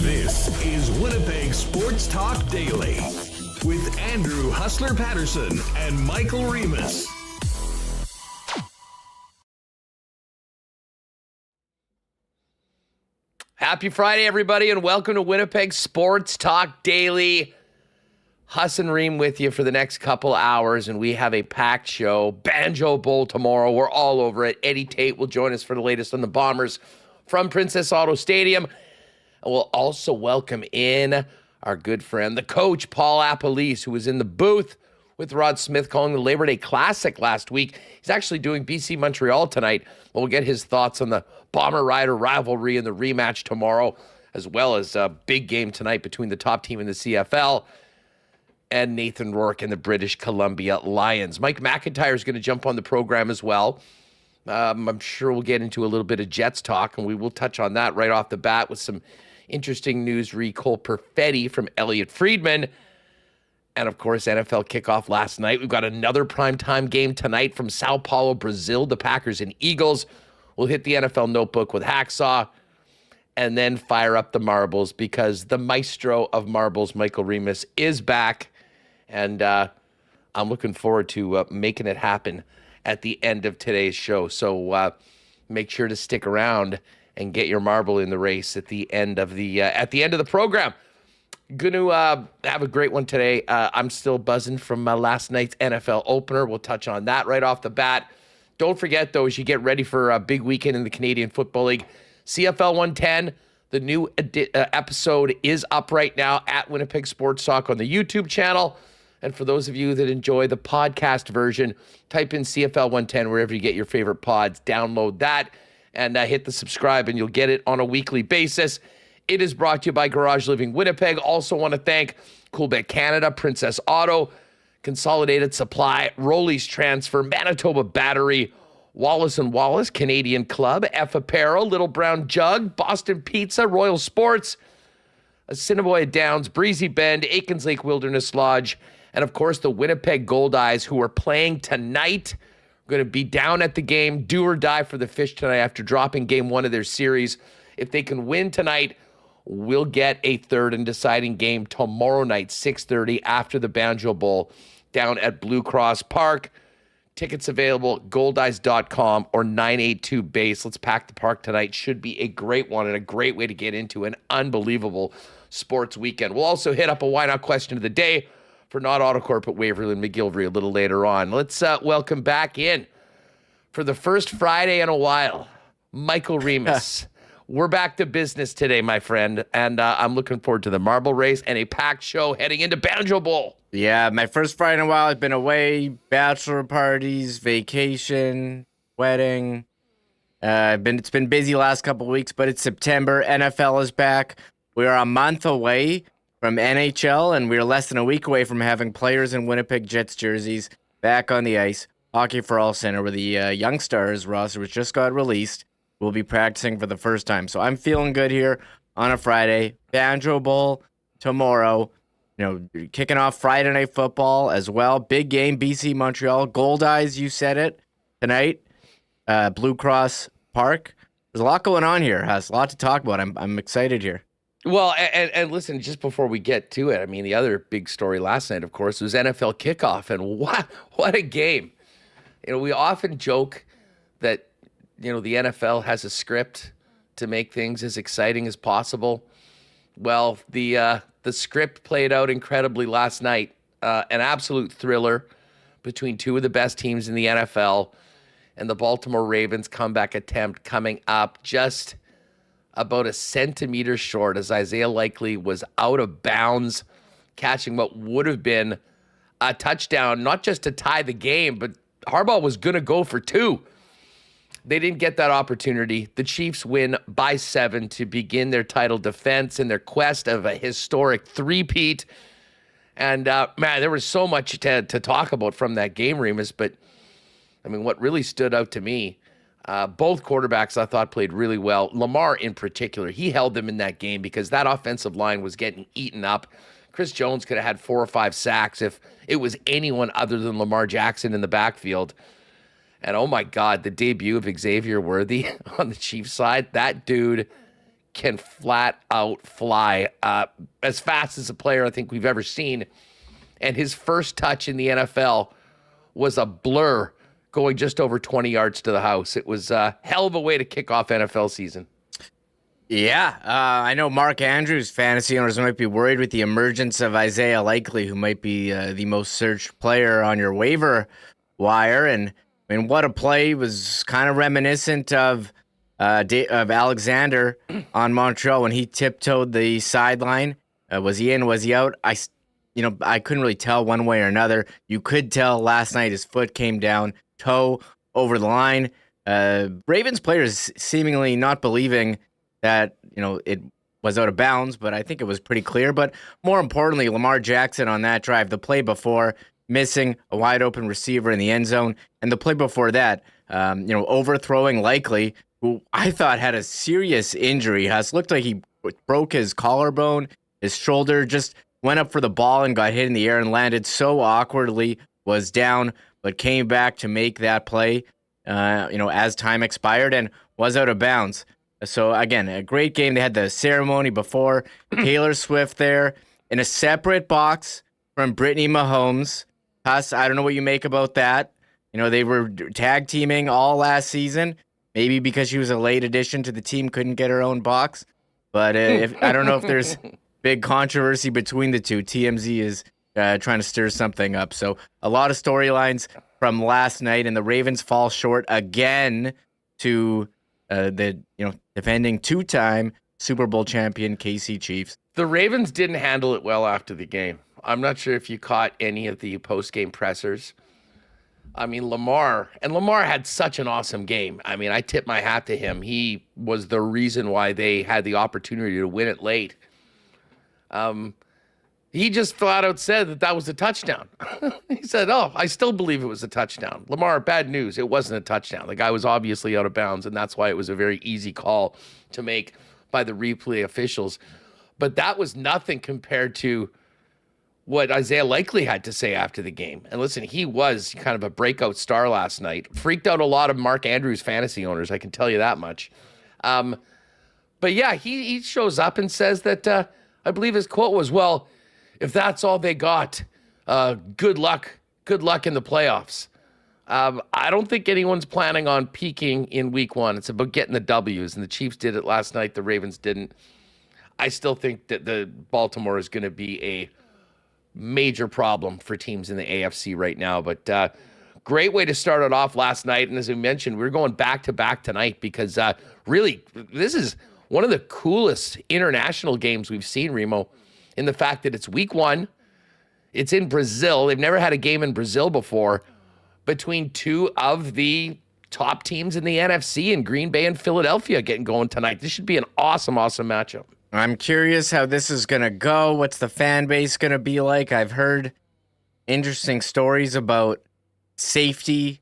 This is Winnipeg Sports Talk Daily with Andrew Hustler Paterson and Michael Remis. Happy Friday, everybody, and welcome to Winnipeg Sports Talk Daily. Huss and Reem with you for the next couple hours, and we have a packed show. Banjo Bowl tomorrow. We're all over it. Eddie Tait will join us for the latest on the Bombers from Princess Auto Stadium. And we'll also welcome in our good friend, the coach, Paul LaPolice, who was in the booth with Rod Smith calling the Labor Day Classic last week. He's actually doing BC Montreal tonight. We'll get his thoughts on the Bomber-Rider rivalry and the rematch tomorrow, as well as a big game tonight between the top team in the CFL and Nathan Rourke and the British Columbia Lions. Mike McIntyre is going to jump on the program as well. I'm sure we'll get into a little bit of Jets talk, and we will touch on that right off the bat with some interesting news. Cole Perfetti from Elliot Friedman. And, of course, NFL kickoff last night. We've got another primetime game tonight from Sao Paulo, Brazil, the Packers and Eagles. We'll hit the NFL notebook with Hacksaw and then fire up the marbles because the maestro of marbles, Michael Remis, is back. And I'm looking forward to making it happen at the end of today's show. So make sure to stick around and get your marble in the race at the end of the program. Going to have a great one today. I'm still buzzing from last night's NFL opener. We'll touch on that right off the bat. Don't forget, though, as you get ready for a big weekend in the Canadian Football League, CFL 110, the new episode is up right now at Winnipeg Sports Talk on the YouTube channel. And for those of you that enjoy the podcast version, type in CFL 110 wherever you get your favorite pods. Download that and hit the subscribe, and you'll get it on a weekly basis. It is brought to you by Garage Living Winnipeg. Also want to thank Coolbet Canada, Princess Auto, Consolidated Supply, Rollies Transfer, Manitoba Battery, Wallace & Wallace, Canadian Club, F Apparel, Little Brown Jug, Boston Pizza, Royal Sports, Assiniboia Downs, Breezy Bend, Aikens Lake Wilderness Lodge, and, of course, the Winnipeg Goldeyes, who are playing tonight. Going to be down at the game, do or die for the Fish tonight after dropping game one of their series. If they can win tonight, we'll get a third and deciding game tomorrow night, 6:30 after the Banjo Bowl down at Blue Cross Park. Tickets available at goldeyes.com or 982 base. Let's pack the park tonight. Should be a great one and a great way to get into an unbelievable sports weekend. We'll also hit up a Why Not question of the day for Not Autocorp at Waverly and McGillivray a little later on. Let's welcome back in for the first Friday in a while, Michael Remis. We're back to business today, my friend, and I'm looking forward to the marble race and a packed show heading into Banjo Bowl. Yeah, my first Friday in a while. I've been away, bachelor parties, vacation, wedding. It's been busy last couple of weeks, but it's September. NFL is back. We are a month away from NHL, and we're less than a week away from having players in Winnipeg Jets jerseys back on the ice. Hockey for All Center, where the YoungStars roster, which just got released, will be practicing for the first time. So I'm feeling good here on a Friday. Banjo Bowl tomorrow. Kicking off Friday Night Football as well. Big game, BC Montreal. Goldeyes, you said it, tonight. Blue Cross Park. There's a lot going on here, Huss. A lot to talk about. I'm excited here. Well, and listen, just before we get to it, I mean, the other big story last night, of course, was NFL kickoff, and what a game. We often joke that, the NFL has a script to make things as exciting as possible. Well, the script played out incredibly last night. An absolute thriller between two of the best teams in the NFL, and the Baltimore Ravens comeback attempt coming up just about a centimeter short as Isaiah Likely was out of bounds, catching what would have been a touchdown, not just to tie the game, but Harbaugh was going to go for 2. They didn't get that opportunity. The Chiefs win by 7 to begin their title defense in their quest of a historic three-peat. And, man, there was so much to talk about from that game, Remis. But, I mean, what really stood out to me, both quarterbacks I thought played really well. Lamar in particular, he held them in that game because that offensive line was getting eaten up. Chris Jones could have had 4 or 5 sacks if it was anyone other than Lamar Jackson in the backfield. And, oh, my God, the debut of Xavier Worthy on the Chiefs side, that dude can flat out fly as fast as a player I think we've ever seen. And his first touch in the NFL was a blur going just over 20 yards to the house. It was a hell of a way to kick off NFL season. Yeah, I know Mark Andrews fantasy owners might be worried with the emergence of Isaiah Likely, who might be the most searched player on your waiver wire. And I mean, what a play. Was kind of reminiscent of Alexander on Montreal when he tiptoed the sideline. Was he in? Was he out? I couldn't really tell one way or another. You could tell last night his foot came down, toe over the line. Ravens players seemingly not believing that it was out of bounds, but I think it was pretty clear. But more importantly, Lamar Jackson on that drive, the play before, missing a wide open receiver in the end zone, and the play before that, overthrowing Likely, who I thought had a serious injury. Looked like he broke his collarbone, his shoulder, just went up for the ball and got hit in the air and landed so awkwardly, was down, but came back to make that play, as time expired and was out of bounds. So, again, a great game. They had the ceremony before. Taylor Swift there in a separate box from Brittany Mahomes. Huss, I don't know what you make about that. They were tag teaming all last season. Maybe because she was a late addition to the team, couldn't get her own box. But I don't know if there's big controversy between the two. TMZ is trying to stir something up. So a lot of storylines from last night, and the Ravens fall short again to the defending 2-time Super Bowl champion KC Chiefs. The Ravens didn't handle it well after the game. I'm not sure if you caught any of the post-game pressers. I mean, Lamar had such an awesome game. I mean, I tip my hat to him. He was the reason why they had the opportunity to win it late. He just flat out said that was a touchdown. He said, I still believe it was a touchdown. Lamar, bad news. It wasn't a touchdown. The guy was obviously out of bounds, and that's why it was a very easy call to make by the replay officials. But that was nothing compared to what Isaiah Likely had to say after the game. And listen, he was kind of a breakout star last night. Freaked out a lot of Mark Andrews fantasy owners, I can tell you that much. But yeah, he shows up and says that, I believe his quote was, well, if that's all they got, good luck in the playoffs. I don't think anyone's planning on peaking in week 1. It's about getting the W's, and the Chiefs did it last night. The Ravens didn't. I still think that the Baltimore is going to be a major problem for teams in the AFC right now. But great way to start it off last night. And as we mentioned, we're going back-to-back tonight because really, this is one of the coolest international games we've seen, Remo, in the fact that it's week 1. It's in Brazil. They've never had a game in Brazil before between two of the top teams in the NFC, in Green Bay and Philadelphia, getting going tonight. This should be an awesome matchup. I'm curious how this is going to go. What's the fan base going to be like? I've heard interesting stories about safety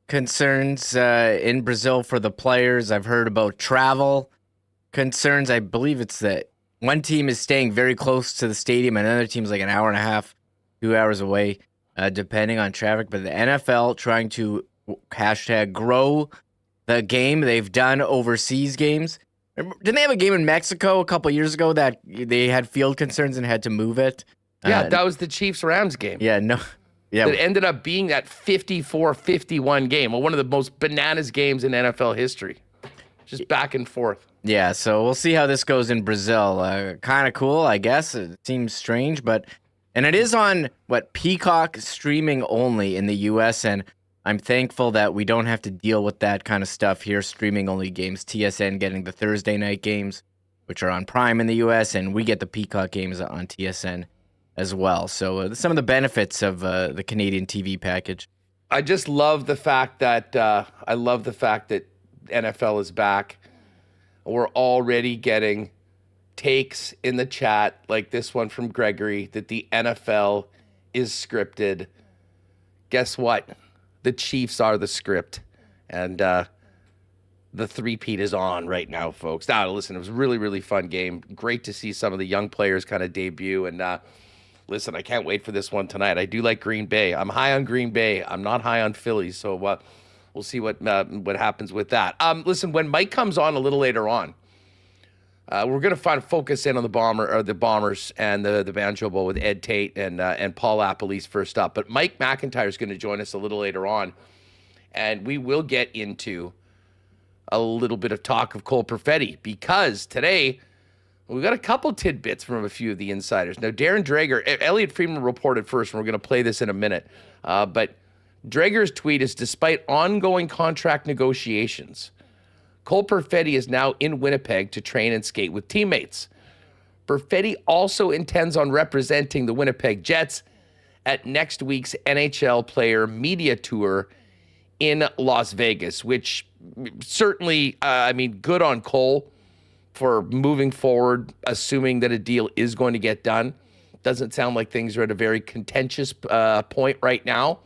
concerns in Brazil for the players. I've heard about travel concerns. I believe it's that one team is staying very close to the stadium and another team's like an hour and a half, 2 hours away, depending on traffic. But the NFL trying to #grow the game. They've done overseas games. Didn't they have a game in Mexico a couple years ago that they had field concerns and had to move it? Yeah, that was the Chiefs-Rams game. Yeah, no. Yeah. That ended up being that 54-51 game, one of the most bananas games in NFL history. Just back and forth. Yeah, so we'll see how this goes in Brazil. Kind of cool, I guess. It seems strange, and it is on, Peacock streaming only in the U.S., and I'm thankful that we don't have to deal with that kind of stuff here, streaming-only games. TSN getting the Thursday night games, which are on Prime in the U.S., and we get the Peacock games on TSN as well. So some of the benefits of the Canadian TV package. I just love the fact that NFL is back. We're already getting takes in the chat, like this one from Gregory, that the NFL is scripted. Guess what? The Chiefs are the script. And the three-peat is on right now, folks. Now, listen, it was a really, really fun game. Great to see some of the young players kind of debut. And listen, I can't wait for this one tonight. I do like Green Bay. I'm high on Green Bay. I'm not high on Philly. So we'll see what happens with that. Listen, when Mike comes on a little later on, we're going to focus in on the Bombers and the Banjo Bowl with Ed Tait and Paul LaPolice first up. But Mike McIntyre is going to join us a little later on, and we will get into a little bit of talk of Cole Perfetti, because today we've got a couple tidbits from a few of the insiders. Now, Darren Dreger, Elliot Friedman reported first, and we're going to play this in a minute. But Dreger's tweet is, despite ongoing contract negotiations, Cole Perfetti is now in Winnipeg to train and skate with teammates. Perfetti also intends on representing the Winnipeg Jets at next week's NHL Player Media Tour in Las Vegas, which certainly, good on Cole for moving forward, assuming that a deal is going to get done. Doesn't sound like things are at a very contentious point right now,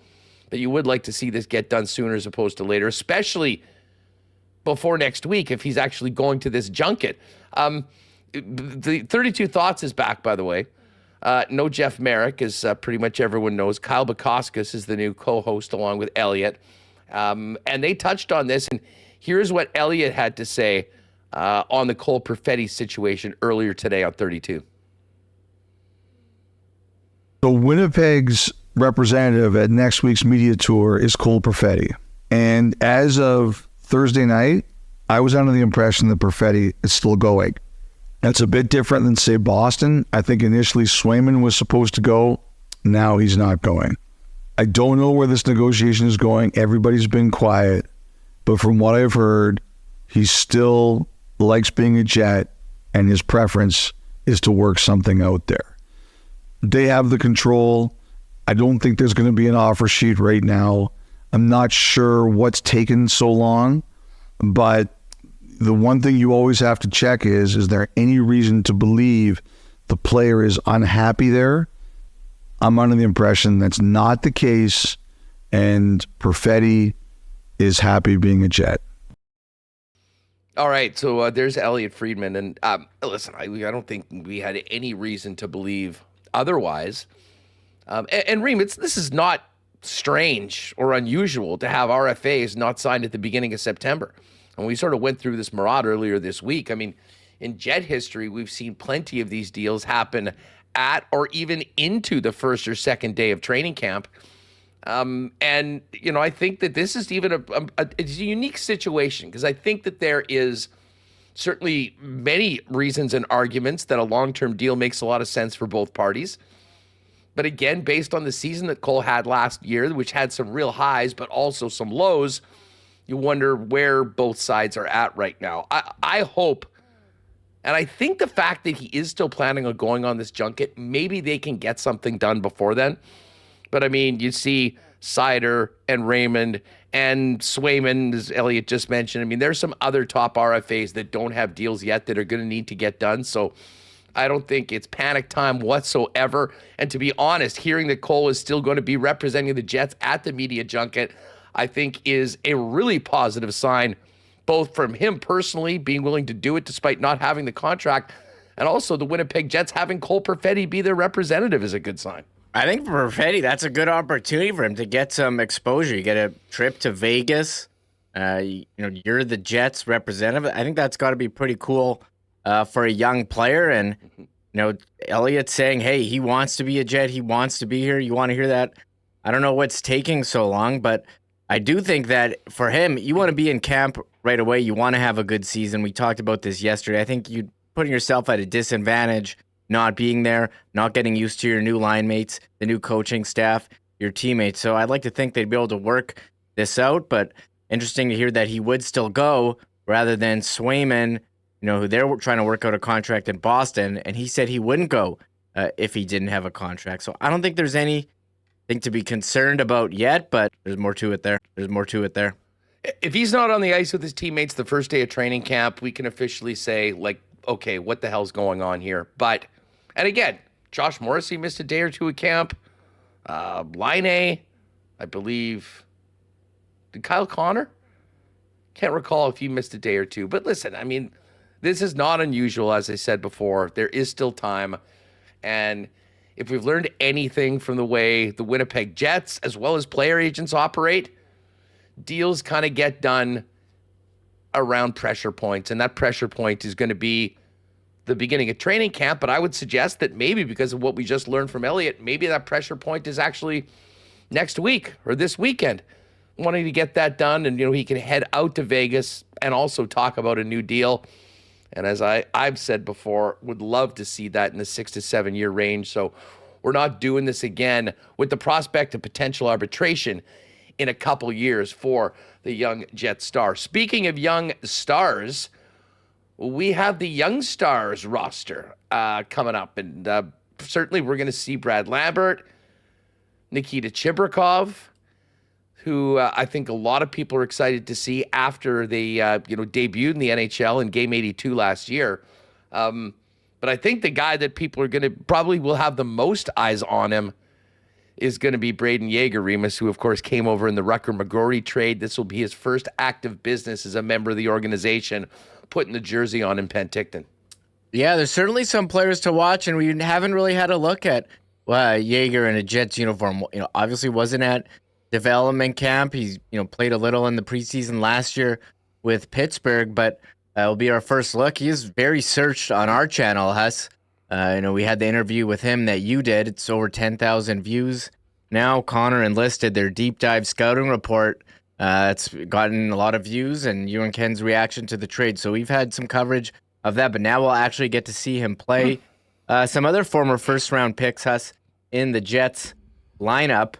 but you would like to see this get done sooner as opposed to later, especially before next week if he's actually going to this junket. The 32 Thoughts is back, by the way. No Jeff Merrick, as pretty much everyone knows. Kyle Bukauskas is the new co-host along with Elliot. And they touched on this, and here's what Elliot had to say on the Cole Perfetti situation earlier today on 32. So Winnipeg's representative at next week's media tour is Cole Perfetti. And as of Thursday night, I was under the impression that Perfetti is still going. That's a bit different than, say, Boston. I think initially Swayman was supposed to go. Now he's not going. I don't know where this negotiation is going. Everybody's been quiet. But from what I've heard, he still likes being a Jet, and his preference is to work something out there. They have the control. I don't think there's going to be an offer sheet right now. I'm not sure what's taken so long, but the one thing you always have to check is there any reason to believe the player is unhappy there? I'm under the impression that's not the case, and Perfetti is happy being a Jet. All right, so there's Elliot Friedman, and listen, I don't think we had any reason to believe otherwise. And Reem, this is not strange or unusual to have RFAs not signed at the beginning of September. And we sort of went through this marauder earlier this week. I mean, in Jet history, we've seen plenty of these deals happen at or even into the first or second day of training camp. And, I think that this is even it's a unique situation, because I think that there is certainly many reasons and arguments that a long-term deal makes a lot of sense for both parties. But again, based on the season that Cole had last year, which had some real highs, but also some lows, you wonder where both sides are at right now. I hope, and I think the fact that he is still planning on going on this junket, maybe they can get something done before then. But I mean, you see Sider and Raymond and Swayman, as Elliot just mentioned. I mean, there's some other top RFAs that don't have deals yet that are going to need to get done. So I don't think it's panic time whatsoever. And to be honest, hearing that Cole is still going to be representing the Jets at the media junket, I think is a really positive sign, both from him personally being willing to do it despite not having the contract, and also the Winnipeg Jets having Cole Perfetti be their representative is a good sign. I think for Perfetti, that's a good opportunity for him to get some exposure. You get a trip to Vegas. You're the Jets representative. I think that's got to be pretty cool for a young player. And, Elliot saying, hey, he wants to be a Jet. He wants to be here. You want to hear that? I don't know what's taking so long, but I do think that for him, you want to be in camp right away. You want to have a good season. We talked about this yesterday. I think you're putting yourself at a disadvantage not being there, not getting used to your new line mates, the new coaching staff, your teammates. So I'd like to think they'd be able to work this out, but interesting to hear that he would still go rather than Swayman, who they're trying to work out a contract in Boston, and he said he wouldn't go if he didn't have a contract. So I don't think there's anything to be concerned about yet, but there's more to it there. If he's not on the ice with his teammates the first day of training camp, we can officially say, like, okay, what the hell's going on here? But, and again, Josh Morrissey missed a day or two at camp. Line, I believe, did Kyle Connor? Can't recall if he missed a day or two. But listen, I mean, this is not unusual, as I said before. There is still time. And if we've learned anything from the way the Winnipeg Jets, as well as player agents, operate, deals kind of get done around pressure points. And that pressure point is going to be the beginning of training camp. But I would suggest that maybe because of what we just learned from Elliott, maybe that pressure point is actually next week or this weekend, wanting to get that done. And, he can head out to Vegas and also talk about a new deal. And as I've said before, would love to see that in the 6 to 7 year range. So we're not doing this again with the prospect of potential arbitration in a couple years for the young Jet star. Speaking of young stars, we have the YoungStars roster coming up. And certainly we're going to see Brad Lambert, Nikita Chibrikov, who I think a lot of people are excited to see after they debuted in the NHL in Game 82 last year. But I think the guy that people are going to probably will have the most eyes on him is going to be Braden Yeager-Remis, who, of course, came over in the Rucker-McGrory trade. This will be his first active business as a member of the organization, putting the jersey on in Penticton. Yeah, there's certainly some players to watch, and we haven't really had a look at Yeager in a Jets uniform. Obviously wasn't at development camp. He's played a little in the preseason last year with Pittsburgh, but it'll be our first look. He is very searched on our channel, Huss. We had the interview with him that you did. It's over 10,000 views. Now Connor enlisted their deep dive scouting report. It's gotten a lot of views, and you and Ken's reaction to the trade. So we've had some coverage of that, but now we'll actually get to see him play. Some other former first-round picks, Huss, in the Jets lineup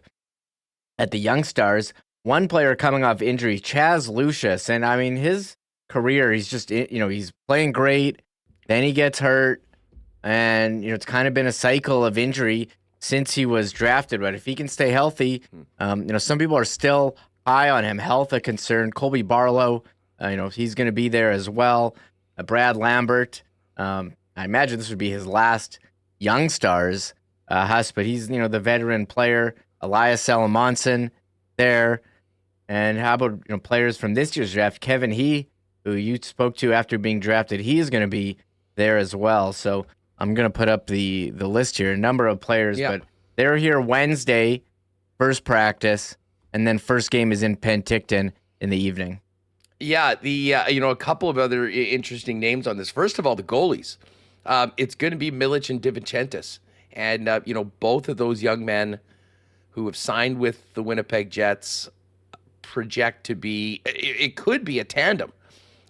at the YoungStars. One player coming off injury, Chaz Lucius. And I mean, his career, he's just, he's playing great. Then he gets hurt. And, it's kind of been a cycle of injury since he was drafted. But if he can stay healthy, some people are still high on him. Health a concern. Colby Barlow, he's going to be there as well. Brad Lambert. I imagine this would be his last YoungStars, Huss, but he's, the veteran player. Elias Salamonson there. And how about, players from this year's draft? Kevin He, who you spoke to after being drafted, he is going to be there as well. So I'm going to put up the list here, a number of players, but they're here Wednesday, first practice, and then first game is in Penticton in the evening. Yeah, a couple of other interesting names on this. First of all, the goalies. It's going to be Milic and DiVincentis. And, both of those young men who have signed with the Winnipeg Jets project to be, it could be a tandem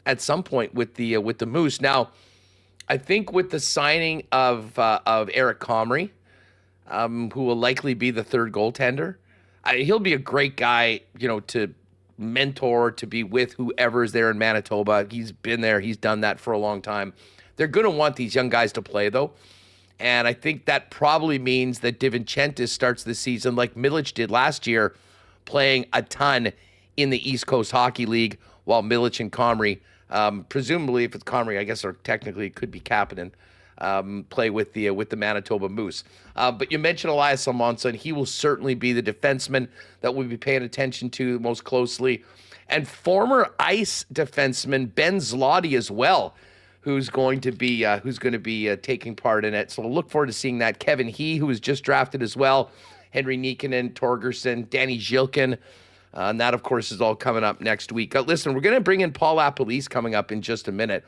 at some point with the Moose. Now, I think with the signing of Eric Comrie, who will likely be the third goaltender, he'll be a great guy, to mentor, to be with whoever is there in Manitoba. He's been there. He's done that for a long time. They're going to want these young guys to play, though. And I think that probably means that DiVincentis starts the season like Milic did last year, playing a ton in the East Coast Hockey League, while Milic and Comrie, presumably if it's Comrie, I guess, or technically it could be Kapanen, play with the Manitoba Moose. But you mentioned Elias Salmonson. He will certainly be the defenseman that we'll be paying attention to most closely. And former Ice defenseman Ben Zloty as well, who's going to be taking part in it. So we'll look forward to seeing that. Kevin He, who was just drafted as well. Henry Nikkanen, Torgerson, Danny Zhilkin. And that, of course, is all coming up next week. Listen, we're going to bring in Paul LaPolice coming up in just a minute.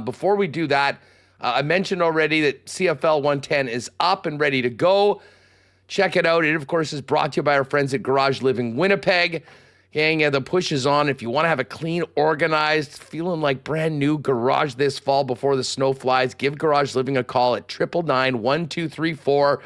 Before we do that, I mentioned already that CFL 110 is up and ready to go. Check it out. It, of course, is brought to you by our friends at Garage Living Winnipeg. Gang, the push is on. If you want to have a clean, organized, feeling like brand new garage this fall before the snow flies, give Garage Living a call at 999-1234.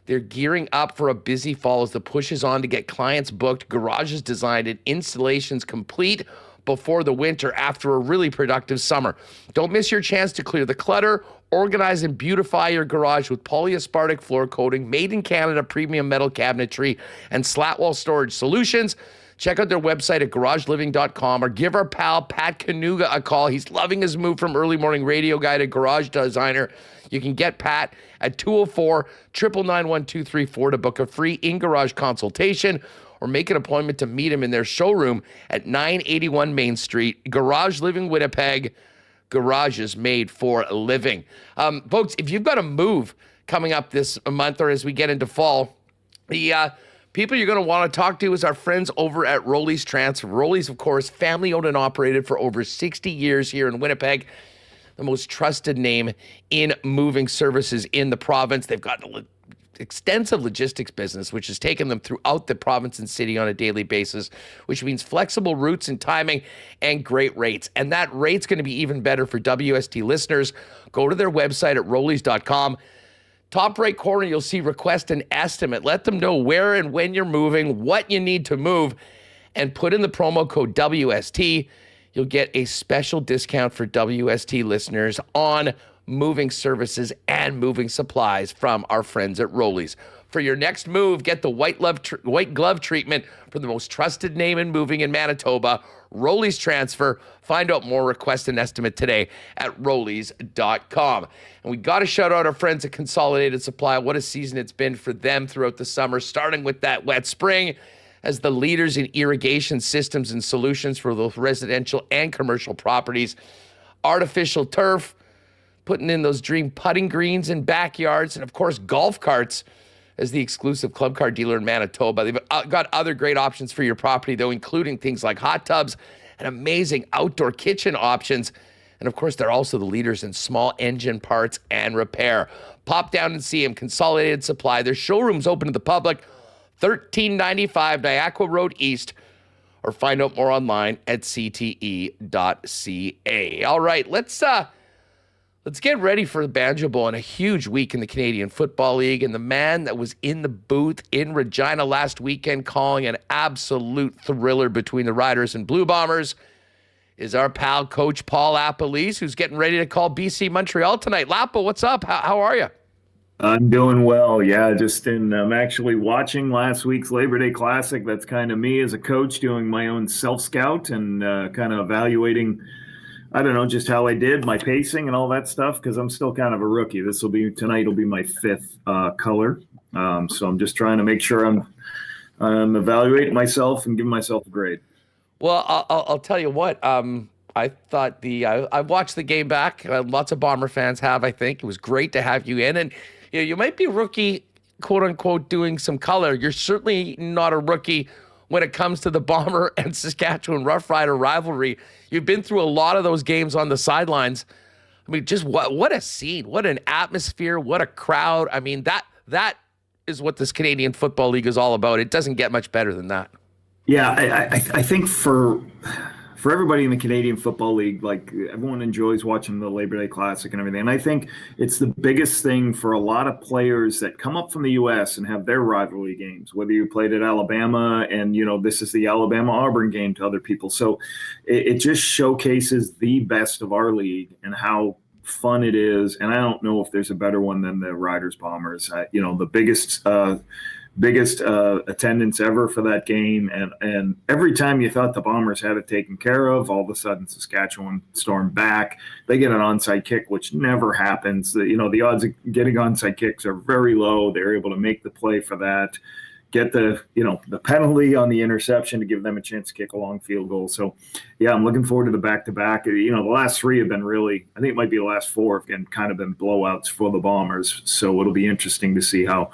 They're gearing up for a busy fall as the push is on to get clients booked, garages designed, and installations complete. before the winter after a really productive summer. Don't miss your chance to clear the clutter, organize and beautify your garage with polyaspartic floor coating, made in Canada premium metal cabinetry, and slat wall storage solutions. Check out their website at garageliving.com or give our pal Pat Kanuga a call. He's loving his move from early morning radio guy to garage designer. You can get Pat at 204-999-1234 to book a free in-garage consultation or make an appointment to meet him in their showroom at 981 Main Street. Garage Living Winnipeg. Garages made for living. Folks, if you've got a move coming up this month or as we get into fall, the people you're going to want to talk to is our friends over at Rolly's Transfer. Rolly's, of course, family owned and operated for over 60 years here in Winnipeg. The most trusted name in moving services in the province. They've got an extensive logistics business, which has taken them throughout the province and city on a daily basis, which means flexible routes and timing and great rates. And that rate's going to be even better for WST listeners. Go to their website at rollys.com. Top right corner, you'll see request an estimate. Let them know where and when you're moving, what you need to move, and put in the promo code WST. You'll get a special discount for WST listeners on moving services and moving supplies from our friends at Rolly's. For your next move, get the white glove treatment for the most trusted name in moving in Manitoba, Rolly's Transfer. Find out more, request an estimate today at rollys.com. And we got to shout out our friends at Consolidated Supply. What a season it's been for them throughout the summer, starting with that wet spring as the leaders in irrigation systems and solutions for both residential and commercial properties. Artificial turf, putting in those dream putting greens in backyards, and of course golf carts as the exclusive club car dealer in Manitoba. They've got other great options for your property, though, including things like hot tubs and amazing outdoor kitchen options. And of course, they're also the leaders in small engine parts and repair. Pop down and see them, Consolidated Supply. Their showroom's open to the public, 1395 Niagara Road East, or find out more online at cte.ca. All right, let's get ready for the Banjo Bowl and a huge week in the Canadian Football League. And the man that was in the booth in Regina last weekend calling an absolute thriller between the Riders and Blue Bombers is our pal, Coach Paul LaPolice, who's getting ready to call BC Montreal tonight. Lapo, what's up? How are you? I'm doing well. Yeah, I'm actually watching last week's Labor Day Classic. That's kind of me as a coach doing my own self-scout and kind of evaluating, I don't know, just how I did, my pacing and all that stuff, because I'm still kind of a rookie. Tonight will be my fifth color. So I'm just trying to make sure I'm evaluating myself and giving myself a grade. Well, I'll tell you what. I thought I watched the game back. Lots of Bomber fans have, I think. It was great to have you in. And you might be a rookie, quote unquote, doing some color. You're certainly not a rookie when it comes to the Bomber and Saskatchewan Roughrider rivalry. You've been through a lot of those games on the sidelines. I mean, just what a scene, what an atmosphere, what a crowd. I mean, that is what this Canadian Football League is all about. It doesn't get much better than that. Yeah, I think for everybody in the Canadian Football League, like, everyone enjoys watching the Labor Day Classic and everything. And I think it's the biggest thing for a lot of players that come up from the U.S. and have their rivalry games, whether you played at Alabama and, this is the Alabama-Auburn game to other people. So it just showcases the best of our league and how fun it is. And I don't know if there's a better one than the Riders Bombers. The biggest attendance ever for that game, and every time you thought the Bombers had it taken care of, all of a sudden Saskatchewan stormed back. They get an onside kick, which never happens. The odds of getting onside kicks are very low. They're able to make the play for that, get the penalty on the interception to give them a chance to kick a long field goal. So yeah, I'm looking forward to the back-to-back. The last three have been really, I think it might be the last four have kind of been blowouts for the Bombers. So it'll be interesting to see how,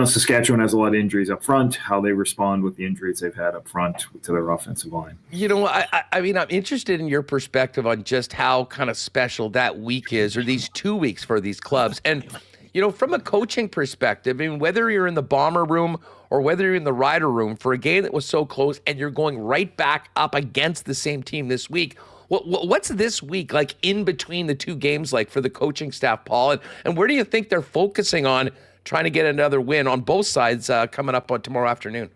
Saskatchewan has a lot of injuries up front, how they respond with the injuries they've had up front to their offensive line. I mean, I'm interested in your perspective on just how kind of special that week is, or these 2 weeks for these clubs. And, from a coaching perspective, I mean, whether you're in the Bomber room or whether you're in the Rider room for a game that was so close and you're going right back up against the same team this week, what's this week like in between the two games like for the coaching staff, Paul? And where do you think they're focusing on trying to get another win on both sides coming up on tomorrow afternoon?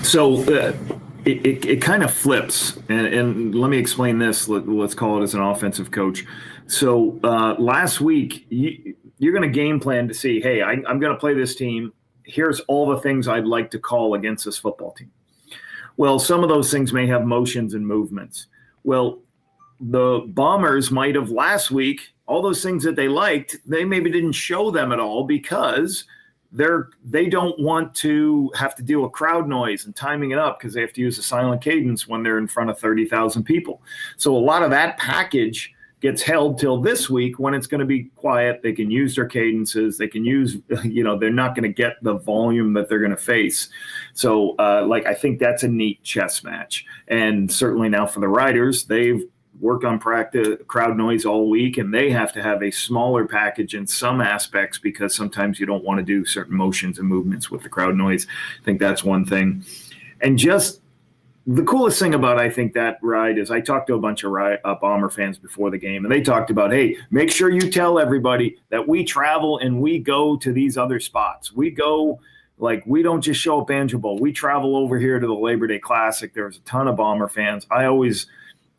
So it kind of flips. And let me explain this. Let's call it as an offensive coach. So last week, you're going to game plan to see, hey, I'm going to play this team. Here's all the things I'd like to call against this football team. Well, some of those things may have motions and movements. Well, the Bombers might have last week, all those things that they liked, they maybe didn't show them at all because they don't want to have to deal with crowd noise and timing it up because they have to use a silent cadence when they're in front of 30,000 people. So a lot of that package gets held till this week when it's going to be quiet. They can use their cadences. They can use, they're not going to get the volume that they're going to face. So I think that's a neat chess match. And certainly now for the Riders, they've worked on practice crowd noise all week, and they have to have a smaller package in some aspects because sometimes you don't want to do certain motions and movements with the crowd noise. I think that's one thing. And just the coolest thing about, I think, that ride is I talked to a bunch of Bomber fans before the game, and they talked about, hey, make sure you tell everybody that we travel and we go to these other spots. We go, we don't just show up Banjo Bowl. We travel over here to the Labor Day Classic. There's a ton of Bomber fans. I always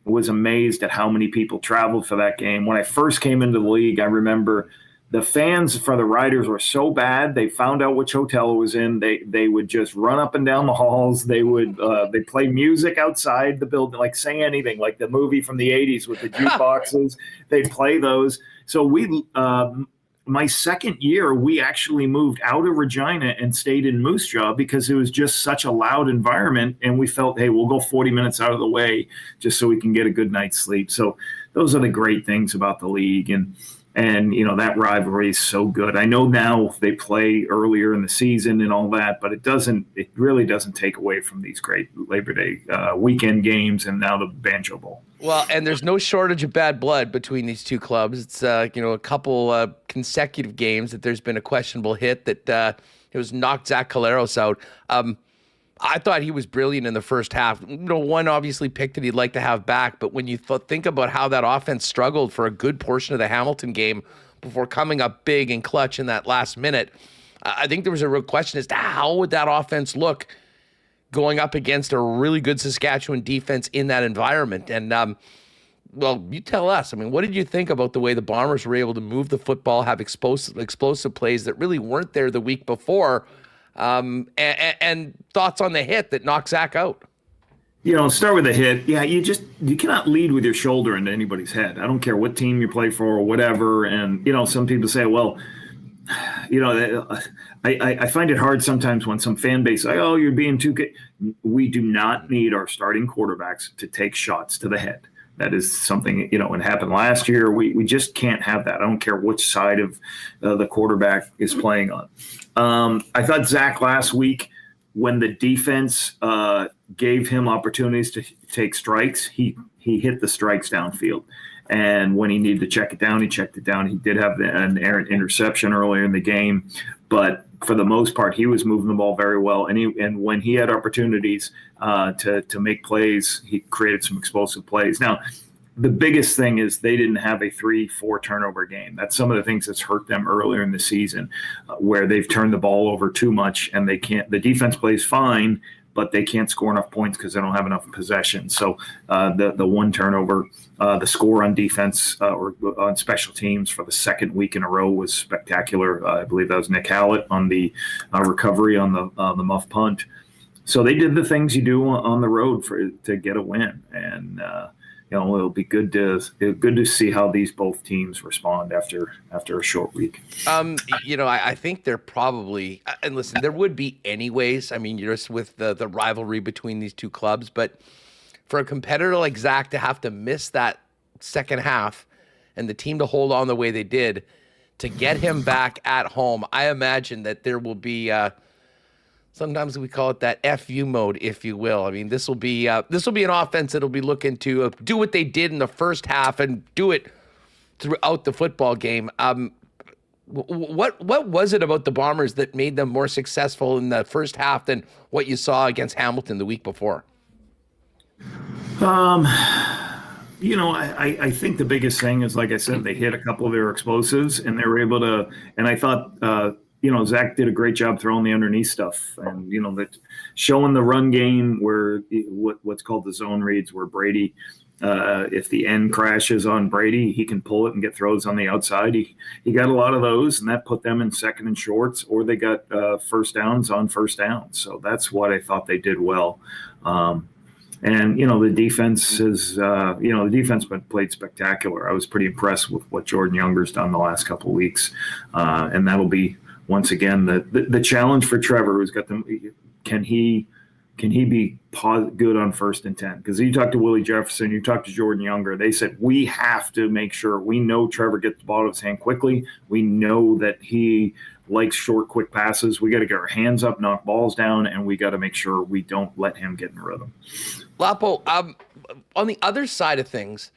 was amazed at how many people traveled for that game. When I first came into the league, I remember the fans for the Riders were so bad. They found out which hotel it was in. They would just run up and down the halls. They would they play music outside the building, say anything, like the movie from the 80s with the jukeboxes. They'd play those. So my second year, we actually moved out of Regina and stayed in Moose Jaw because it was just such a loud environment. And we felt, hey, we'll go 40 minutes out of the way just so we can get a good night's sleep. So those are the great things about the league. And that rivalry is so good. I know now they play earlier in the season and all that, but it really doesn't take away from these great Labor Day weekend games and now the Banjo Bowl. Well, and there's no shortage of bad blood between these two clubs. It's, a couple consecutive games that there's been a questionable hit that it was knocked Zach Caleros out. I thought he was brilliant in the first half. One obviously picked that he'd like to have back, but when you think about how that offense struggled for a good portion of the Hamilton game before coming up big and clutch in that last minute, I think there was a real question as to how would that offense look going up against a really good Saskatchewan defense in that environment. And, you tell us. I mean, what did you think about the way the Bombers were able to move the football, have explosive plays that really weren't there the week before? And thoughts on the hit that knocked Zach out. Start with the hit. Yeah, you cannot lead with your shoulder into anybody's head. I don't care what team you play for or whatever. And, some people say, well, I find it hard sometimes when some fan base say, oh, you're being too good. We do not need our starting quarterbacks to take shots to the head. That is something, it happened last year. We just can't have that. I don't care which side of the quarterback is playing on. I thought Zach last week, when the defense gave him opportunities to take strikes, he hit the strikes downfield. And when he needed to check it down, he checked it down. He did have an errant interception earlier in the game. But for the most part, he was moving the ball very well. And when he had opportunities to make plays, he created some explosive plays. Now, the biggest thing is they didn't have a 3-4 turnover game. That's some of the things that's hurt them earlier in the season, where they've turned the ball over too much and they can't. The defense plays fine, but they can't score enough points because they don't have enough possession. So the one turnover, the score on defense or on special teams for the second week in a row was spectacular. I believe that was Nick Hallett on the recovery on the muff punt. So they did the things you do on the road to get a win, and it'll be good to see how these both teams respond after a short week. I think they're probably, and listen, there would be anyways. I mean, you're just with the rivalry between these two clubs, but for a competitor like Zach to have to miss that second half and the team to hold on the way they did to get him back at home, I imagine that there will be. Sometimes we call it that FU mode, if you will. I mean, this will be an offense that'll be looking to do what they did in the first half and do it throughout the football game. What was it about the Bombers that made them more successful in the first half than what you saw against Hamilton the week before? I think the biggest thing is, like I said, they hit a couple of their explosives and they were able to. And I thought Zach did a great job throwing the underneath stuff, and that showing the run game where what's called the zone reads, where Brady, if the end crashes on Brady, he can pull it and get throws on the outside. He got a lot of those, and that put them in second and shorts, or they got first downs on first downs. So that's what I thought they did well. And the defense played spectacular. I was pretty impressed with what Jordan Younger's done the last couple of weeks, and that'll be once again the challenge for Trevor, who's got them. Can he be good on 1st and 10? Because you talk to Willie Jefferson, you talk to Jordan Younger, they said we have to make sure we know Trevor gets the ball to his hand quickly. We know that he likes short, quick passes. We got to get our hands up, knock balls down, and we got to make sure we don't let him get in rhythm. Lapo, on the other side of things,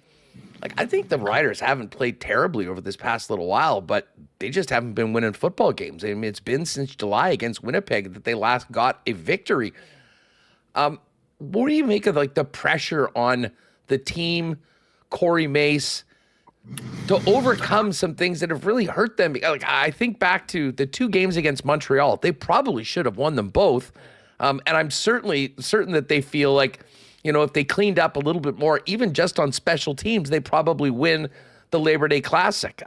I think the Riders haven't played terribly over this past little while, but they just haven't been winning football games. I mean, it's been since July against Winnipeg that they last got a victory. What do you make of the pressure on the team, Corey Mace, to overcome some things that have really hurt them? I think back to the 2 games against Montreal. They probably should have won them both. And I'm certainly certain that they feel if they cleaned up a little bit more, even just on special teams, they probably win the Labor Day Classic.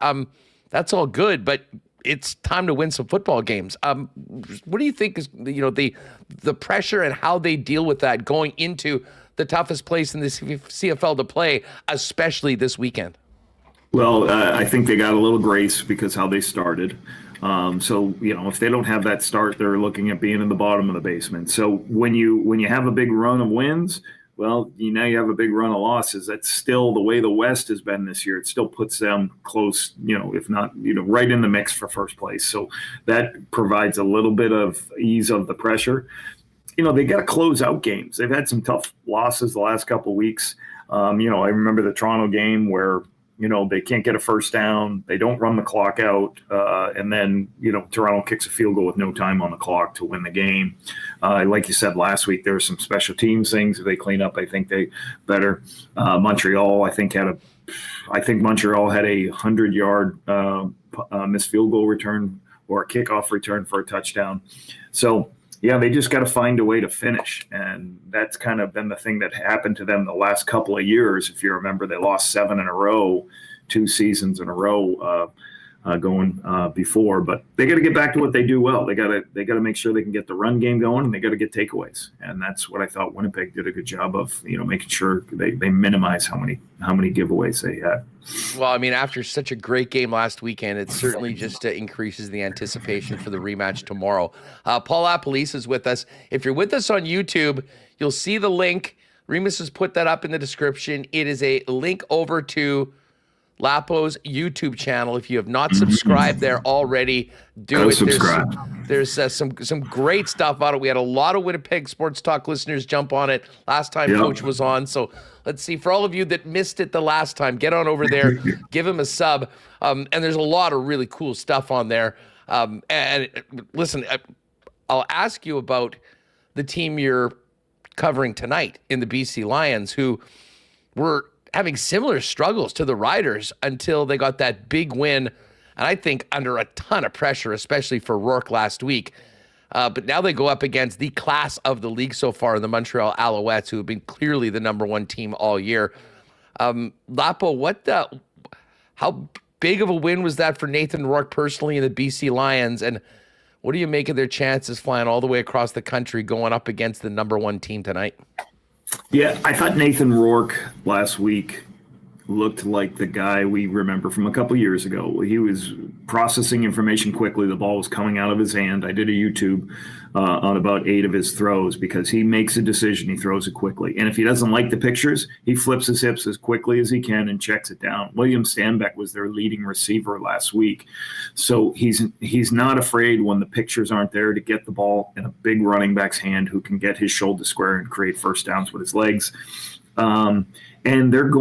That's all good, but it's time to win some football games. What do you think is the pressure and how they deal with that going into the toughest place in the CFL to play, especially this weekend? Well, I think they got a little grace because how they started. So if they don't have that start, they're looking at being in the bottom of the basement. So when you have a big run of wins, well, now you have a big run of losses. That's still the way the West has been this year. It still puts them close, if not, right in the mix for first place. So that provides a little bit of ease of the pressure. They got to close out games. They've had some tough losses the last couple of weeks. I remember the Toronto game where they can't get a first down. They don't run the clock out. And then, Toronto kicks a field goal with no time on the clock to win the game. Like you said last week, there were some special teams things that they clean up. I think they better. Montreal, I think Montreal had a 100-yard missed field goal return or a kickoff return for a touchdown. So, yeah, they just got to find a way to finish. And that's kind of been the thing that happened to them the last couple of years. If you remember, they lost 7 in a row, 2 seasons in a row going before. But they got to get back to what they do well. They got to make sure they can get the run game going, and they got to get takeaways. And that's what I thought Winnipeg did a good job of, making sure they minimize how many giveaways they had. Well, I mean, after such a great game last weekend, it certainly just increases the anticipation for the rematch tomorrow. Paul LaPolice is with us. If you're with us on YouTube, you'll see the link. Remis has put that up in the description. It is a link over to Lapo's YouTube channel. If you have not subscribed there already, do it. Subscribe. There's some great stuff on it. We had a lot of Winnipeg Sports Talk listeners jump on it last time Coach was on. So let's see, for all of you that missed it the last time, get on over there, give him a sub. And there's a lot of really cool stuff on there. And listen, I'll ask you about the team you're covering tonight in the BC Lions, who were having similar struggles to the Riders until they got that big win, and I think under a ton of pressure, especially for Rourke last week. But now they go up against the class of the league so far, the Montreal Alouettes, who have been clearly the number 1 team all year. Lapo, how big of a win was that for Nathan Rourke personally in the BC Lions, and what do you make of their chances flying all the way across the country going up against the number 1 team tonight? Yeah, I thought Nathan Rourke last week looked like the guy we remember from a couple years ago. He was processing information quickly. The ball was coming out of his hand. I did a YouTube on about 8 of his throws because he makes a decision. He throws it quickly. And if he doesn't like the pictures, he flips his hips as quickly as he can and checks it down. William Stanbeck was their leading receiver last week. So he's not afraid when the pictures aren't there to get the ball in a big running back's hand who can get his shoulder square and create first downs with his legs. And they're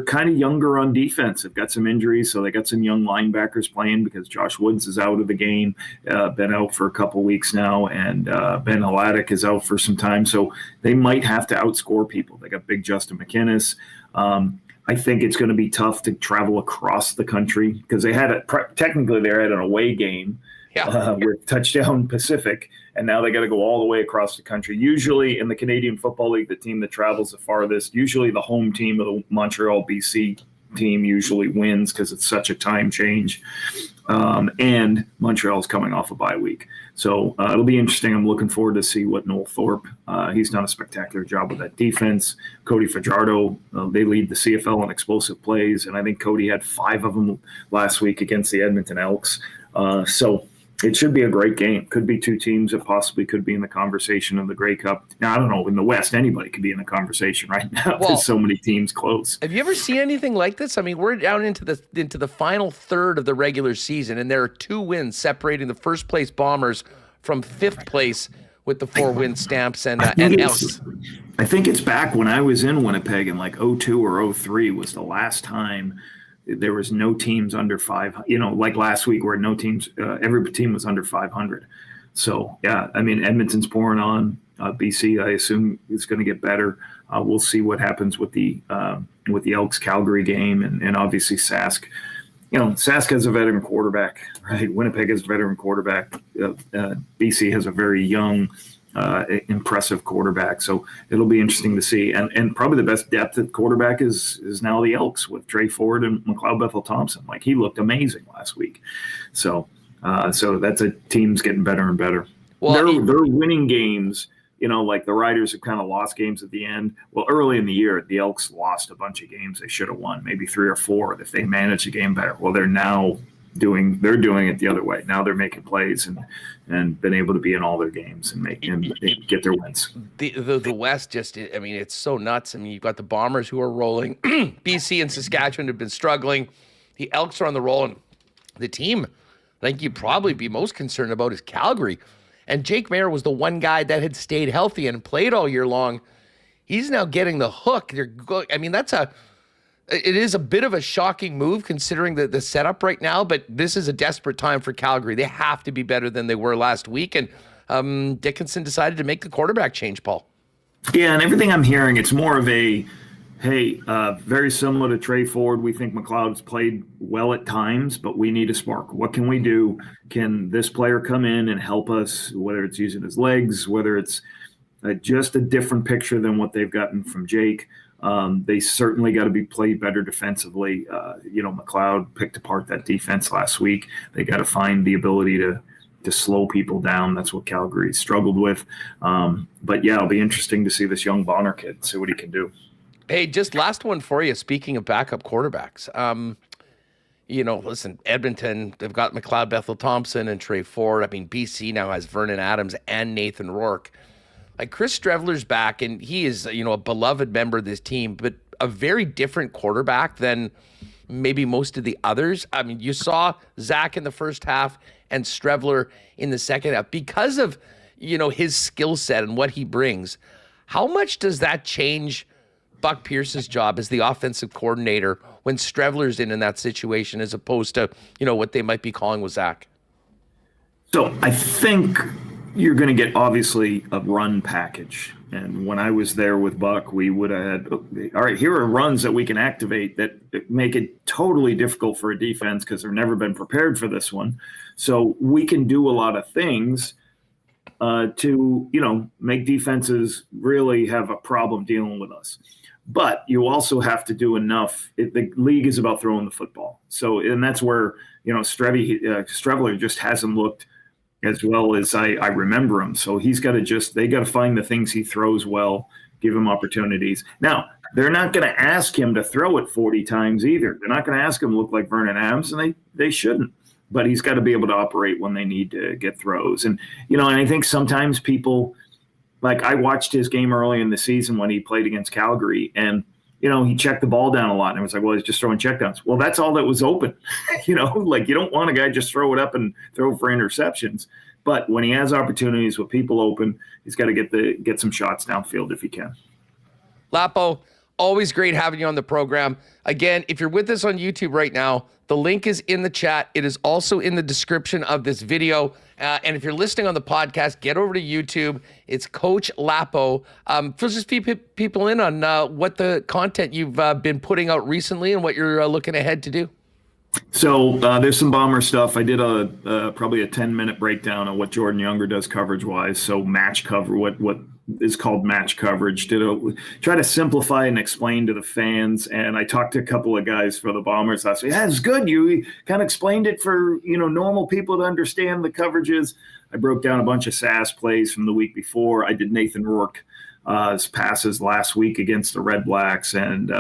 kind of younger on defense. They've got some injuries, so they got some young linebackers playing because Josh Woods is out of the game, been out for a couple weeks now, and Ben Haladic is out for some time. So they might have to outscore people. They got big Justin McInnes. I think it's going to be tough to travel across the country because technically they had an away game with Touchdown Pacific, and now they got to go all the way across the country. Usually in the Canadian Football League, the team that travels the farthest, usually the home team of the Montreal BC team usually wins because it's such a time change. And Montreal's coming off a bye week. So it'll be interesting. I'm looking forward to see what Noel Thorpe, he's done a spectacular job with that defense. Cody Fajardo, they lead the CFL in explosive plays, and I think Cody had 5 of them last week against the Edmonton Elks. So it should be a great game. Could be 2 teams that possibly could be in the conversation of the Grey Cup. Now, I don't know, in the West, anybody could be in the conversation right now. Well, there's so many teams close. Have you ever seen anything like this? I mean, we're down into the final third of the regular season, and there are 2 wins separating the first place Bombers from 5th place with the 4 win stamps and Elks. I think it's back when I was in Winnipeg in like 02 or 03 was the last time there was no teams under 5, like last week where no teams, every team was under 500. So, yeah, I mean, Edmonton's pouring on. BC, I assume, is going to get better. We'll see what happens with the Elks Calgary game and obviously Sask. Sask has a veteran quarterback, right? Winnipeg has a veteran quarterback. BC has a very young, impressive quarterback. So it'll be interesting to see. And probably the best depth at quarterback is now the Elks with Trey Ford and McLeod Bethel-Thompson. Like, he looked amazing last week. So that's a team's getting better and better. Well, they're winning games. Like the Riders have kind of lost games at the end. Well, early in the year, the Elks lost a bunch of games they should have won, maybe 3 or 4 if they managed the game better. Well, they're doing it the other way. Now they're making plays and been able to be in all their games and get their wins. The West it's so nuts. I mean, you've got the Bombers who are rolling. BC and Saskatchewan have been struggling. The Elks are on the roll, and the team I think you'd probably be most concerned about is Calgary. And Jake Maier was the one guy that had stayed healthy and played all year long. He's now getting the hook. It is a bit of a shocking move considering the setup right now, but this is a desperate time for Calgary. They have to be better than they were last week. And Dickinson decided to make the quarterback change, Paul. Yeah, and everything I'm hearing, it's more of very similar to Trey Ford. We think McLeod's played well at times, but we need a spark. What can we do? Can this player come in and help us, whether it's using his legs, whether it's just a different picture than what they've gotten from Jake? They certainly got to be played better defensively. McLeod picked apart that defense last week. They got to find the ability to slow people down. That's what Calgary struggled with. But yeah, it'll be interesting to see this young Bonner kid, see what he can do. Hey, just last one for you. Speaking of backup quarterbacks, listen, Edmonton, they've got McLeod Bethel-Thompson and Trey Ford. I mean, BC now has Vernon Adams and Nathan Rourke. Like, Chris Streveler's back, and he is, a beloved member of this team, but a very different quarterback than maybe most of the others. I mean, you saw Zach in the first half and Streveler in the second half. Because of, his skill set and what he brings, how much does that change Buck Pierce's job as the offensive coordinator when Streveler's in that situation as opposed to, what they might be calling with Zach? So I think you're going to get obviously a run package. And when I was there with Buck, we would have had, all right, here are runs that we can activate that make it totally difficult for a defense because they've never been prepared for this one. So we can do a lot of things to, make defenses really have a problem dealing with us. But you also have to do enough. The league is about throwing the football. So, and that's where, Streveler just hasn't looked as well as I remember him. So they got to find the things he throws well, give him opportunities. Now, they're not going to ask him to throw it 40 times either. They're not going to ask him to look like Vernon Adams, and they shouldn't. But he's got to be able to operate when they need to get throws. And, and I think sometimes people, like, I watched his game early in the season when he played against Calgary, and, he checked the ball down a lot. And it was like, well, he's just throwing checkdowns. Well, that's all that was open. You don't want a guy just throw it up and throw for interceptions. But when he has opportunities with people open, he's got to get some shots downfield if he can. Lapo, always great having you on the program. Again, if you're with us on YouTube right now, the link is in the chat. It is also in the description of this video. And if you're listening on the podcast, get over to YouTube. It's Coach Lapo. Just few people in on what the content you've been putting out recently and what you're looking ahead to do. So there's some Bomber stuff. I did probably a 10-minute breakdown of what Jordan Younger does coverage-wise. So match cover, what is called match coverage. Try to simplify and explain to the fans. And I talked to a couple of guys for the Bombers last week. Yeah, it's good. You kind of explained it for normal people to understand the coverages. I broke down a bunch of SAS plays from the week before. I did Nathan Rourke passes last week against the Red Blacks, and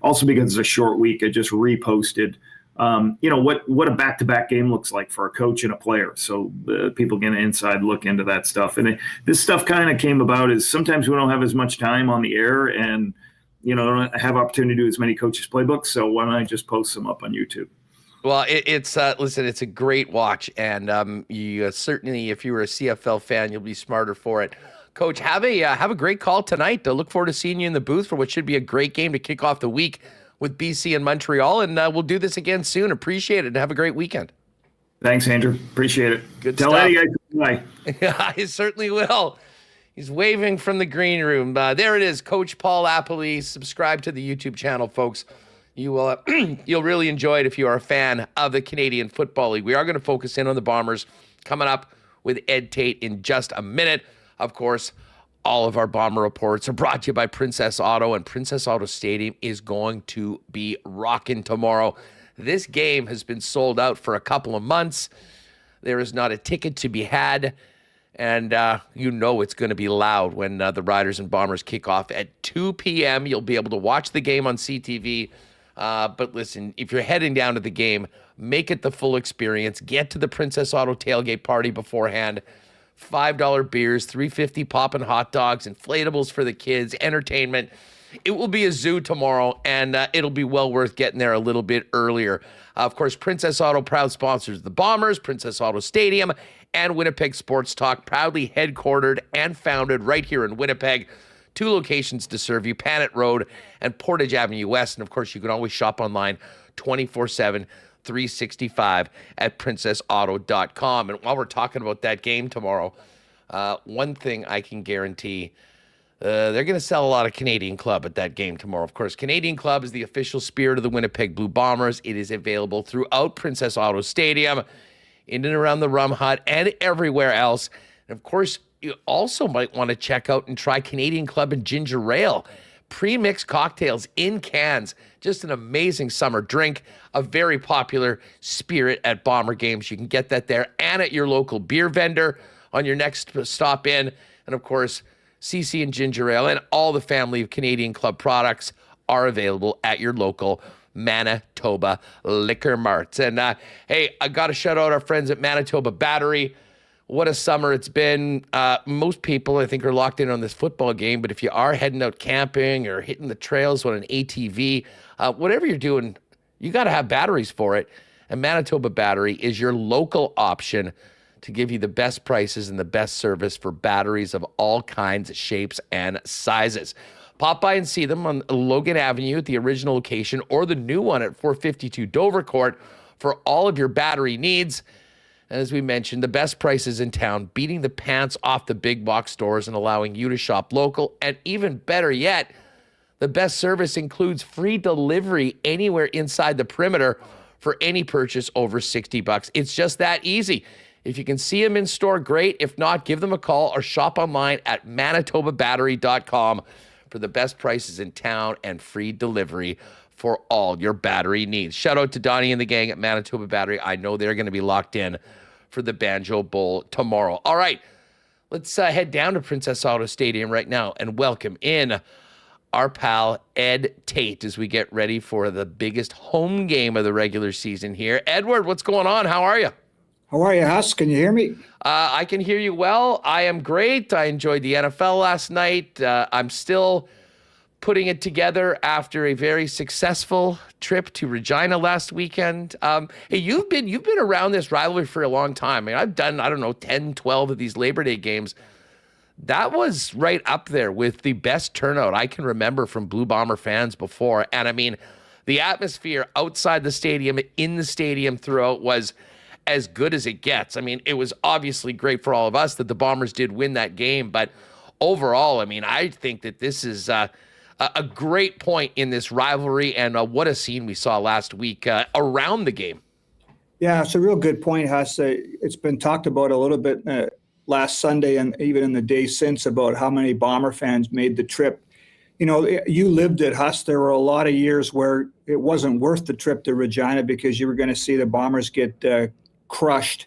also because it's a short week, I just reposted what a back-to-back game looks like for a coach and a player. So people get an inside look into that stuff. And this stuff kind of came about is sometimes we don't have as much time on the air and, don't have opportunity to do as many coaches' playbooks. So why don't I just post them up on YouTube? Well, it's a great watch. And you certainly, if you were a CFL fan, you'll be smarter for it. Coach, have a great call tonight. Look forward to seeing you in the booth for what should be a great game to kick off the week with BC and Montreal, and we'll do this again soon. Appreciate it, and have a great weekend. Thanks, Andrew. Appreciate it. Good Tell stuff. Eddie I I certainly will. He's waving from the green room. There it is, Coach Paul LaPolice. Subscribe to the YouTube channel, folks. You will you'll really enjoy it if you are a fan of the Canadian Football League. We are going to focus in on the Bombers coming up with Ed Tait in just a minute. Of course, all of our Bomber reports are brought to you by Princess Auto, and Princess Auto Stadium is going to be rocking tomorrow. This game has been sold out for a couple of months. There is not a ticket to be had, and it's going to be loud when the Riders and Bombers kick off at 2 p.m. You'll be able to watch the game on CTV. But listen, if you're heading down to the game, make it the full experience. Get to the Princess Auto tailgate party beforehand. $5 beers, $3.50 poppin' hot dogs, inflatables for the kids, entertainment. It will be a zoo tomorrow, and it'll be well worth getting there a little bit earlier. Of course, Princess Auto, proud sponsors of the Bombers, Princess Auto Stadium, and Winnipeg Sports Talk, proudly headquartered and founded right here in Winnipeg. 2 locations to serve you, Panet Road and Portage Avenue West. And, of course, you can always shop online 24/7. 365 at princessauto.com. And while we're talking about that game tomorrow, one thing I can guarantee, they're going to sell a lot of Canadian Club at that game tomorrow. Of course, Canadian Club is the official spirit of the Winnipeg Blue Bombers. It is available throughout Princess Auto Stadium, in and around the Rum Hut, and everywhere else. And of course, you also might want to check out and try Canadian Club and Ginger Ale. Pre-mixed cocktails in cans. Just an amazing summer drink. A very popular spirit at Bomber games. You can get that there and at your local beer vendor on your next stop in. And of course, CC and Ginger Ale and all the family of Canadian Club products are available at your local Manitoba Liquor Marts. And hey, I got to shout out our friends at Manitoba Battery. What a summer it's been. Most people, I think, are locked in on this football game, but if you are heading out camping or hitting the trails on an ATV, whatever you're doing, you got to have batteries for it. And Manitoba Battery is your local option to give you the best prices and the best service for batteries of all kinds, shapes, and sizes. Pop by and see them on Logan Avenue at the original location or the new one at 452 Dover Court for all of your battery needs. And as we mentioned, the best prices in town, beating the pants off the big box stores and allowing you to shop local. And even better yet, the best service includes free delivery anywhere inside the perimeter for any purchase over $60. It's just that easy. If you can see them in store, great. If not, give them a call or shop online at manitobabattery.com for the best prices in town and free delivery for all your battery needs. Shout out to Donnie and the gang at Manitoba Battery. I know they're going to be locked in for the Banjo Bowl tomorrow. All right, let's head down to Princess Auto Stadium right now and welcome in our pal Ed Tait as we get ready for the biggest home game of the regular season here. Edward, what's going on? How are you? How are you, Huss? Can you hear me? I can hear you well. I am great. I enjoyed the NFL last night. I'm still putting it together after a very successful trip to Regina last weekend. Hey, you've been around this rivalry for a long time. I mean, I've done, 10, 12 of these Labor Day games. That was right up there with the best turnout I can remember from Blue Bomber fans before. And I mean, the atmosphere outside the stadium, in the stadium throughout was as good as it gets. I mean, it was obviously great for all of us that the Bombers did win that game, but overall, I mean, I think that this is a a great point in this rivalry, and what a scene we saw last week around the game. Yeah, it's a real good point, Huss. It's been talked about a little bit last Sunday and even in the days since about how many Bomber fans made the trip. You know, you lived it, Huss. There were a lot of years where it wasn't worth the trip to Regina because you were going to see the Bombers get crushed.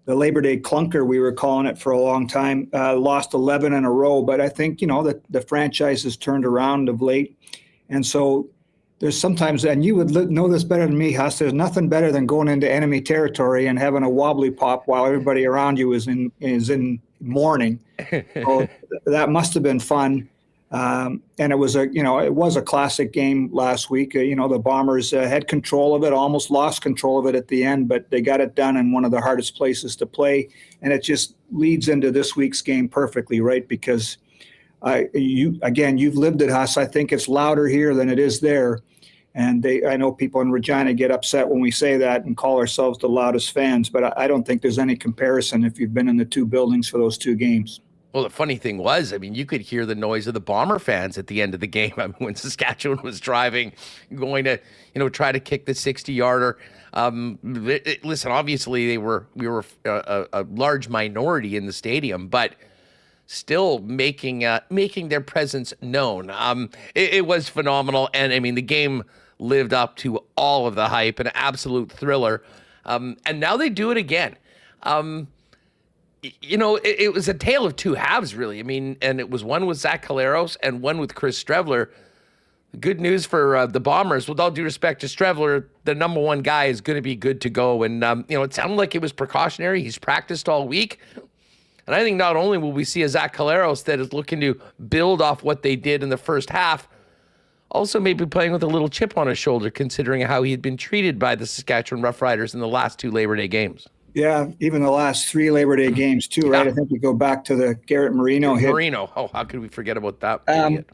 The Labor Day clunker, we were calling it for a long time, lost 11 in a row. But I think, you know, the franchise has turned around of late. And so there's sometimes, and you would know this better than me, Huss, there's nothing better than going into enemy territory and having a wobbly pop while everybody around you is in mourning. So that must have been fun. And it was a classic game last week. The Bombers had control of it, almost lost control of it at the end, but they got it done in one of the hardest places to play. And it just leads into this week's game perfectly, right? Because you've lived it, Huss. I think it's louder here than it is there. And I know people in Regina get upset when we say that and call ourselves the loudest fans, but I don't think there's any comparison if you've been in the two buildings for those two games. Well, the funny thing was, I mean, you could hear the noise of the Bomber fans at the end of the game. I mean, when Saskatchewan was driving, going to, try to kick the 60-yarder. Listen, obviously we were a large minority in the stadium, but still making their presence known. It was phenomenal, and I mean, the game lived up to all of the hype, an absolute thriller. And now they do it again. It was a tale of two halves, really. I mean, and it was one with Zach Collaros and one with Chris Streveler. Good news for the Bombers. With all due respect to Streveler, the number one guy is going to be good to go. And, it sounded like it was precautionary. He's practiced all week. And I think not only will we see a Zach Collaros that is looking to build off what they did in the first half, also maybe playing with a little chip on his shoulder, considering how he had been treated by the Saskatchewan Roughriders in the last two Labor Day games. Yeah, even the last three Labor Day games too, right? Yeah. I think we go back to the Garrett Marino hit. How could we forget about that?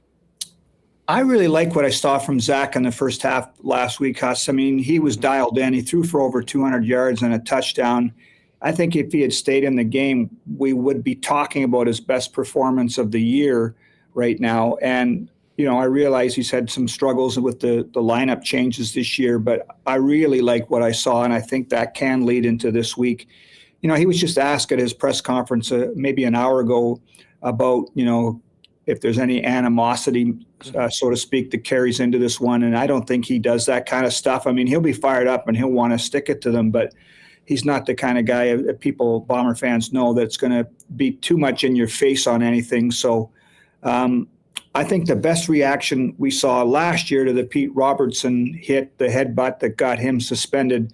I really like what I saw from Zach in the first half last week, Huss. I mean, he was dialed in. He threw for over 200 yards and a touchdown. I think if he had stayed in the game, we would be talking about his best performance of the year right now. And I realize he's had some struggles with the lineup changes this year, but I really like what I saw, and I think that can lead into this week. He was just asked at his press conference maybe an hour ago about, if there's any animosity, so to speak, that carries into this one, and I don't think he does that kind of stuff. I mean, he'll be fired up and he'll want to stick it to them, but he's not the kind of guy that people, Bomber fans, know that's going to be too much in your face on anything. So, I think the best reaction we saw last year to the Pete Robertson hit, the headbutt that got him suspended,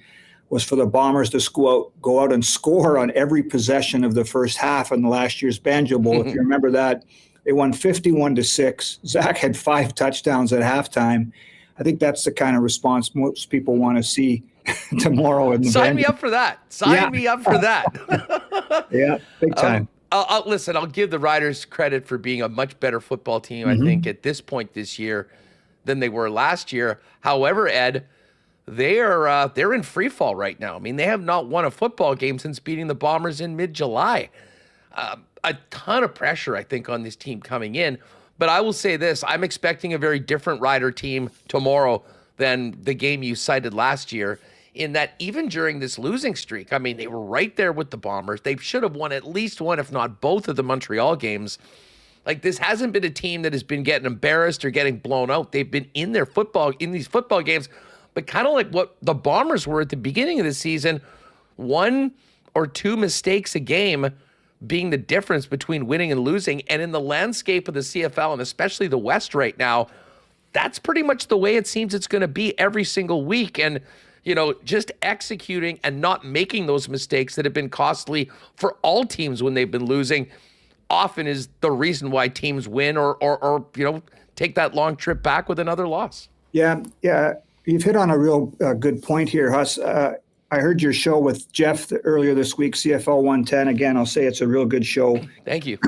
was for the Bombers to go out and score on every possession of the first half in the last year's Banjo Bowl. If you remember that, they won 51-6. Zach had 5 touchdowns at halftime. I think that's the kind of response most people want to see tomorrow. In the Sign me up for that. Sign me up for that. Yeah, big time. Listen, I'll give the Riders credit for being a much better football team, I think, at this point this year than they were last year. However, Ed, they're in free fall right now. I mean, they have not won a football game since beating the Bombers in mid-July. A ton of pressure, I think, on this team coming in. But I will say this, I'm expecting a very different Rider team tomorrow than the game you cited last year, in that even during this losing streak, I mean, they were right there with the Bombers. They should have won at least one, if not both, of the Montreal games. Like, this hasn't been a team that has been getting embarrassed or getting blown out. They've been in these football games, but kind of like what the Bombers were at the beginning of the season, 1 or 2 mistakes a game being the difference between winning and losing. And in the landscape of the CFL, and especially the West right now, that's pretty much the way it seems it's going to be every single week. And just executing and not making those mistakes that have been costly for all teams when they've been losing often is the reason why teams win or take that long trip back with another loss. Yeah. You've hit on a real good point here, Huss. I heard your show with Jeff earlier this week, CFL 110. Again, I'll say it's a real good show. Thank you.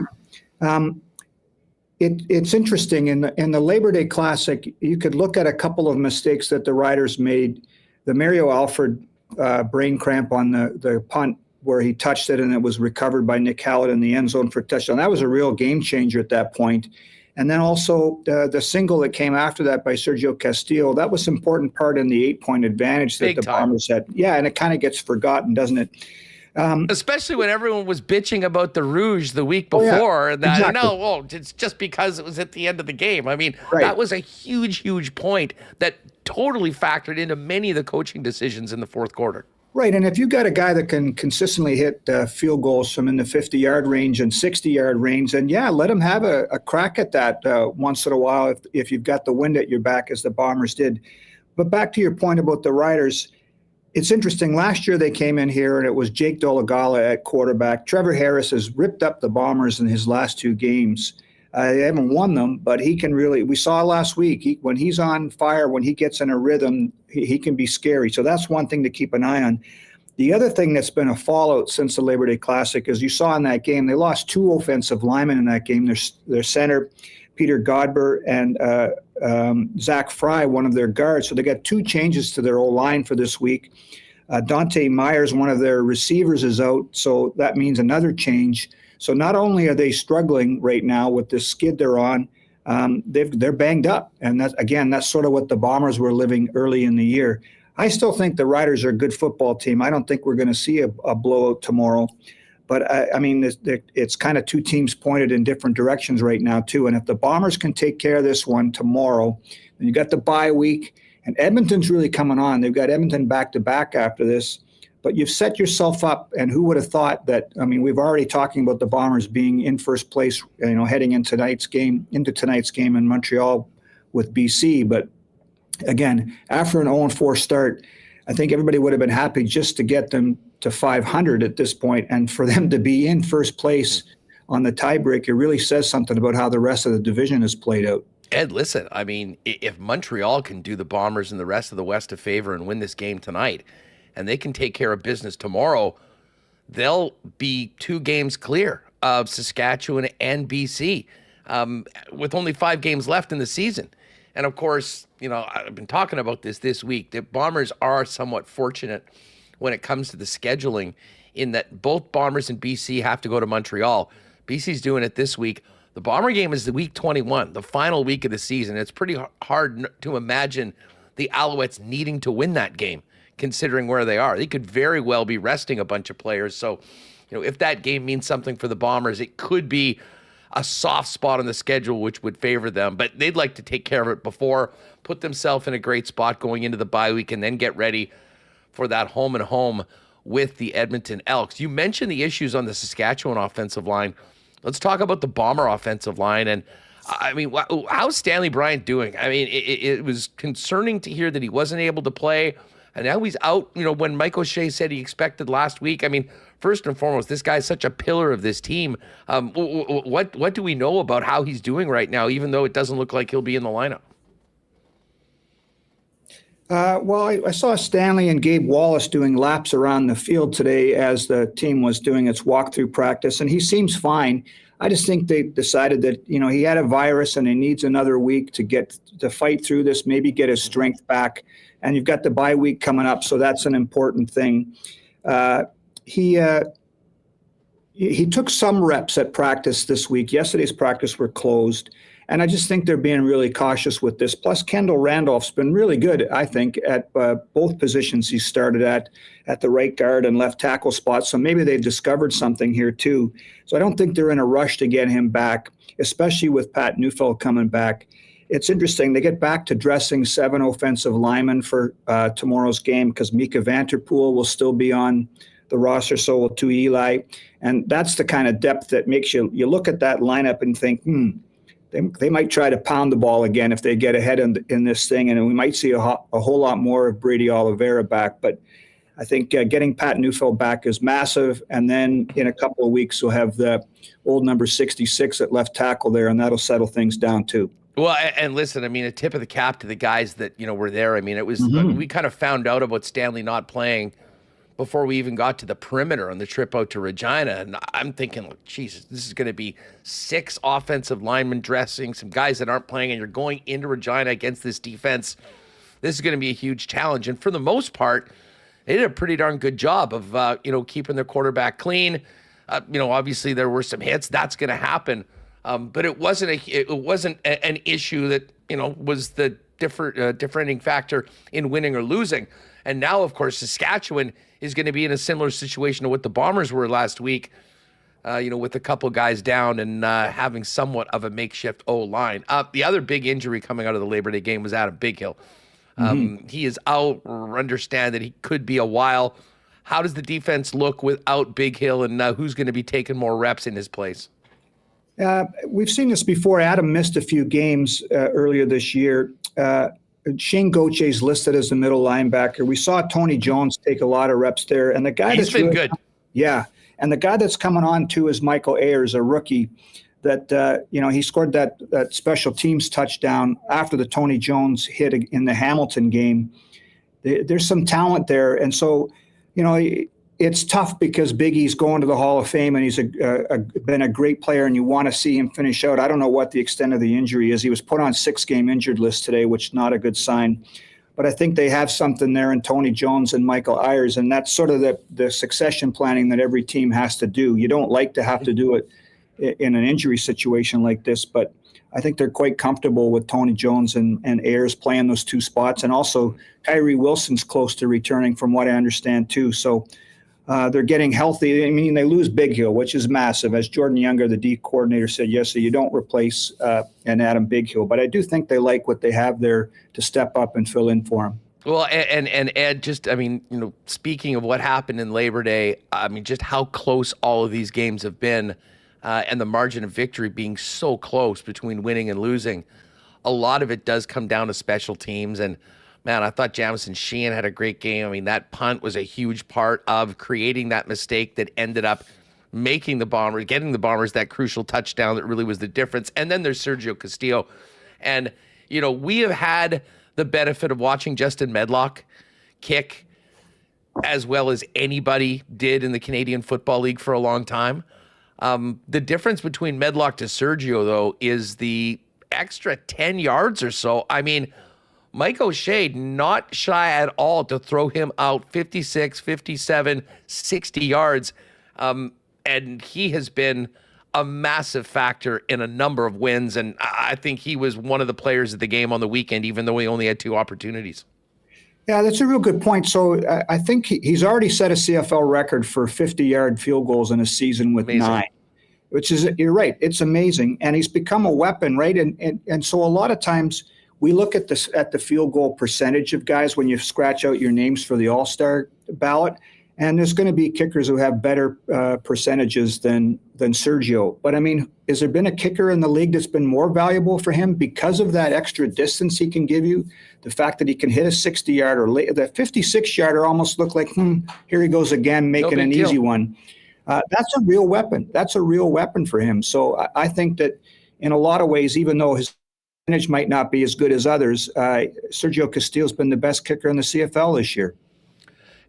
It's interesting. In the Labor Day Classic, you could look at a couple of mistakes that the Riders made. The Mario Alford brain cramp on the punt where he touched it and it was recovered by Nick Hallett in the end zone for a touchdown. That was a real game changer at that point. And then also the single that came after that by Sergio Castillo, that was an important part in the 8-point advantage that Big the time. Bombers had. Yeah, and it kind of gets forgotten, doesn't it? Especially when everyone was bitching about the Rouge the week before. yeah, That exactly. no, well, it's just because it was at the end of the game. I mean, Right. that was a huge, huge point that totally factored into many of the coaching decisions in the fourth quarter. Right, and if you've got a guy that can consistently hit field goals from in the 50-yard range and 60-yard range, then yeah, let him have a crack at that once in a while if you've got the wind at your back, as the Bombers did. But back to your point about the Riders, it's interesting. Last year they came in here and it was Jake Dolegala at quarterback. Trevor Harris has ripped up the Bombers in his last 2 games. They haven't won them, but he can really, we saw last week, when he's on fire, when he gets in a rhythm, he can be scary. So that's one thing to keep an eye on. The other thing that's been a fallout since the Labor Day Classic is you saw in that game, they lost 2 offensive linemen in that game. Their center, Peter Godber, and Zach Fry, one of their guards. So they got 2 changes to their O-line for this week. Dante Myers, one of their receivers, is out, so that means another change. So not only are they struggling right now with the skid they're on, they're banged up. And that's sort of what the Bombers were living early in the year. I still think the Riders are a good football team. I don't think we're going to see a blowout tomorrow. But, I mean, it's kind of 2 teams pointed in different directions right now, too. And if the Bombers can take care of this one tomorrow, then you got the bye week. And Edmonton's really coming on. They've got Edmonton back-to-back after this. But you've set yourself up, and who would have thought that? I mean, we've already talking about the Bombers being in first place, heading into tonight's game in Montreal with BC. But again, after an 0-4 start, I think everybody would have been happy just to get them to 500 at this point, and for them to be in first place on the tiebreak, it really says something about how the rest of the division is played out. Ed, listen, I mean, if Montreal can do the Bombers and the rest of the West a favor and win this game tonight, and they can take care of business tomorrow, they'll be 2 games clear of Saskatchewan and BC with only 5 games left in the season. And of course, I've been talking about this week. The Bombers are somewhat fortunate when it comes to the scheduling in that both Bombers and BC have to go to Montreal. BC's doing it this week. The Bomber game is the week 21, the final week of the season. It's pretty hard to imagine the Alouettes needing to win that game, considering where they are. They could very well be resting a bunch of players. So, if that game means something for the Bombers, it could be a soft spot on the schedule, which would favor them. But they'd like to take care of it before, put themselves in a great spot going into the bye week, and then get ready for that home and home with the Edmonton Elks. You mentioned the issues on the Saskatchewan offensive line. Let's talk about the Bomber offensive line. And I mean, how's Stanley Bryant doing? I mean, it was concerning to hear that he wasn't able to play, and now he's out. When Mike O'Shea said he expected last week, I mean, first and foremost, this guy's such a pillar of this team. What do we know about how he's doing right now, even though it doesn't look like he'll be in the lineup? Well, I saw Stanley and Gabe Wallace doing laps around the field today as the team was doing its walkthrough practice, and he seems fine. I just think they decided that, he had a virus and he needs another week to fight through this, maybe get his strength back. And you've got the bye week coming up, so that's an important thing. He took some reps at practice this week. Yesterday's practice were closed. And I just think they're being really cautious with this. Plus, Kendall Randolph's been really good, I think, at both positions he started at the right guard and left tackle spot. So maybe they've discovered something here, too. So I don't think they're in a rush to get him back, especially with Pat Neufeld coming back. It's interesting. They get back to dressing 7 offensive linemen for tomorrow's game because Mika Vanterpool will still be on the roster, so will Tu Eli. And that's the kind of depth that makes you look at that lineup and think, they might try to pound the ball again if they get ahead in this thing, and we might see a whole lot more of Brady Oliveira back. But I think getting Pat Neufeld back is massive, and then in a couple of weeks we'll have the old number 66 at left tackle there, and that'll settle things down too. Well, and listen, I mean, a tip of the cap to the guys that were there. I mean, it was we kind of found out about Stanley not playing before we even got to the perimeter on the trip out to Regina. And I'm thinking, Jesus, this is going to be 6 offensive linemen dressing, some guys that aren't playing, and you're going into Regina against this defense. This is going to be a huge challenge. And for the most part, they did a pretty darn good job of, keeping their quarterback clean. Obviously there were some hits. That's going to happen But it wasn't an issue that, was the differentiating factor in winning or losing. And now, of course, Saskatchewan is going to be in a similar situation to what the Bombers were last week, with a couple guys down and having somewhat of a makeshift O-line. The other big injury coming out of the Labor Day game was Adam Bighill. He is out. Understand that he could be a while. How does the defense look without Bighill, and who's going to be taking more reps in his place? We've seen this before. Adam missed a few games earlier this year. Shane Gauthier is listed as the middle linebacker. We saw Tony Jones take a lot of reps there, and the guy He's been good. Yeah, and the guy that's coming on too is Michael Ayers, a rookie. That he scored that special teams touchdown after the Tony Jones hit in the Hamilton game. There's some talent there, and so it's tough because Big E's going to the Hall of Fame, and he's been a great player, and you want to see him finish out. I don't know what the extent of the injury is. He was put on 6-game injured list today, which is not a good sign. But I think they have something there in Tony Jones and Michael Ayers, and that's sort of the succession planning that every team has to do. You don't like to have to do it in an injury situation like this, but I think they're quite comfortable with Tony Jones and Ayers playing those two spots. And also Kyrie Wilson's close to returning from what I understand too. So they're getting healthy. I mean, they lose Bighill, which is massive. As Jordan Younger, the D coordinator, said yesterday, you don't replace an Adam Bighill. But I do think they like what they have there to step up and fill in for him. Well, and Ed, speaking of what happened in Labor Day, just how close all of these games have been, and the margin of victory being so close between winning and losing. A lot of it does come down to special teams. And, man, I thought Jamison Sheehan had a great game. I mean, that punt was a huge part of creating that mistake that ended up getting the Bombers that crucial touchdown that really was the difference. And then there's Sergio Castillo. And, we have had the benefit of watching Justin Medlock kick as well as anybody did in the Canadian Football League for a long time. The difference between Medlock to Sergio, though, is the extra 10 yards or so. I mean, Mike O'Shea, not shy at all to throw him out 56, 57, 60 yards. And he has been a massive factor in a number of wins. And I think he was one of the players of the game on the weekend, even though he only had 2 opportunities. Yeah, that's a real good point. So I think he's already set a CFL record for 50-yard field goals in a season with 9, which is, you're right, it's amazing. And he's become a weapon, right? And so a lot of times we look at the field goal percentage of guys when you scratch out your names for the All-Star ballot, and there's going to be kickers who have better percentages than Sergio. But, I mean, has there been a kicker in the league that's been more valuable for him because of that extra distance he can give you? The fact that he can hit a 60-yarder, the 56-yarder almost looked like, here he goes again, making an easy one. That's a real weapon. That's a real weapon for him. So I think that in a lot of ways, even though his percentage might not be as good as others, Sergio Castillo's been the best kicker in the CFL this year.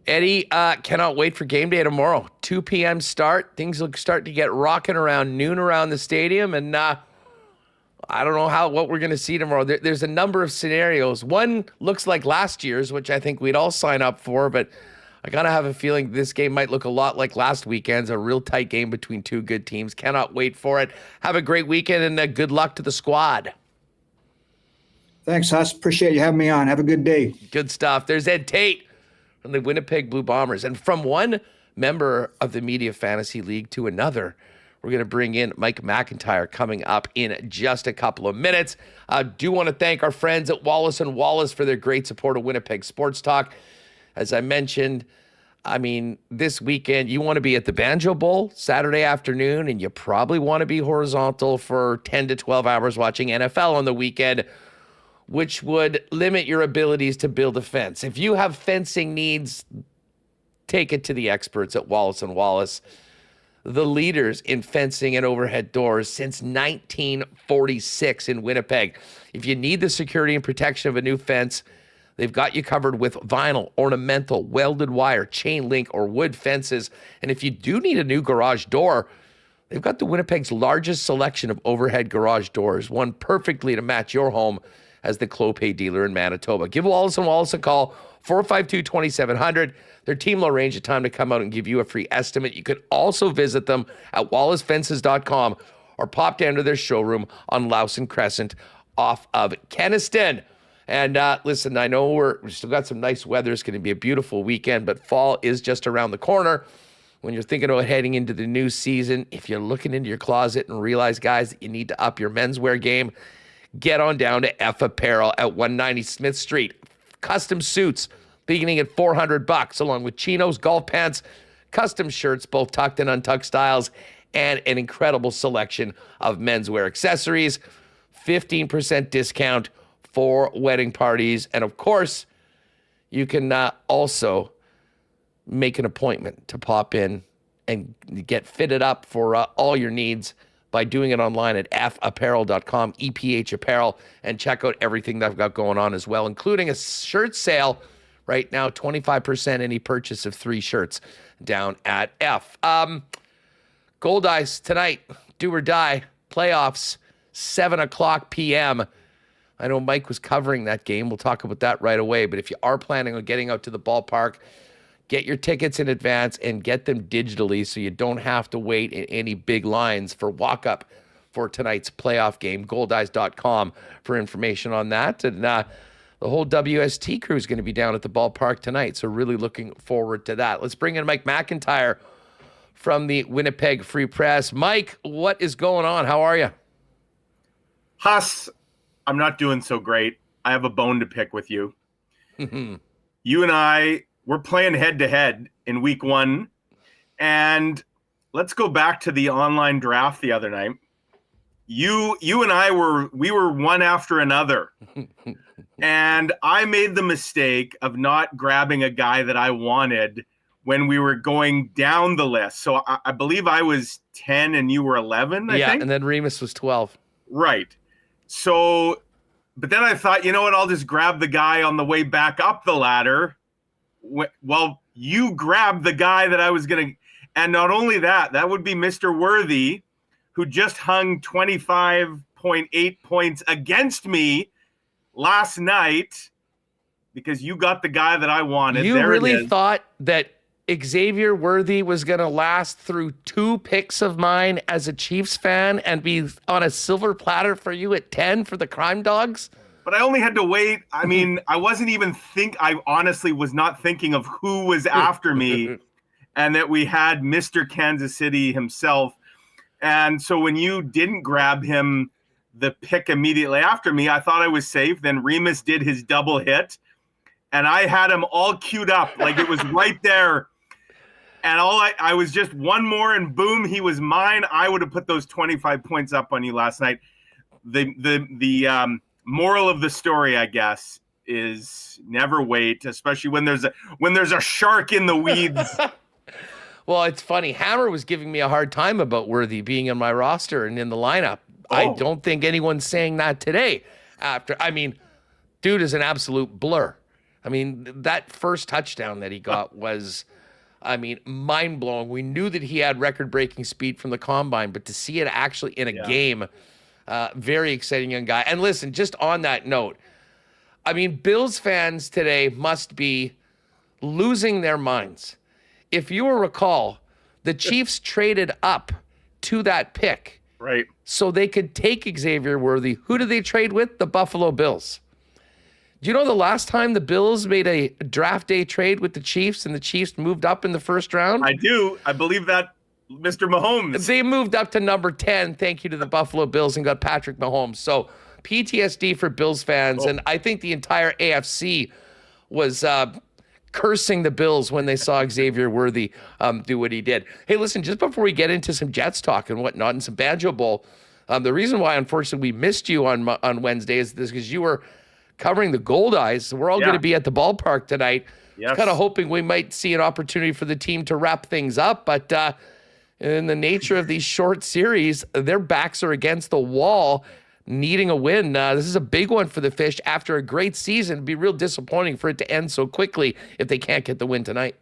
Eddie, cannot wait for game day tomorrow. 2 p.m. start. Things will start to get rocking around noon around the stadium. And I don't know what we're going to see tomorrow. There's a number of scenarios. One looks like last year's, which I think we'd all sign up for. But I kind of have a feeling this game might look a lot like last weekend's, a real tight game between 2 good teams. Cannot wait for it. Have a great weekend, and good luck to the squad. Thanks, Huss. Appreciate you having me on. Have a good day. Good stuff. There's Ed Tait from the Winnipeg Blue Bombers. And from one member of the Media Fantasy League to another, we're going to bring in Mike McIntyre coming up in just a couple of minutes. I do want to thank our friends at Wallace & Wallace for their great support of Winnipeg Sports Talk. As I mentioned, this weekend, you want to be at the Banjo Bowl Saturday afternoon, and you probably want to be horizontal for 10 to 12 hours watching NFL on the weekend, which would limit your abilities to build a fence. If you have fencing needs, take it to the experts at Wallace & Wallace, the leaders in fencing and overhead doors since 1946 in Winnipeg. If you need the security and protection of a new fence, they've got you covered with vinyl, ornamental, welded wire, chain link, or wood fences. And if you do need a new garage door, they've got the Winnipeg's largest selection of overhead garage doors, one perfectly to match your home as the Clopay dealer in Manitoba. Give Wallace & Wallace a call, 452-2700. Their team will arrange a time to come out and give you a free estimate. You could also visit them at wallacefences.com or pop down to their showroom on Lawson Crescent off of Kenniston. And listen, I know we still got some nice weather. It's going to be a beautiful weekend, but fall is just around the corner. When you're thinking about heading into the new season, if you're looking into your closet and realize, guys, that you need to up your menswear game, get on down to F Apparel at 190 Smith Street. Custom suits beginning at $400, along with chinos, golf pants, custom shirts, both tucked and untucked styles, and an incredible selection of menswear accessories. 15% discount for wedding parties. And of course, you can also make an appointment to pop in and get fitted up for all your needs by doing it online at fapparel.com, EPH Apparel, and check out everything that I've got going on as well, including a shirt sale right now, 25% any purchase of 3 shirts down at F. Gold Eyes tonight, do or die, playoffs, 7 o'clock p.m. I know Mike was covering that game. We'll talk about that right away. But if you are planning on getting out to the ballpark, get your tickets in advance and get them digitally so you don't have to wait in any big lines for walk-up for tonight's playoff game. Goldeyes.com for information on that. And the whole WST crew is going to be down at the ballpark tonight, so really looking forward to that. Let's bring in Mike McIntyre from the Winnipeg Free Press. Mike, what is going on? How are you? Huss, I'm not doing so great. I have a bone to pick with you. You and I, we're playing head-to-head in week 1. And let's go back to the online draft the other night. You and I were one after another. And I made the mistake of not grabbing a guy that I wanted when we were going down the list. So I believe I was 10 and you were 11, I think. And then Remis was 12. Right. So, but then I thought, you know what, I'll just grab the guy on the way back up the ladder. Well, you grabbed the guy that I was going to, and not only that, that would be Mr. Worthy, who just hung 25.8 points against me last night because you got the guy that I wanted. You really thought that Xavier Worthy was going to last through 2 picks of mine as a Chiefs fan and be on a silver platter for you at 10 for the Crime Dogs? But I only had to wait. I mean, I honestly was not thinking of who was after me and that we had Mr. Kansas City himself. And so when you didn't grab him the pick immediately after me, I thought I was safe. Then Remis did his double hit and I had him all queued up. Like it was right there. And I was just one more and boom, he was mine. I would have put those 25 points up on you last night. The moral of the story, I guess, is never wait, especially when there's a shark in the weeds. Well, it's funny. Hammer was giving me a hard time about Worthy being in my roster and in the lineup. Oh. I don't think anyone's saying that today. Dude is an absolute blur. I mean, that first touchdown that he got was, mind-blowing. We knew that he had record-breaking speed from the combine, but to see it actually in a game, very exciting young guy. And listen, just on that note, Bills fans today must be losing their minds. If you will recall, the Chiefs traded up to that pick. Right. So they could take Xavier Worthy. Who did they trade with? The Buffalo Bills. Do you know the last time the Bills made a draft day trade with the Chiefs and the Chiefs moved up in the first round? I do. I believe that Mr. Mahomes. They moved up to number 10, thank you to the Buffalo Bills, and got Patrick Mahomes. So PTSD for Bills fans. And I think the entire AFC was cursing the Bills when they saw Xavier Worthy do what he did. Hey, listen, just before we get into some Jets talk and whatnot and some Banjo Bowl, the reason why, unfortunately, we missed you on Wednesday is because you were covering the Gold Eyes. We're all going to be at the ballpark tonight. Yes. Kind of hoping we might see an opportunity for the team to wrap things up. But in the nature of these short series, their backs are against the wall, needing a win. This is a big one for the Fish after a great season. It'd be real disappointing for it to end so quickly if they can't get the win tonight.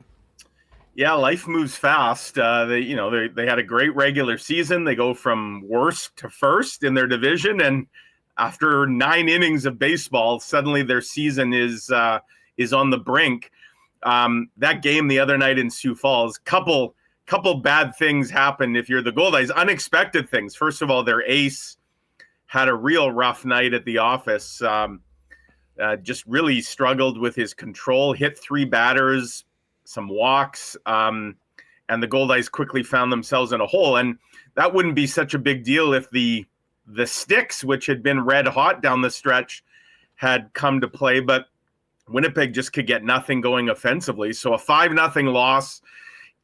Yeah, life moves fast. They had a great regular season. They go from worst to first in their division, and after 9 innings of baseball, suddenly their season is on the brink. That game the other night in Sioux Falls, couple couple bad things happened if you're the Gold-Eyes, unexpected things. First of all, their ace had a real rough night at the office. Just really struggled with his control, hit 3 batters, some walks, and the Gold-Eyes quickly found themselves in a hole. And that wouldn't be such a big deal if the sticks, which had been red hot down the stretch, had come to play. But Winnipeg just could get nothing going offensively. So a 5-0 loss.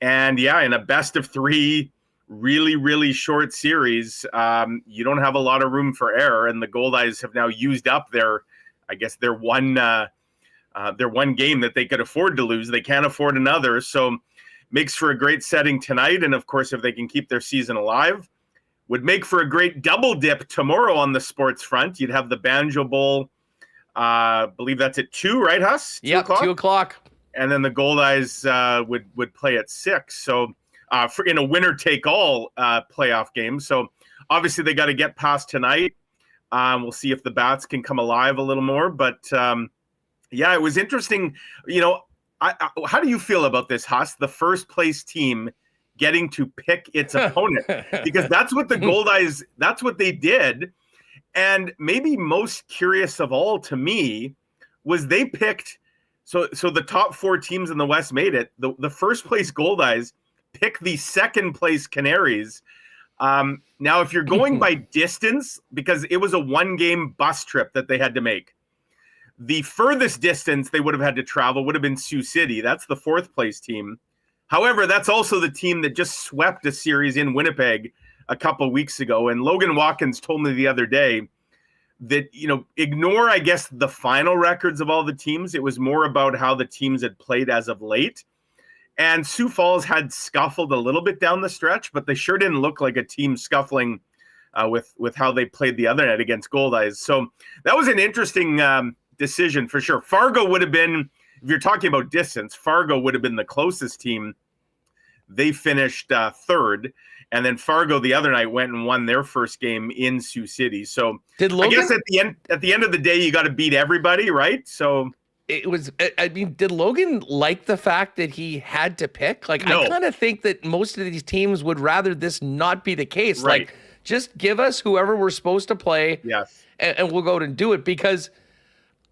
And yeah, in a best of 3, really, really short series, you don't have a lot of room for error. And the Gold-Eyes have now used up their one game that they could afford to lose. They can't afford another. So makes for a great setting tonight. And of course, if they can keep their season alive, would make for a great double dip tomorrow on the sports front. You'd have the Banjo Bowl. Believe that's at 2, right, Huss? 2 o'clock? 2 o'clock. And then the Gold-Eyes would play at 6. So in a winner-take-all playoff game. So obviously they got to get past tonight. We'll see if the Bats can come alive a little more. But yeah, it was interesting. You know, how do you feel about this, Huss? The first place team getting to pick its opponent, because that's what the Gold-Eyes, that's what they did. And maybe most curious of all to me was they picked, so the top 4 teams in the West made it. The first place Gold-Eyes picked the second place Canaries. Now, if you're going by distance, because it was a 1-game bus trip that they had to make, the furthest distance they would have had to travel would have been Sioux City. That's the 4th place team. However, that's also the team that just swept a series in Winnipeg a couple of weeks ago. And Logan Watkins told me the other day that, you know, ignore, I guess, the final records of all the teams. It was more about how the teams had played as of late. And Sioux Falls had scuffled a little bit down the stretch, but they sure didn't look like a team scuffling with how they played the other night against Gold-Eyes. So that was an interesting decision for sure. Fargo would have been, if you're talking about distance, Fargo would have been the closest team. They finished 3rd. And then Fargo the other night went and won their first game in Sioux City. So did Logan, I guess at the end of the day, you got to beat everybody, right? So it was. I mean, did Logan like the fact that he had to pick? Like, no. I kind of think that most of these teams would rather this not be the case. Right. Like, just give us whoever we're supposed to play. Yes, and we'll go out and do it. Because,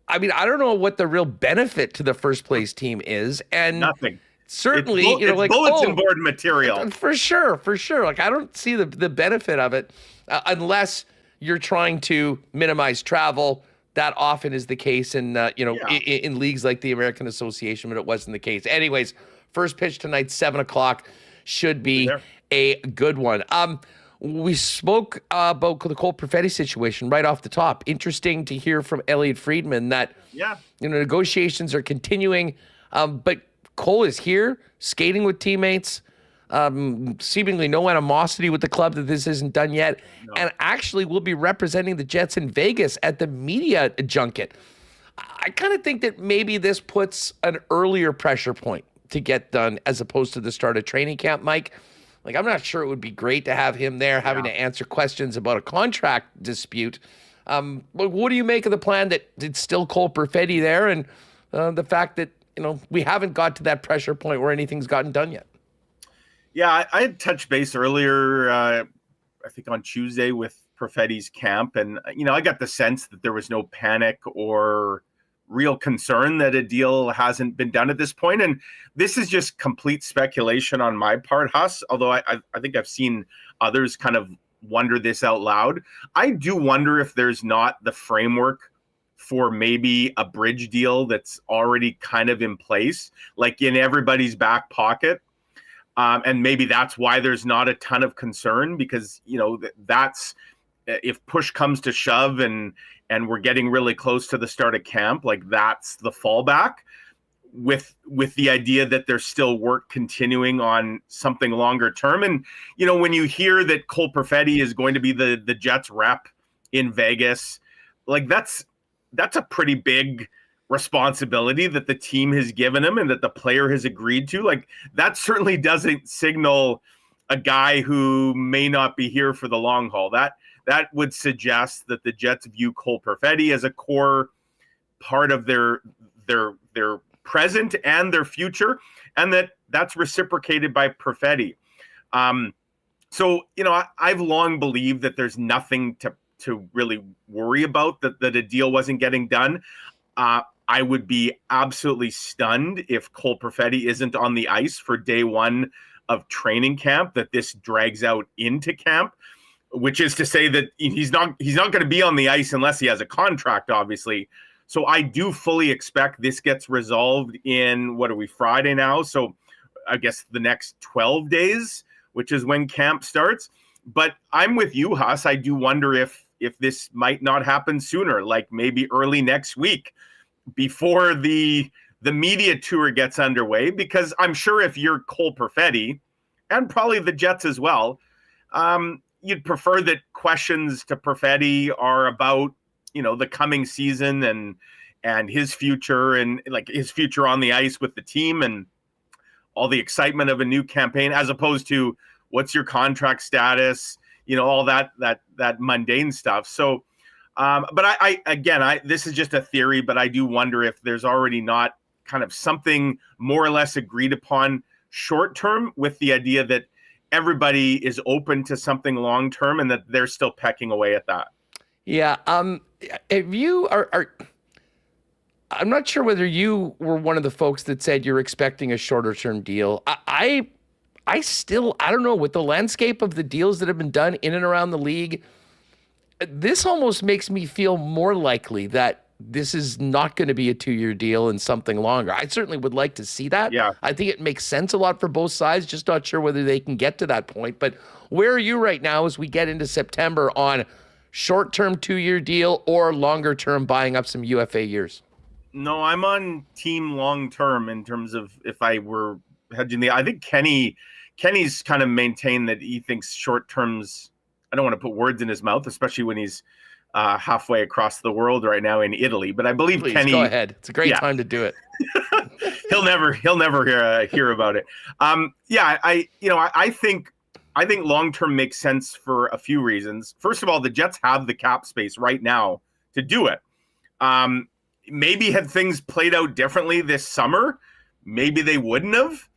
I mean, I don't know what the real benefit to the first place team is, and nothing. Certainly, it's like bulletin board material. For sure. Like, I don't see the benefit of it unless you're trying to minimize travel. That often is the case in in leagues like the American Association, but it wasn't the case. Anyways, first pitch tonight, 7 o'clock, should be a good one. We spoke about the Cole Perfetti situation right off the top. Interesting to hear from Elliot Friedman that negotiations are continuing, but Cole is here, skating with teammates, seemingly no animosity with the club that this isn't done yet, and actually will be representing the Jets in Vegas at the media junket. I kind of think that maybe this puts an earlier pressure point to get done as opposed to the start of training camp, Mike. Like, I'm not sure it would be great to have him there having to answer questions about a contract dispute. But what do you make of the plan that it's still Cole Perfetti there and the fact that, we haven't got to that pressure point where anything's gotten done yet? Yeah, I had touched base earlier, I think on Tuesday with Perfetti's camp. And, I got the sense that there was no panic or real concern that a deal hasn't been done at this point. And this is just complete speculation on my part, Huss, although I think I've seen others kind of wonder this out loud. I do wonder if there's not the framework for maybe a bridge deal that's already kind of in place, like in everybody's back pocket. And maybe that's why there's not a ton of concern, because, that's if push comes to shove and we're getting really close to the start of camp, like that's the fallback with the idea that there's still work continuing on something longer term. And, when you hear that Cole Perfetti is going to be the Jets rep in Vegas, like that's a pretty big responsibility that the team has given him and that the player has agreed to. Like, that certainly doesn't signal a guy who may not be here for the long haul. That would suggest that the Jets view Cole Perfetti as a core part of their present and their future, and that that's reciprocated by Perfetti. So, I've long believed that there's nothing to really worry about, that a deal wasn't getting done. I would be absolutely stunned if Cole Perfetti isn't on the ice for day one of training camp, that this drags out into camp, which is to say that he's not going to be on the ice unless he has a contract, obviously. So I do fully expect this gets resolved in, what are we, Friday now? So I guess the next 12 days, which is when camp starts. But I'm with you, Huss. I do wonder if this might not happen sooner, like maybe early next week, before the media tour gets underway, because I'm sure if you're Cole Perfetti, and probably the Jets as well, you'd prefer that questions to Perfetti are about, the coming season and his future, and like his future on the ice with the team and all the excitement of a new campaign, as opposed to what's your contract status, all that mundane stuff. So, but I this is just a theory, but I do wonder if there's already not kind of something more or less agreed upon short term, with the idea that everybody is open to something long term and that they're still pecking away at that. Yeah. If you are, I'm not sure whether you were one of the folks that said you're expecting a shorter term deal. I don't know, with the landscape of the deals that have been done in and around the league, this almost makes me feel more likely that this is not going to be a 2-year deal and something longer. I certainly would like to see that. Yeah. I think it makes sense a lot for both sides, just not sure whether they can get to that point. But where are you right now as we get into September on short-term 2-year deal or longer-term buying up some UFA years? No, I'm on team long-term in terms of if I were hedging I think Kenny's kind of maintained that he thinks short terms, I don't want to put words in his mouth, especially when he's halfway across the world right now in Italy. But I believe Please, Kenny, go ahead. It's a great time to do it. he'll never hear about it. I think long term makes sense for a few reasons. First of all, the Jets have the cap space right now to do it. Maybe had things played out differently this summer, maybe they wouldn't have.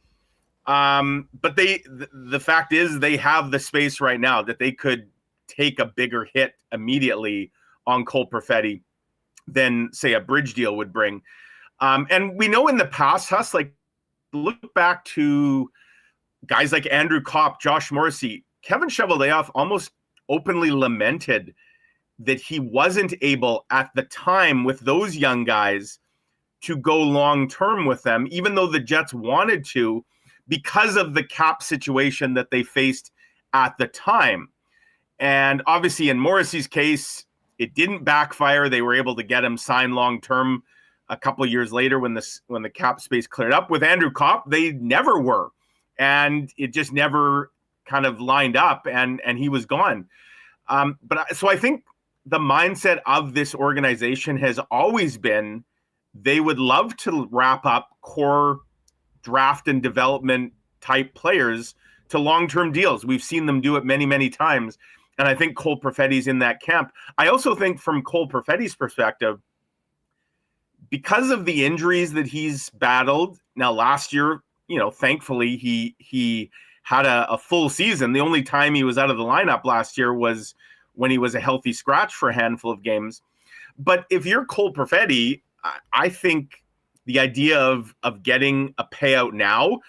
But the fact is they have the space right now that they could take a bigger hit immediately on Cole Perfetti than, say, a bridge deal would bring. And we know in the past, Huss, like, look back to guys like Andrew Kopp, Josh Morrissey, Kevin Cheveldayoff almost openly lamented that he wasn't able at the time with those young guys to go long-term with them, even though the Jets wanted to, because of the cap situation that they faced at the time. And obviously in Morrissey's case, it didn't backfire. They were able to get him signed long-term a couple of years later when the cap space cleared up. With Andrew Kopp, they never were. And it just never kind of lined up, and he was gone. So I think the mindset of this organization has always been they would love to wrap up core draft and development type players to long-term deals. We've seen them do it many, many times. And I think Cole Perfetti's in that camp. I also think from Cole Perfetti's perspective, because of the injuries that he's battled now last year, thankfully he had a full season. The only time he was out of the lineup last year was when he was a healthy scratch for a handful of games. But if you're Cole Perfetti, I think the idea of getting a payout now,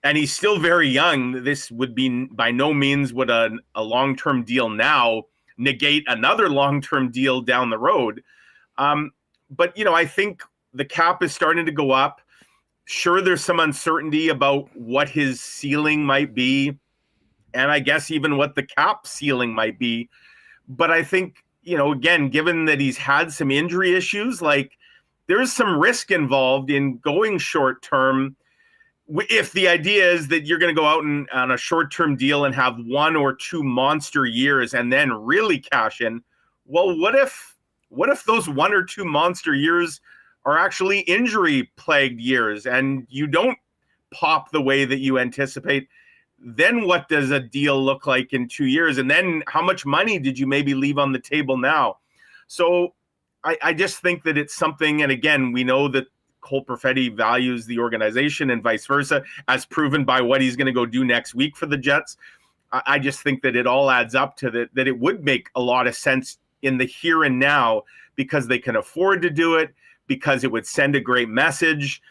and he's still very young, this would be by no means would a long-term deal now negate another long-term deal down the road. But, I think the cap is starting to go up. Sure, there's some uncertainty about what his ceiling might be, and I guess even what the cap ceiling might be. But I think, again, given that he's had some injury issues, like there's some risk involved in going short term. If the idea is that you're going to go out on a short-term deal and have 1 or 2 monster years and then really cash in, well, what if those 1 or 2 monster years are actually injury-plagued years and you don't pop the way that you anticipate? Then what does a deal look like in 2 years? And then how much money did you maybe leave on the table now? So I just think that it's something, and again, we know that Cole Perfetti values the organization and vice versa, as proven by what he's going to go do next week for the Jets. I just think that it all adds up to that it would make a lot of sense in the here and now, because they can afford to do it, because it would send a great message.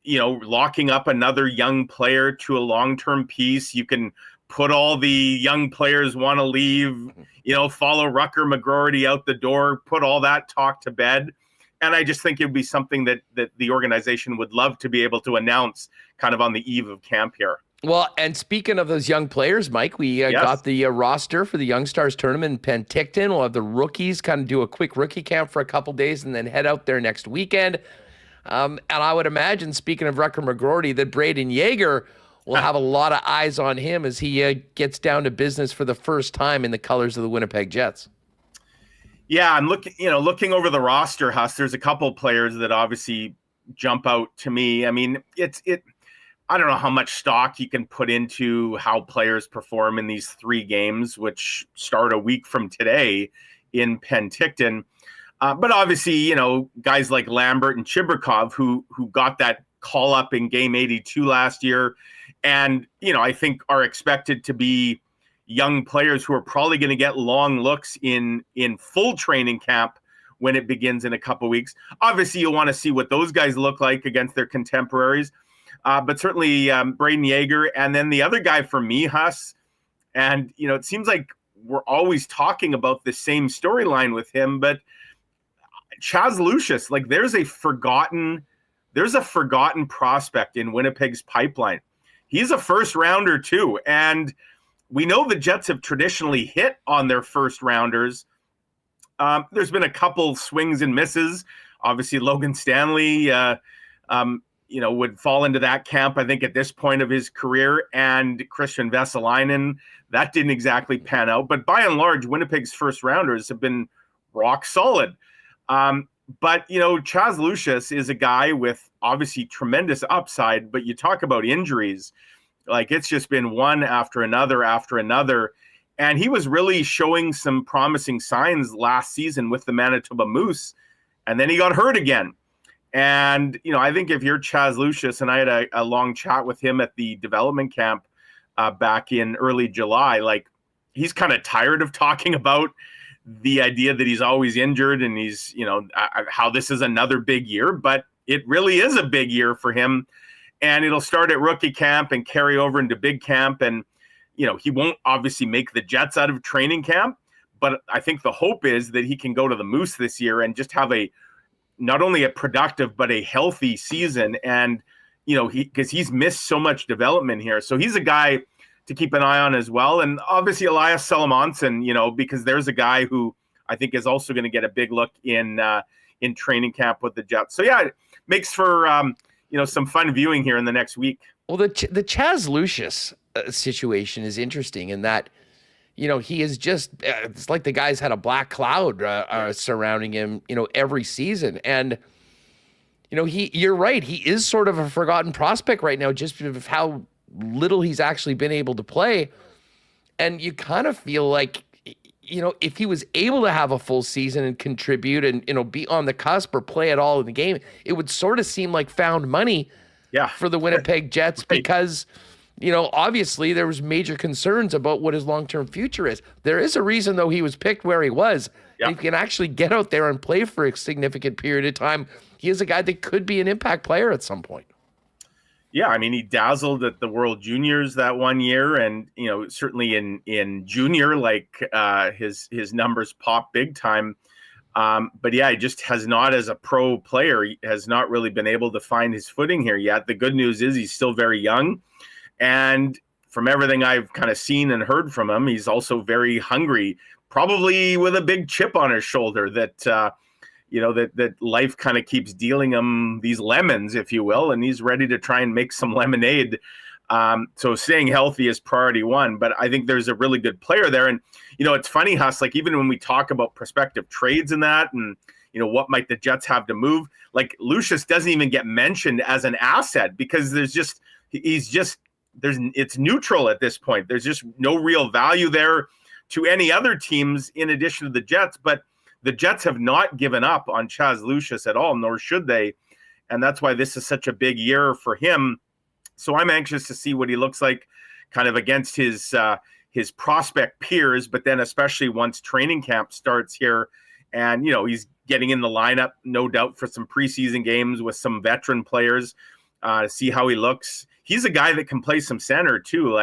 Locking up another young player to a long-term piece. You can put all the young players want to leave, follow Rucker McGroarty out the door, put all that talk to bed. And I just think it would be something that the organization would love to be able to announce kind of on the eve of camp here. Well, and speaking of those young players, Mike, we got the roster for the YoungStars tournament in Penticton. We'll have the rookies kind of do a quick rookie camp for a couple days and then head out there next weekend. And I would imagine, speaking of Rucker McGroarty, that Braden Yeager will have a lot of eyes on him as he gets down to business for the first time in the colors of the Winnipeg Jets. Yeah, I'm looking over the roster, Huss. There's a couple players that obviously jump out to me. I mean, I don't know how much stock you can put into how players perform in these 3 games, which start a week from today in Penticton. But obviously, guys like Lambert and Chibrikov who got that call up in game 82 last year, and I think are expected to be young players who are probably going to get long looks in full training camp when it begins in a couple weeks. Obviously, you want to see what those guys look like against their contemporaries, but certainly Braden Yeager, and then the other guy for me, Huss, and it seems like we're always talking about the same storyline with him, but Chaz Lucius, like there's a forgotten prospect in Winnipeg's pipeline. He's a first rounder too, and we know the Jets have traditionally hit on their first rounders. There's been a couple swings and misses. Obviously, Logan Stanley, would fall into that camp, I think, at this point of his career, and Christian Vesalainen. That didn't exactly pan out. But by and large, Winnipeg's first rounders have been rock solid. But Chaz Lucius is a guy with obviously tremendous upside, but you talk about injuries, like it's just been one after another. And he was really showing some promising signs last season with the Manitoba Moose, and then he got hurt again. And, I think if you're Chaz Lucius, and I had a long chat with him at the development camp back in early July, like he's kind of tired of talking about the idea that he's always injured and he's, how this is another big year, but it really is a big year for him. And it'll start at rookie camp and carry over into big camp. And, he won't obviously make the Jets out of training camp, but I think the hope is that he can go to the Moose this year and just have not only a productive, but a healthy season. And, because he's missed so much development here. So he's a guy to keep an eye on as well. And obviously Elias Salamonson, because there's a guy who I think is also going to get a big look in training camp with the Jets. So yeah, it makes for, some fun viewing here in the next week. Well, the Chaz Lucius situation is interesting in that, he is just, it's like the guy's had a black cloud surrounding him, every season. And, you're right. He is sort of a forgotten prospect right now, just because of how little he's actually been able to play. And you kind of feel like, if he was able to have a full season and contribute and, be on the cusp or play at all in the game, it would sort of seem like found money for the Winnipeg Jets because, obviously there was major concerns about what his long-term future is. There is a reason, though, he was picked where he was. Yeah. If he can actually get out there and play for a significant period of time, he is a guy that could be an impact player at some point. Yeah, I mean, he dazzled at the World Juniors that one year, and certainly in junior, like his numbers pop big time. But yeah, he just has not, as a pro player, he has not really been able to find his footing here yet. The good news is he's still very young, and from everything I've kind of seen and heard from him, he's also very hungry, probably with a big chip on his shoulder that that life kind of keeps dealing him these lemons, if you will, and he's ready to try and make some lemonade. So staying healthy is priority one, but I think there's a really good player there. And, it's funny, Huss, like even when we talk about prospective trades and that, and, what might the Jets have to move, like Lucius doesn't even get mentioned as an asset because it's neutral at this point. There's just no real value there to any other teams in addition to the Jets, but the Jets have not given up on Chaz Lucius at all, nor should they. and that's why this is such a big year for him. So I'm anxious to see what he looks like kind of against his prospect peers, but then especially once training camp starts here. And, he's getting in the lineup, no doubt, for some preseason games with some veteran players to see how he looks. He's a guy that can play some center too,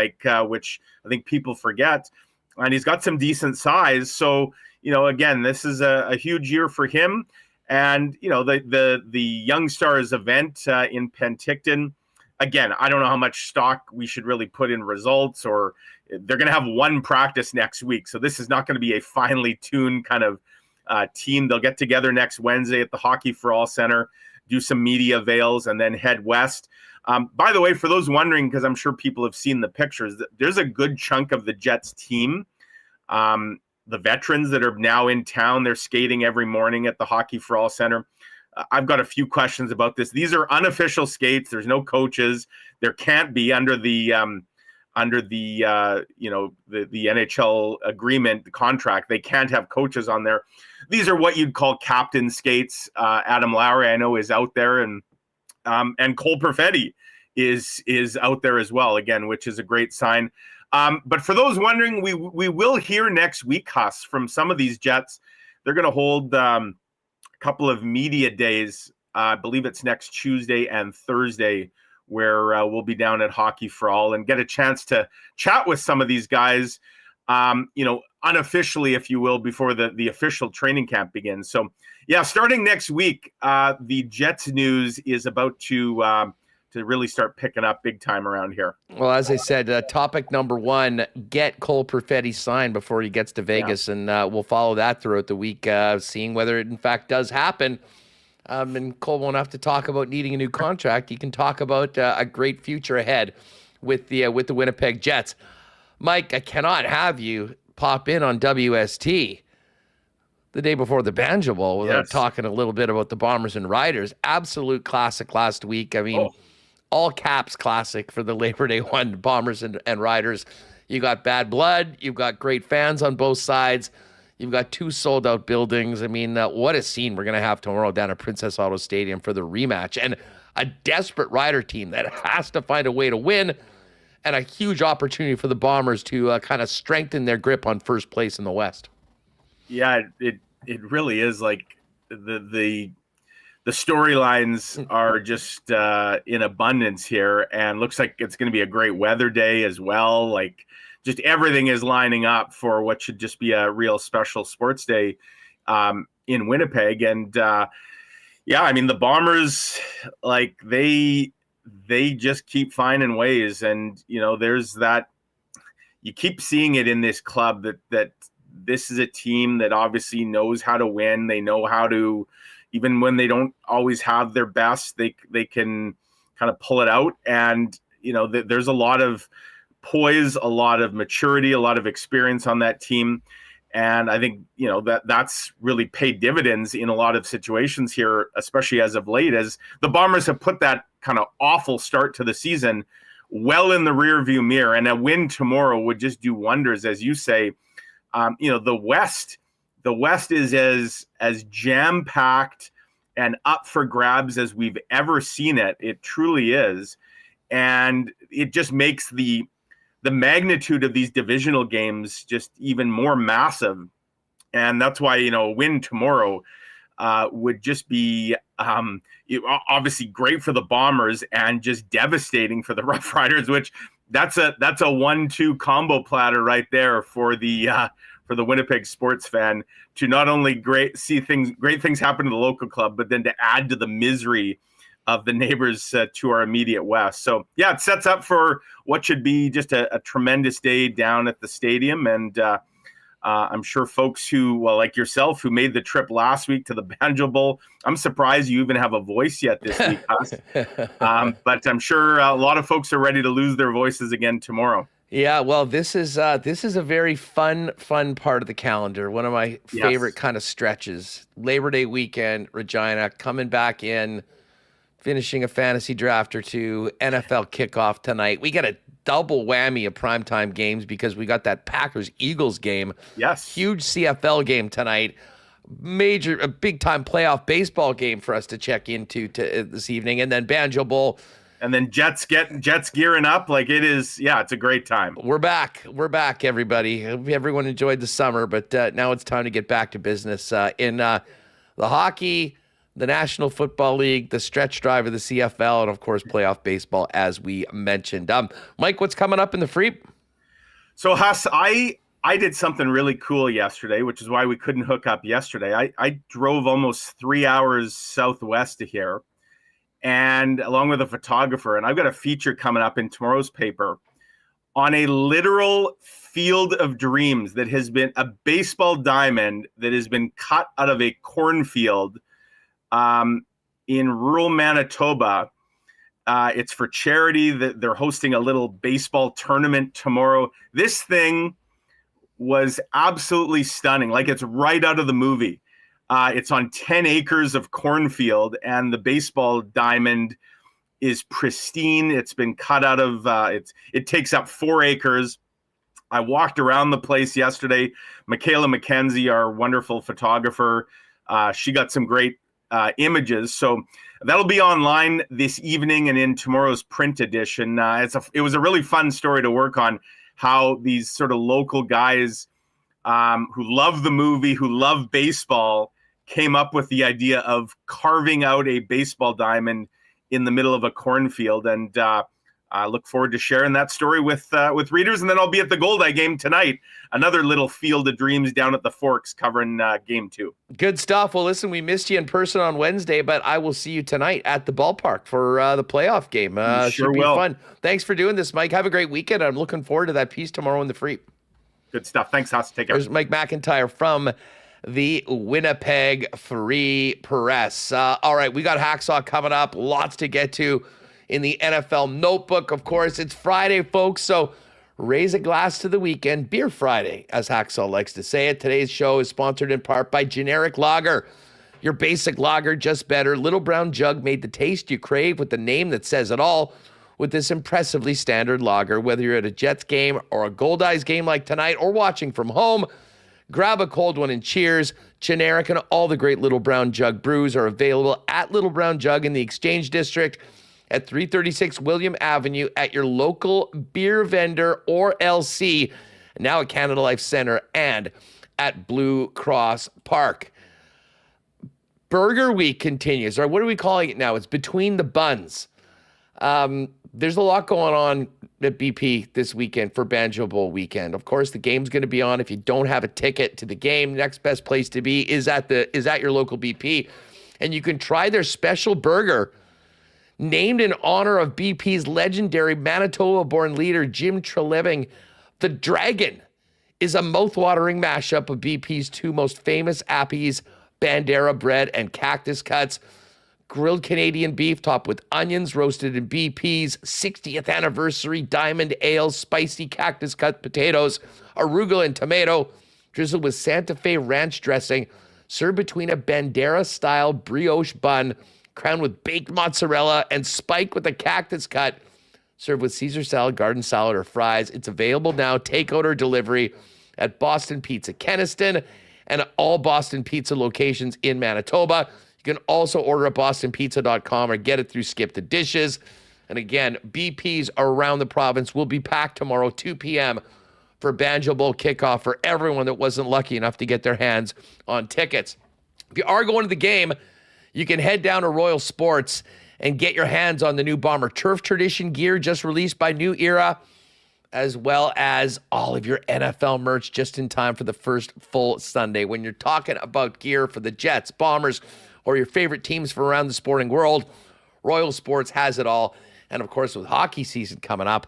which I think people forget. And he's got some decent size. So, again, this is a huge year for him. And, the YoungStars event in Penticton, again, I don't know how much stock we should really put in results, or they're going to have one practice next week. So this is not going to be a finely tuned kind of team. They'll get together next Wednesday at the Hockey for All Center, do some media avails, and then head west. By the way, for those wondering, because I'm sure people have seen the pictures, there's a good chunk of the Jets team. The veterans that are now in town, they're skating every morning at the Hockey for All Center. I've got a few questions about this. These are unofficial skates. There's no coaches. There can't be under the NHL agreement, the contract. They can't have coaches on there. These are what you'd call captain skates. Adam Lowry, I know, is out there, and Cole Perfetti is out there as well, again, which is a great sign. But for those wondering, we will hear next week, Huss, from some of these Jets. They're going to hold a couple of media days. I believe it's next Tuesday and Thursday, where we'll be down at Hockey for All and get a chance to chat with some of these guys, unofficially, if you will, before the official training camp begins. So, yeah, starting next week, the Jets news is about to really start picking up big time around here. Well, as I said, topic number one, get Cole Perfetti signed before he gets to Vegas, and we'll follow that throughout the week, seeing whether it in fact does happen. And Cole won't have to talk about needing a new contract. He can talk about a great future ahead with the Winnipeg Jets. Mike, I cannot have you pop in on WST the day before the Banjo Bowl without talking a little bit about the Bombers and Riders. Absolute classic last week. I mean, all caps classic for the Labor Day one, Bombers and Riders. You got bad blood. You've got great fans on both sides. You've got two sold-out buildings. I mean, what a scene we're going to have tomorrow down at Princess Auto Stadium for the rematch. And a desperate Rider team that has to find a way to win, and a huge opportunity for the Bombers to kind of strengthen their grip on first place in the West. Yeah, it really is. Like the storylines are just in abundance here, and looks like it's going to be a great weather day as well. Like, just everything is lining up for what should just be a real special sports day in Winnipeg. And I mean, the Bombers, like, they just keep finding ways. And, there's that, you keep seeing it in this club that this is a team that obviously knows how to win. They know how to, even when they don't always have their best, they can kind of pull it out. And, there's a lot of poise, a lot of maturity, a lot of experience on that team. And I think, that's really paid dividends in a lot of situations here, especially as of late, as the Bombers have put that kind of awful start to the season well in the rearview mirror. And a win tomorrow would just do wonders, as you say. The West is as jam-packed and up for grabs as we've ever seen it. It truly is. And it just makes the magnitude of these divisional games just even more massive. And that's why, a win tomorrow would just be obviously great for the Bombers and just devastating for the Roughriders, which that's a 1-2 combo platter right there for the Winnipeg sports fan, to not only great things happen to the local club, but then to add to the misery of the neighbors to our immediate west. So, yeah, it sets up for what should be just a tremendous day down at the stadium. And I'm sure folks who, like yourself, who made the trip last week to the Banjo Bowl, I'm surprised you even have a voice yet this week, Huss. But I'm sure a lot of folks are ready to lose their voices again tomorrow. Yeah, well, this is a very fun part of the calendar. One of my favorite kind of stretches. Labor Day weekend, Regina, coming back in, finishing a fantasy draft or two, NFL kickoff tonight. We got a double whammy of primetime games because we got that Packers-Eagles game. Yes. Huge CFL game tonight. a big-time playoff baseball game for us to check into this evening. And then Banjo Bowl. And then Jets gearing up. Like it is, it's a great time. We're back, everybody. Hope everyone enjoyed the summer, but now it's time to get back to business in the hockey, the National Football League, the stretch drive of the CFL, and of course, playoff baseball, as we mentioned. Mike, what's coming up in the Freep? So, Huss, I did something really cool yesterday, which is why we couldn't hook up yesterday. I drove almost 3 hours southwest of here, and along with a photographer, and I've got a feature coming up in tomorrow's paper on a literal field of dreams that has been a baseball diamond that has been cut out of a cornfield in rural Manitoba. It's for charity. That they're hosting a little baseball tournament tomorrow. This thing was absolutely stunning. Like it's right out of the movie. It's on 10 acres of cornfield, and the baseball diamond is pristine. It's been cut out of, it takes up 4 acres. I walked around the place yesterday. Michaela McKenzie, our wonderful photographer, she got some great images. So that'll be online this evening and in tomorrow's print edition. It was a really fun story to work on, how these sort of local guys who love the movie, who love baseball, came up with the idea of carving out a baseball diamond in the middle of a cornfield. And I look forward to sharing that story with readers. And then I'll be at the Goldeye game tonight, another little field of dreams down at the Forks covering game 2. Good stuff. Well, listen, we missed you in person on Wednesday, but I will see you tonight at the ballpark for the playoff game. Sure should be will. fun. Thanks for doing this, Mike. Have a great weekend. I'm looking forward to that piece tomorrow in the Freep. Good stuff. Thanks, Huss. Take care. There's Mike McIntyre from the Winnipeg Free Press. All right, we got Hacksaw coming up. Lots to get to in the NFL Notebook. Of course, it's Friday, folks, so raise a glass to the weekend. Beer Friday, as Hacksaw likes to say it. Today's show is sponsored in part by Generic Lager. Your basic lager, just better. Little Brown Jug made the taste you crave with the name that says it all with this impressively standard lager. Whether you're at a Jets game or a Goldeyes game like tonight or watching from home, grab a cold one and cheers. Generic and all the great Little Brown Jug brews are available at Little Brown Jug in the Exchange District at 336 William Avenue at your local beer vendor or LC, now at Canada Life Center and at Blue Cross Park. Burger Week continues, or what are we calling it now? It's Between the Buns. There's a lot going on at BP this weekend for Banjo Bowl weekend. Of course, the game's going to be on. If you don't have a ticket to the game, next best place to be is at your local BP, and you can try their special burger named in honor of BP's legendary Manitoba-born leader, Jim Treliving. The Dragon is a mouth-watering mashup of BP's 2 most famous appies, Bandera bread and cactus cuts. Grilled Canadian beef topped with onions, roasted in BP's 60th anniversary Diamond Ale, spicy cactus cut potatoes, arugula and tomato, drizzled with Santa Fe ranch dressing, served between a Bandera-style brioche bun, crowned with baked mozzarella and spiked with a cactus cut, served with Caesar salad, garden salad, or fries. It's available now, takeout or delivery, at Boston Pizza Kenniston and all Boston Pizza locations in Manitoba. You can also order at bostonpizza.com or get it through Skip the Dishes. And again, BPs around the province will be packed tomorrow, 2 p.m., for Banjo Bowl kickoff for everyone that wasn't lucky enough to get their hands on tickets. If you are going to the game, you can head down to Royal Sports and get your hands on the new Bomber Turf Tradition gear just released by New Era, as well as all of your NFL merch just in time for the first full Sunday. When you're talking about gear for the Jets, Bombers, or your favorite teams from around the sporting world, Royal Sports has it all. And of course, with hockey season coming up,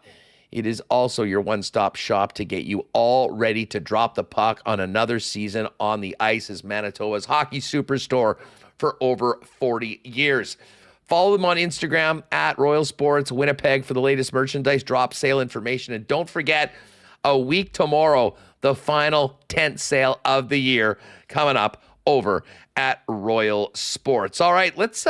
it is also your one-stop shop to get you all ready to drop the puck on another season on the ice as Manitoba's hockey superstore for over 40 years. Follow them on Instagram at Royal Sports Winnipeg for the latest merchandise drop sale information. And don't forget, a week tomorrow, the final tent sale of the year coming up over at Royal Sports. All right, let's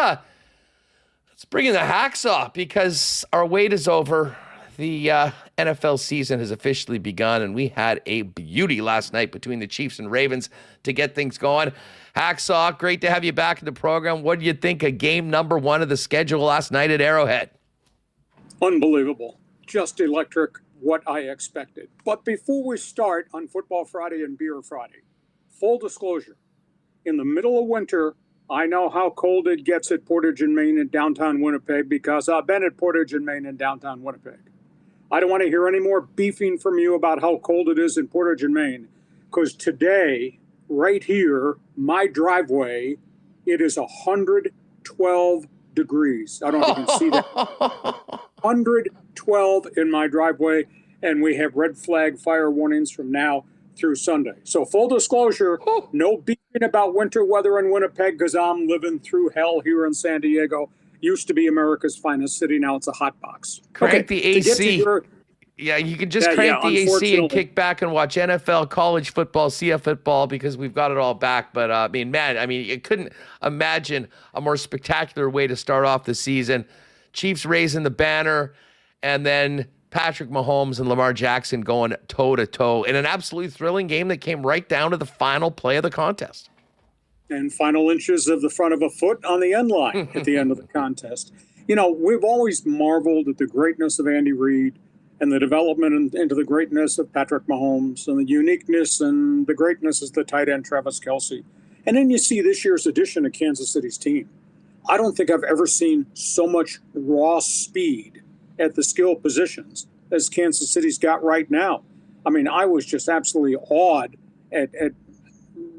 bring in the Hacksaw because our wait is over. the NFL season has officially begun, and we had a beauty last night between the Chiefs and Ravens to get things going. Hacksaw, great to have you back in the program. What do you think of game number 1 of the schedule last night at Arrowhead? Unbelievable. Just electric, what I expected. But before we start on Football Friday and Beer Friday, full disclosure, in the middle of winter, I know how cold it gets at Portage and Main and downtown Winnipeg because I've been at Portage and Main and downtown Winnipeg. I don't want to hear any more beefing from you about how cold it is in Portage and Main, because today, right here, my driveway, it is 112 degrees. I don't know if you can see that. 112 in my driveway, and we have red flag fire warnings from now through Sunday. So full disclosure, no beefing about winter weather in Winnipeg because I'm living through hell here in San Diego. Used to be America's finest city. Now it's a hot box. Crank the AC. Yeah, you can just crank the AC and kick back and watch NFL, college football, CF football because we've got it all back. But, you couldn't imagine a more spectacular way to start off the season. Chiefs raising the banner, and then Patrick Mahomes and Lamar Jackson going toe-to-toe in an absolutely thrilling game that came right down to the final play of the contest. And final inches of the front of a foot on the end line at the end of the contest. You know, we've always marveled at the greatness of Andy Reid and the development into the greatness of Patrick Mahomes and the uniqueness and the greatness of the tight end Travis Kelce. And then you see this year's edition of Kansas City's team. I don't think I've ever seen so much raw speed at the skill positions as Kansas City's got right now. I mean, I was just absolutely awed at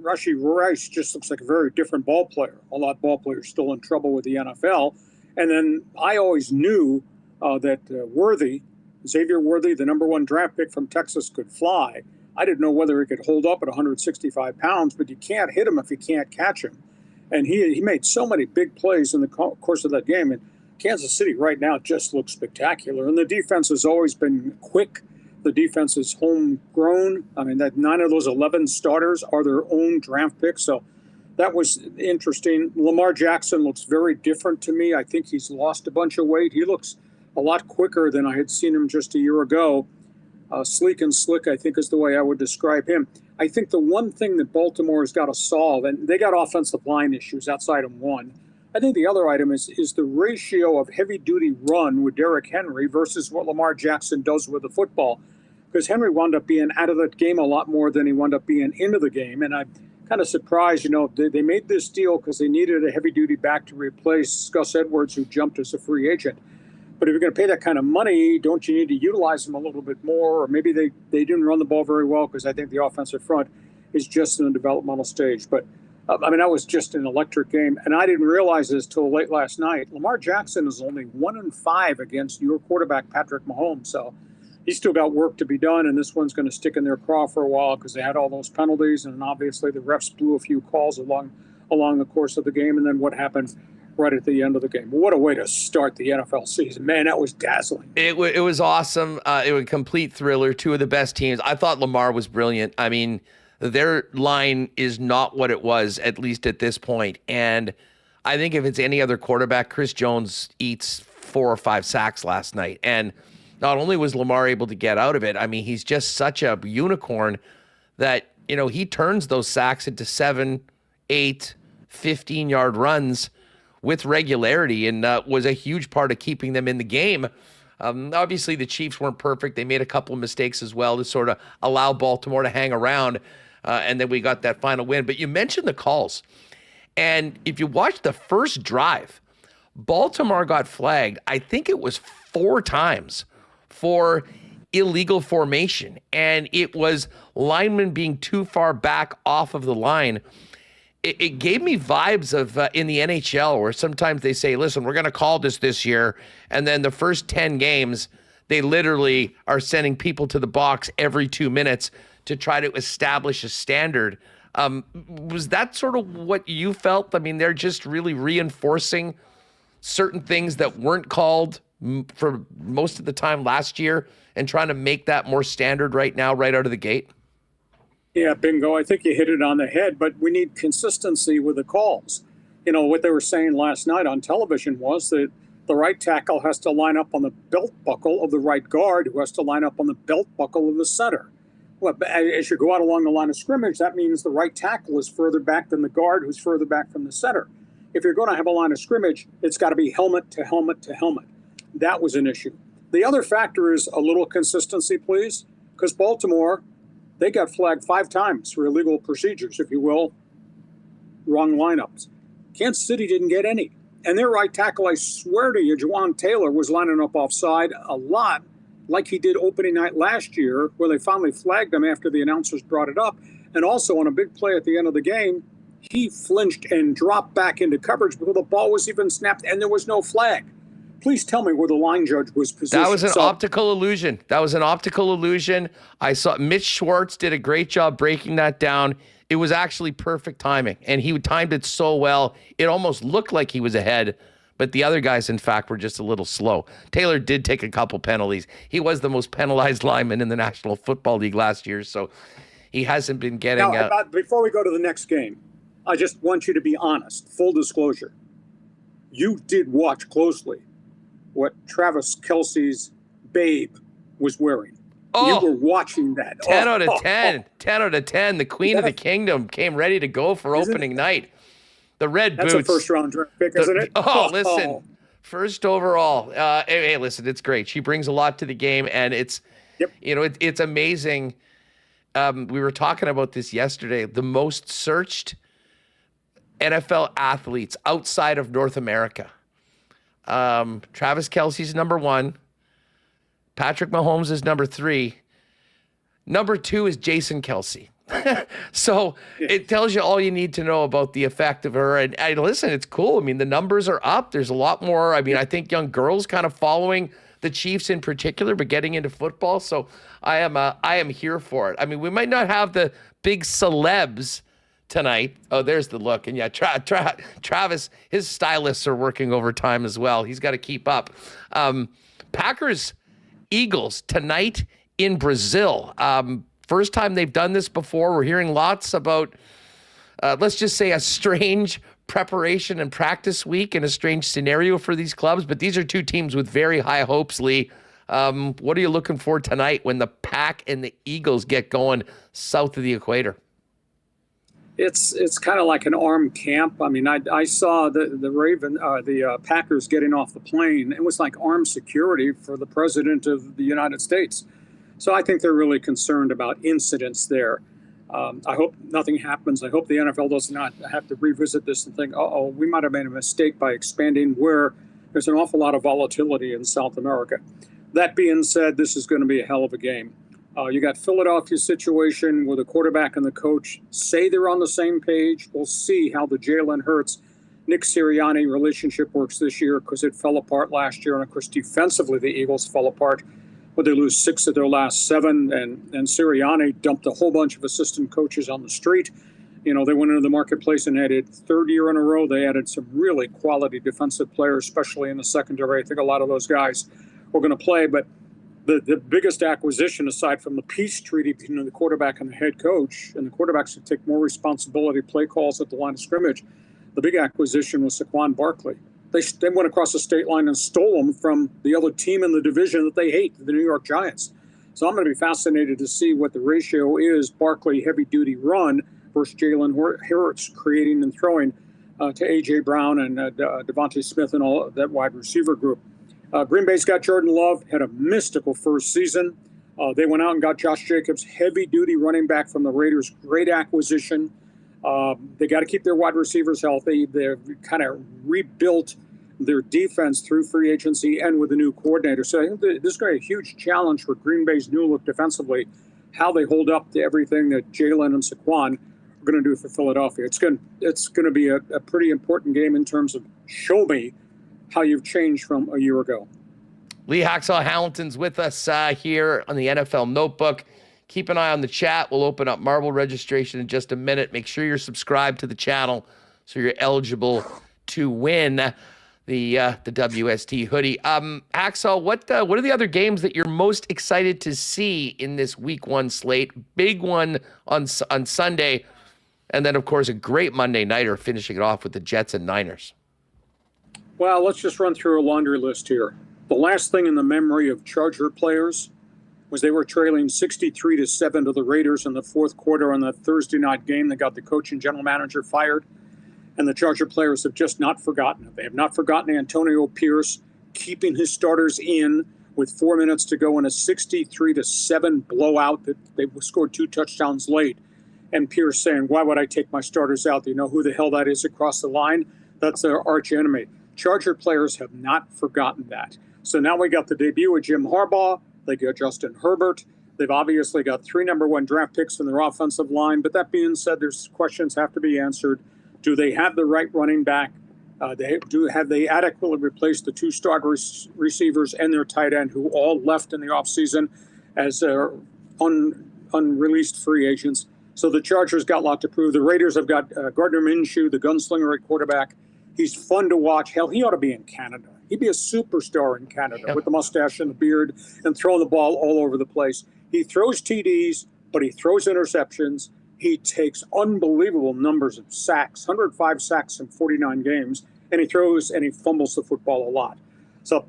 Rashee Rice. Just looks like a very different ball player. A lot of ball players still in trouble with the NFL. And then I always knew that Xavier Worthy, the number 1 draft pick from Texas, could fly. I didn't know whether he could hold up at 165 pounds, but you can't hit him if you can't catch him. And he made so many big plays in the course of that game. And Kansas City right now just looks spectacular. And the defense has always been quick. The defense is homegrown. I mean, that 9 of those 11 starters are their own draft picks. So that was interesting. Lamar Jackson looks very different to me. I think he's lost a bunch of weight. He looks a lot quicker than I had seen him just a year ago. Sleek and slick, I think, is the way I would describe him. I think the one thing that Baltimore has got to solve, and they got offensive line issues outside of one. I think the other item is the ratio of heavy-duty run with Derrick Henry versus what Lamar Jackson does with the football. Because Henry wound up being out of the game a lot more than he wound up being into the game. And I'm kind of surprised, they made this deal because they needed a heavy-duty back to replace Gus Edwards, who jumped as a free agent. But if you're going to pay that kind of money, don't you need to utilize him a little bit more? Or maybe they didn't run the ball very well because I think the offensive front is just in a developmental stage. But that was just an electric game. And I didn't realize this till late last night. Lamar Jackson is only 1-5 against your quarterback, Patrick Mahomes. So he's still got work to be done. And this one's going to stick in their craw for a while because they had all those penalties. And obviously the refs blew a few calls along the course of the game. And then what happened right at the end of the game. What a way to start the NFL season. Man, that was dazzling. It was awesome. It was a complete thriller. 2 of the best teams. I thought Lamar was brilliant. I mean, their line is not what it was, at least at this point. And I think if it's any other quarterback, Chris Jones eats 4 or 5 sacks last night. And not only was Lamar able to get out of it, I mean, he's just such a unicorn that, he turns those sacks into 7, 8, 15-yard runs with regularity and was a huge part of keeping them in the game. Obviously, the Chiefs weren't perfect. They made a couple of mistakes as well to sort of allow Baltimore to hang around. And then we got that final win. But you mentioned the calls. And if you watch the first drive, Baltimore got flagged, I think it was 4 times for illegal formation. And it was linemen being too far back off of the line. It gave me vibes of in the NHL where sometimes they say, listen, we're going to call this year. And then the first 10 games, they literally are sending people to the box every 2 minutes to try to establish a standard. Was that sort of what you felt? I mean, they're just really reinforcing certain things that weren't called for most of the time last year and trying to make that more standard right now, right out of the gate? Yeah, bingo. I think you hit it on the head, but we need consistency with the calls. What they were saying last night on television was that The right tackle has to line up on the belt buckle of the right guard, who has to line up on the belt buckle of the center. Well, as you go out along the line of scrimmage, that means the right tackle is further back than the guard, who's further back from the center. If you're going to have a line of scrimmage, it's got to be helmet to helmet to helmet. That was an issue. The other factor is a little consistency, please, because Baltimore, they got flagged 5 times for illegal procedures, if you will, wrong lineups. Kansas City didn't get any. And their right tackle, I swear to you, Juwan Taylor, was lining up offside a lot, like he did opening night last year, where they finally flagged him after the announcers brought it up. And also on a big play at the end of the game, he flinched and dropped back into coverage before the ball was even snapped, and there was no flag. Please tell me where the line judge was positioned. That was an optical illusion. I saw Mitch Schwartz did a great job breaking that down. It was actually perfect timing, and he timed it so well. It almost looked like he was ahead, but the other guys, in fact, were just a little slow. Taylor did take a couple penalties. He was the most penalized lineman in the National Football League last year, so he hasn't been getting... Now, before we go to the next game, I just want you to be honest. Full disclosure. You did watch closely what Travis Kelce's babe was wearing. You were watching that. 10 out of 10. 10 out of 10. The Queen of the Kingdom came ready to go for opening night. The red boots. That's a first-round draft pick, isn't it? Listen. First overall. Hey, listen, it's great. She brings a lot to the game, and it's, it's amazing. We were talking about this yesterday. The most searched NFL athletes outside of North America. Travis Kelce's number 1. Patrick Mahomes is number 3. Number 2 is Jason Kelce. So it tells you all you need to know about the effect of her. And listen, it's cool. I mean, the numbers are up. There's a lot more. I mean, I think young girls kind of following the Chiefs in particular, but getting into football. So I am here for it. I mean, we might not have the big celebs tonight. Oh, there's the look. And yeah, Travis, his stylists are working overtime as well. He's got to keep up. Packers, Eagles tonight in Brazil. First time they've done this before. We're hearing lots about, let's just say, a strange preparation and practice week and a strange scenario for these clubs. But these are two teams with very high hopes, Lee. What are you looking for tonight when the Pack and the Eagles get going south of the equator? It's kind of like an armed camp. I mean, I saw the Packers getting off the plane. It was like armed security for the president of the United States. So I think they're really concerned about incidents there. I hope nothing happens. I hope the NFL does not have to revisit this and think, we might have made a mistake by expanding where there's an awful lot of volatility in South America. That being said, this is going to be a hell of a game. You got Philadelphia's situation where the quarterback and the coach say they're on the same page. We'll see how the Jalen Hurts, Nick Sirianni relationship works this year, because it fell apart last year. And, of course, defensively, the Eagles fell apart. But they lose 6 of their last 7, and Sirianni dumped a whole bunch of assistant coaches on the street. You know, they went into the marketplace and added, 3rd year in a row, they added some really quality defensive players, especially in the secondary. I think a lot of those guys were going to play. But the biggest acquisition, aside from the peace treaty between the quarterback and the head coach, and the quarterbacks should take more responsibility, play calls at the line of scrimmage, the big acquisition was Saquon Barkley. They went across the state line and stole them from the other team in the division that they hate, the New York Giants. So I'm going to be fascinated to see what the ratio is, Barkley heavy-duty run versus Jalen Hurts creating and throwing to A.J. Brown and Devontae Smith and all that wide receiver group. Green Bay's got Jordan Love, had a mystical first season. They went out and got Josh Jacobs, heavy-duty running back from the Raiders, great acquisition. They got to keep their wide receivers healthy. They've kind of rebuilt their defense through free agency and with a new coordinator. So I think this is going to be a huge challenge for Green Bay's new look defensively, how they hold up to everything that Jalen and Saquon are going to do for Philadelphia. It's going to be a pretty important game in terms of show me how you've changed from a year ago. Lee Hacksaw Hamilton's with us here on the NFL Notebook. Keep an eye on the chat. We'll open up marble registration in just a minute. Make sure you're subscribed to the channel so you're eligible to win the WST hoodie. Hacksaw, what are the other games that you're most excited to see in this Week 1 slate? Big one on Sunday, and then, of course, a great Monday nighter finishing it off with the Jets and Niners. Well, let's just run through a laundry list here. The last thing in the memory of Charger players was they were trailing 63-7 to the Raiders in the fourth quarter on that Thursday night game that got the coach and general manager fired. And the Charger players have just not forgotten it. They have not forgotten Antonio Pierce keeping his starters in with 4 minutes to go in a 63-7 blowout that they scored 2 touchdowns late. And Pierce saying, why would I take my starters out? Do you know who the hell that is across the line? That's their arch enemy. Charger players have not forgotten that. So now we got the debut of Jim Harbaugh. They got Justin Herbert. They've obviously got 3 number 1 draft picks from their offensive line. But that being said, there's questions have to be answered. Do they have the right running back? Have they adequately replaced the 2 star receivers and their tight end, who all left in the offseason as unreleased free agents? So the Chargers got a lot to prove. The Raiders have got Gardner Minshew, the gunslinger at quarterback. He's fun to watch. Hell, he ought to be in Canada. He'd be a superstar in Canada with the mustache and the beard and throwing the ball all over the place. He throws TDs, but he throws interceptions. He takes unbelievable numbers of sacks, 105 sacks in 49 games, and he throws and he fumbles the football a lot. So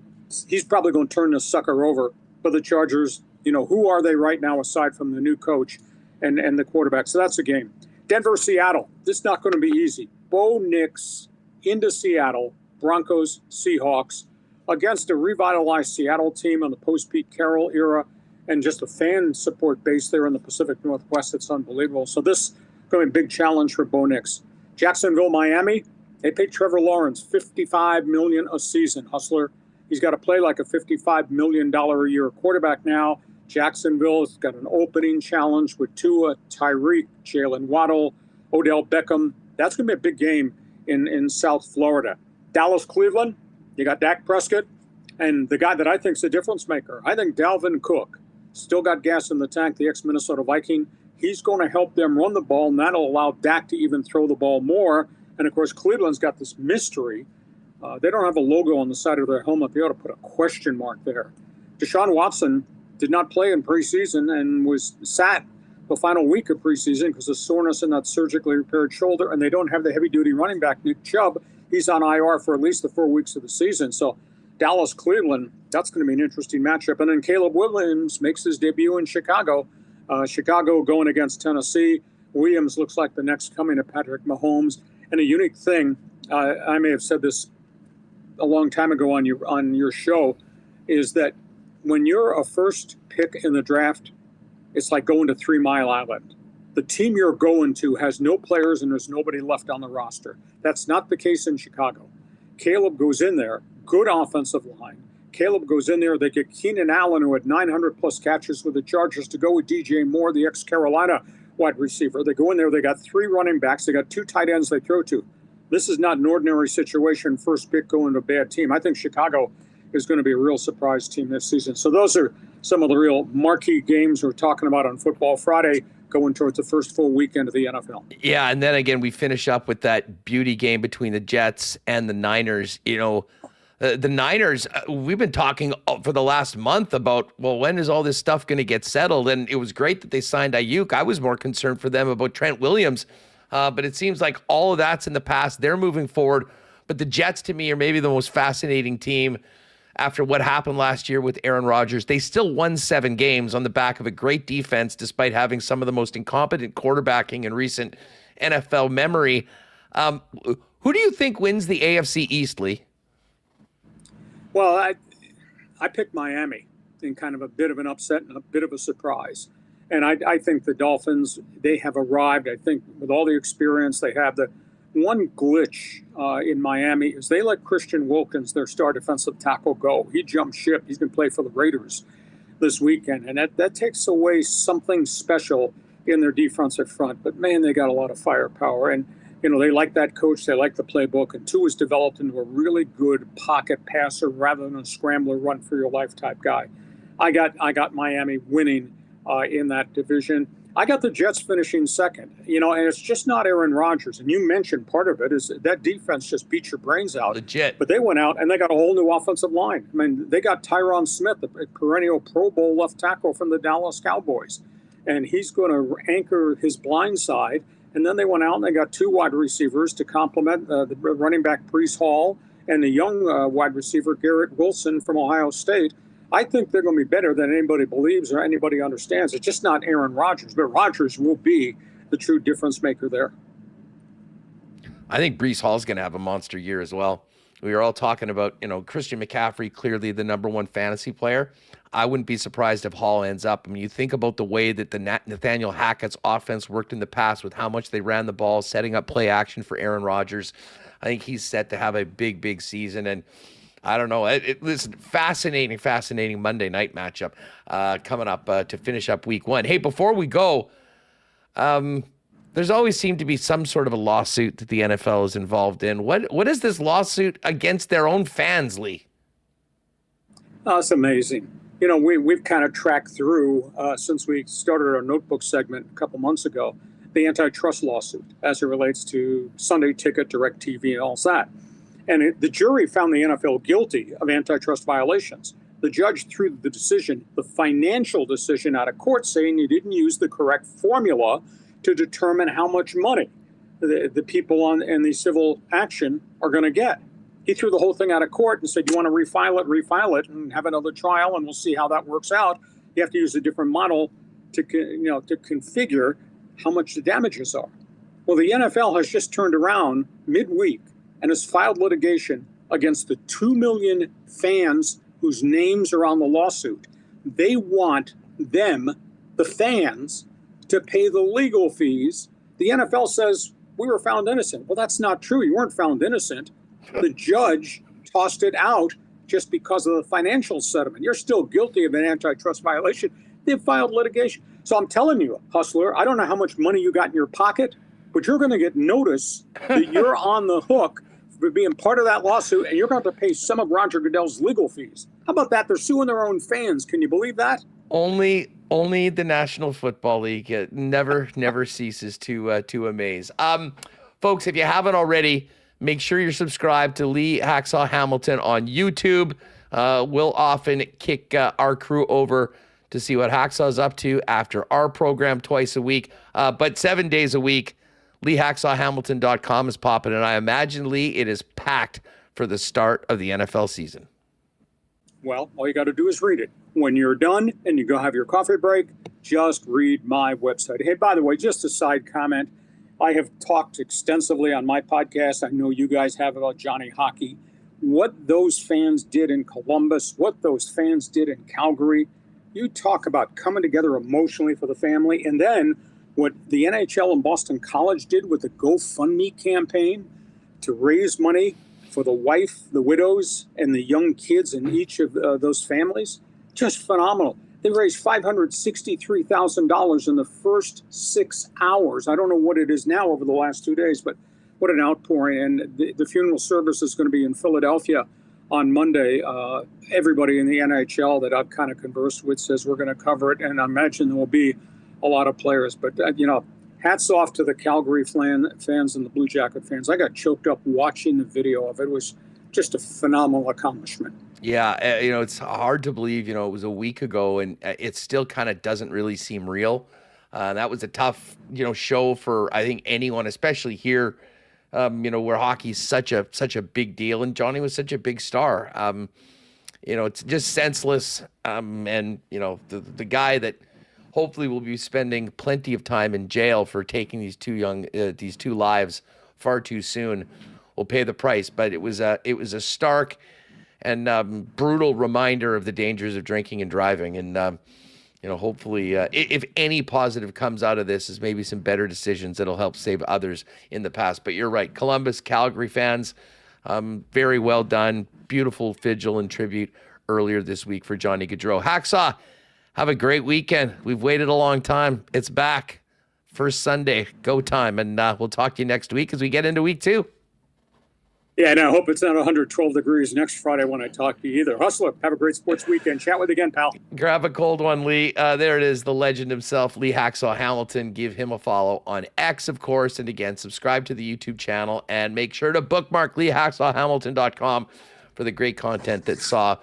he's probably going to turn this sucker over. But the Chargers, who are they right now aside from the new coach and the quarterback? So that's a game. Denver, Seattle. This is not going to be easy. Bo Nix into Seattle, Broncos, Seahawks, against a revitalized Seattle team on the post-Pete Carroll era, and just a fan support base there in the Pacific Northwest. It's unbelievable. So this is going to be a big challenge for Bo Nix. Jacksonville, Miami. They paid Trevor Lawrence $55 million a season, Hustler. He's got to play like a $55 million a year quarterback now. Jacksonville has got an opening challenge with Tua, Tyreek, Jalen Waddle, Odell Beckham. That's going to be a big game in South Florida. Dallas, Cleveland. You got Dak Prescott. And the guy that I think is a difference maker, I think Dalvin Cook. Still got gas in the tank, the ex-Minnesota Viking. He's going to help them run the ball, and that'll allow Dak to even throw the ball more. And, of course, Cleveland's got this mystery. They don't have a logo on the side of their helmet. They ought to put a question mark there. Deshaun Watson did not play in preseason and was sat the final week of preseason because of soreness in that surgically repaired shoulder, and they don't have the heavy-duty running back, Nick Chubb. He's on IR for at least the 4 weeks of the season. So Dallas, Cleveland, that's going to be an interesting matchup. And then Caleb Williams makes his debut in Chicago. Chicago going against Tennessee. Williams looks like the next coming of Patrick Mahomes. And a unique thing, I may have said this a long time ago on your show, is that when you're a first pick in the draft, it's like going to 3 Mile Island. The team you're going to has no players and there's nobody left on the roster. That's not the case in Chicago. Caleb goes in there, good offensive line. Caleb goes in there. They get Keenan Allen, who had 900-plus catches with the Chargers, to go with DJ Moore, the ex-Carolina wide receiver. They go in there. They got 3 running backs. They got 2 tight ends they throw to. This is not an ordinary situation, first pick going to a bad team. I think Chicago is going to be a real surprise team this season. So those are some of the real marquee games we're talking about on Football Friday, going towards the first full weekend of the NFL. Yeah, and then again, we finish up with that beauty game between the Jets and the Niners. The Niners, we've been talking for the last month about, well, when is all this stuff going to get settled? And it was great that they signed Ayuk. I was more concerned for them about Trent Williams, but it seems like all of that's in the past. They're moving forward. But the Jets, to me, are maybe the most fascinating team after what happened last year with Aaron Rodgers. They still won 7 games on the back of a great defense, despite having some of the most incompetent quarterbacking in recent NFL memory. Who do you think wins the AFC East, Lee? Well, I picked Miami in kind of a bit of an upset and a bit of a surprise. And I think the Dolphins, they have arrived. I think with all the experience they have, the one glitch in Miami is they let Christian Wilkins, their star defensive tackle, go. He jumped ship. He's going to play for the Raiders this weekend. And that takes away something special in their defensive front. But, man, they got a lot of firepower. And, they like that coach. They like the playbook. And Tua has developed into a really good pocket passer rather than a scrambler, run for your life type guy. I got Miami winning in that division. I got the Jets finishing second, and it's just not Aaron Rodgers. And you mentioned part of it is that defense just beat your brains out. Legit. But they went out and they got a whole new offensive line. I mean, they got Tyron Smith, a perennial Pro Bowl left tackle from the Dallas Cowboys. And he's going to anchor his blind side. And then they went out and they got 2 wide receivers to complement the running back Breece Hall and the young wide receiver, Garrett Wilson from Ohio State. I think they're going to be better than anybody believes or anybody understands. It's just not Aaron Rodgers, but Rodgers will be the true difference maker there. I think Breece Hall's going to have a monster year as well. We were all talking about, Christian McCaffrey, clearly the number one fantasy player. I wouldn't be surprised if Hall ends up. I mean, you think about the way that the Nathaniel Hackett's offense worked in the past with how much they ran the ball, setting up play action for Aaron Rodgers. I think he's set to have a big, big season. And I don't know. Listen, fascinating Monday night matchup coming up to finish up week one. Hey, before we go, there's always seemed to be some sort of a lawsuit that the NFL is involved in. What is this lawsuit against their own fans, Lee? Oh, it's amazing. We've kind of tracked through since we started our notebook segment a couple months ago, the antitrust lawsuit as it relates to Sunday Ticket, DirecTV, and all that. And the jury found the NFL guilty of antitrust violations. The judge threw the financial decision out of court, saying he didn't use the correct formula to determine how much money the people in the civil action are going to get. He threw the whole thing out of court and said, you want to refile it and have another trial, and we'll see how that works out. You have to use a different model to configure how much the damages are. Well, the NFL has just turned around midweek and has filed litigation against the 2 million fans whose names are on the lawsuit. They want them, the fans, to pay the legal fees. The NFL says, we were found innocent. Well, that's not true. You weren't found innocent. The judge tossed it out just because of the financial settlement. You're still guilty of an antitrust violation. They've filed litigation. So I'm telling you, Hustler, I don't know how much money you got in your pocket, but you're going to get notice that you're on the hook for being part of that lawsuit, and you're going to have to pay some of Roger Goodell's legal fees. How about that? They're suing their own fans. Can you believe that? Only the National Football League never ceases to amaze. Folks, if you haven't already, make sure you're subscribed to Lee Hacksaw Hamilton on YouTube. We'll often kick our crew over to see what Hacksaw's up to after our program twice a week. But 7 days a week, LeeHacksawHamilton.com is popping, and I imagine, Lee, it is packed for the start of the NFL season. Well, all you got to do is read it. When you're done and you go have your coffee break, just read my website. Hey, by the way, just a side comment. I have talked extensively on my podcast. I know you guys have about Johnny Hockey. What those fans did in Columbus, what those fans did in Calgary. You talk about coming together emotionally for the family. And then what the NHL and Boston College did with the GoFundMe campaign to raise money for the wife, the widows, and the young kids in each of those families. Just phenomenal. They raised $563,000 in the first 6 hours. I don't know what it is now over the last 2 days, but what an outpouring. And the funeral service is going to be in Philadelphia on Monday. Everybody in the NHL that I've kind of conversed with says we're going to cover it, and I imagine there will be a lot of players. But, hats off to the Calgary fans and the Blue Jacket fans. I got choked up watching the video of it. It was just a phenomenal accomplishment. Yeah, it's hard to believe, it was a week ago, and it still kind of doesn't really seem real. That was a tough, show for, I think, anyone, especially here, where hockey's such a big deal, and Johnny was such a big star. It's just senseless, and, the guy that hopefully will be spending plenty of time in jail for taking these two lives far too soon will pay the price. But it was a stark and brutal reminder of the dangers of drinking and driving. And, hopefully if any positive comes out of this is maybe some better decisions that'll help save others in the past. But you're right. Columbus, Calgary fans, very well done. Beautiful vigil and tribute earlier this week for Johnny Gaudreau. Hacksaw, have a great weekend. We've waited a long time. It's back. First Sunday, go time. And we'll talk to you next week as we get into week 2. Yeah, and I hope it's not 112 degrees next Friday when I talk to you either. Hustler, have a great sports weekend. Chat with you again, pal. Grab a cold one, Lee. There it is, the legend himself, Lee Hacksaw Hamilton. Give him a follow on X, of course. And again, subscribe to the YouTube channel and make sure to bookmark LeeHacksawHamilton.com for the great content that Saw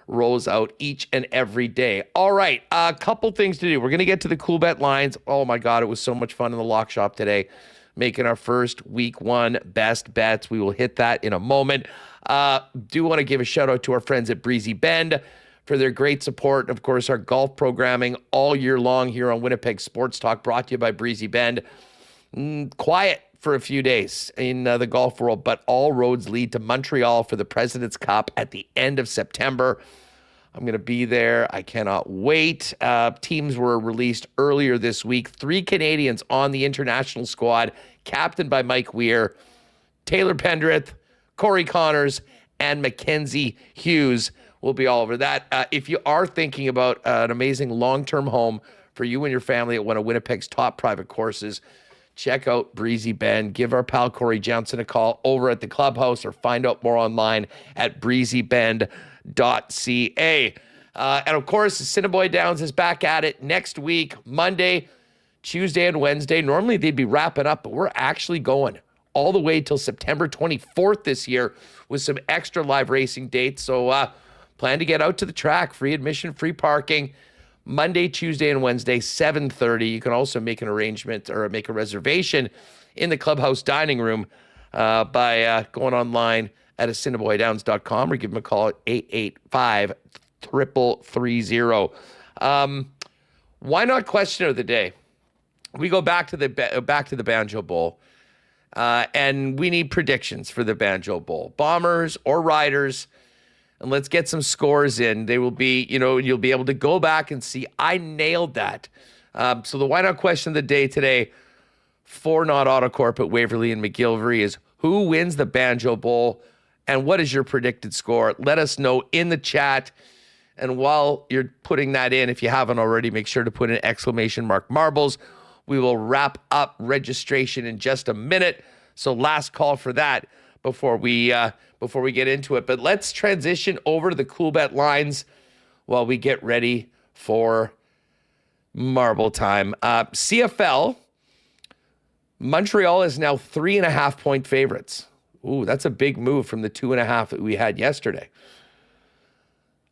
rolls out each and every day. All right, a couple things to do. We're going to get to the Coolbet lines. Oh, my God, it was so much fun in the lock shop today. making our first week 1 best bets. We will hit that in a moment. Do want to give a shout out to our friends at Breezy Bend for their great support. Of course, our golf programming all year long here on Winnipeg Sports Talk, brought to you by Breezy Bend. Quiet for a few days in the golf world, but all roads lead to Montreal for the President's Cup at the end of September. I'm going to be there. I cannot wait. Teams were released earlier this week. 3 Canadians on the international squad, captained by Mike Weir, Taylor Pendrith, Corey Connors, and Mackenzie Hughes. We'll be all over that. If you are thinking about an amazing long-term home for you and your family at one of Winnipeg's top private courses, check out Breezy Bend. Give our pal Corey Johnson a call over at the clubhouse, or find out more online at breezybend.ca. And of course, Assiniboia Downs is back at it next week, Monday, Tuesday, and Wednesday. Normally they'd be wrapping up, but we're actually going all the way till September 24th this year with some extra live racing dates. So plan to get out to the track. Free admission, free parking. Monday, Tuesday, and Wednesday, 7:30. You can also make an arrangement or make a reservation in the clubhouse dining room by going online at assiniboiadowns.com, or give them a call at 885-3330. Why not question of the day? We go back to the Banjo Bowl, and we need predictions for the Banjo Bowl. Bombers or Riders. And let's get some scores in. They will be, you'll be able to go back and see, I nailed that. So the why not question of the day today for Not Autocorp at Waverly and McGillivray is, who wins the Banjo Bowl and what is your predicted score? Let us know in the chat. And while you're putting that in, if you haven't already, make sure to put in exclamation mark marbles. We will wrap up registration in just a minute. So last call for that before we get into it. But let's transition over to the Coolbet lines while we get ready for marble time. CFL, Montreal is now 3.5-point favorites. Ooh, that's a big move from the 2.5 that we had yesterday.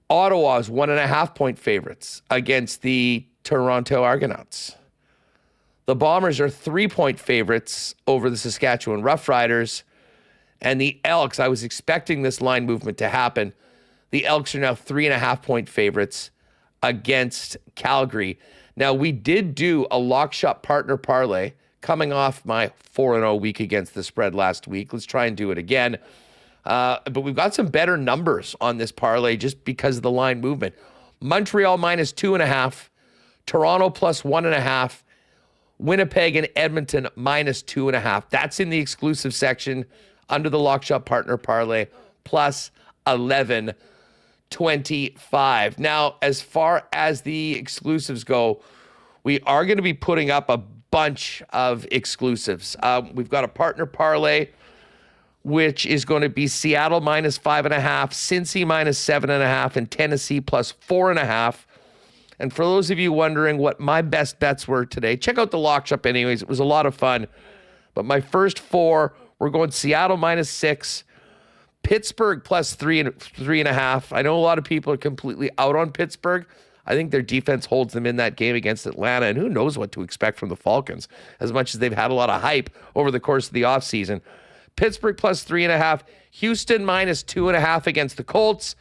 Ottawa is 1.5-point favorites against the Toronto Argonauts. The Bombers are 3-point favorites over the Saskatchewan Roughriders. And the Elks, I was expecting this line movement to happen. The Elks are now 3.5-point favorites against Calgary. Now, we did do a lock shot partner parlay coming off my 4-0 week against the spread last week. Let's try and do it again. But we've got some better numbers on this parlay just because of the line movement. Montreal minus 2.5, Toronto plus 1.5, Winnipeg and Edmonton minus 2.5. That's in the exclusive section under the lock shot partner parlay, plus 11.25. Now, as far as the exclusives go, we are going to be putting up a bunch of exclusives. We've got a partner parlay, which is going to be Seattle minus 5.5, Cincy minus 7.5, and Tennessee plus 4.5. And for those of you wondering what my best bets were today, check out the lock shop anyways. It was a lot of fun. But my first 4, we're going Seattle minus 6, Pittsburgh plus 3.5. I know a lot of people are completely out on Pittsburgh. I think their defense holds them in that game against Atlanta, and who knows what to expect from the Falcons, as much as they've had a lot of hype over the course of the offseason. Pittsburgh plus 3.5, Houston minus 2.5 against the Colts.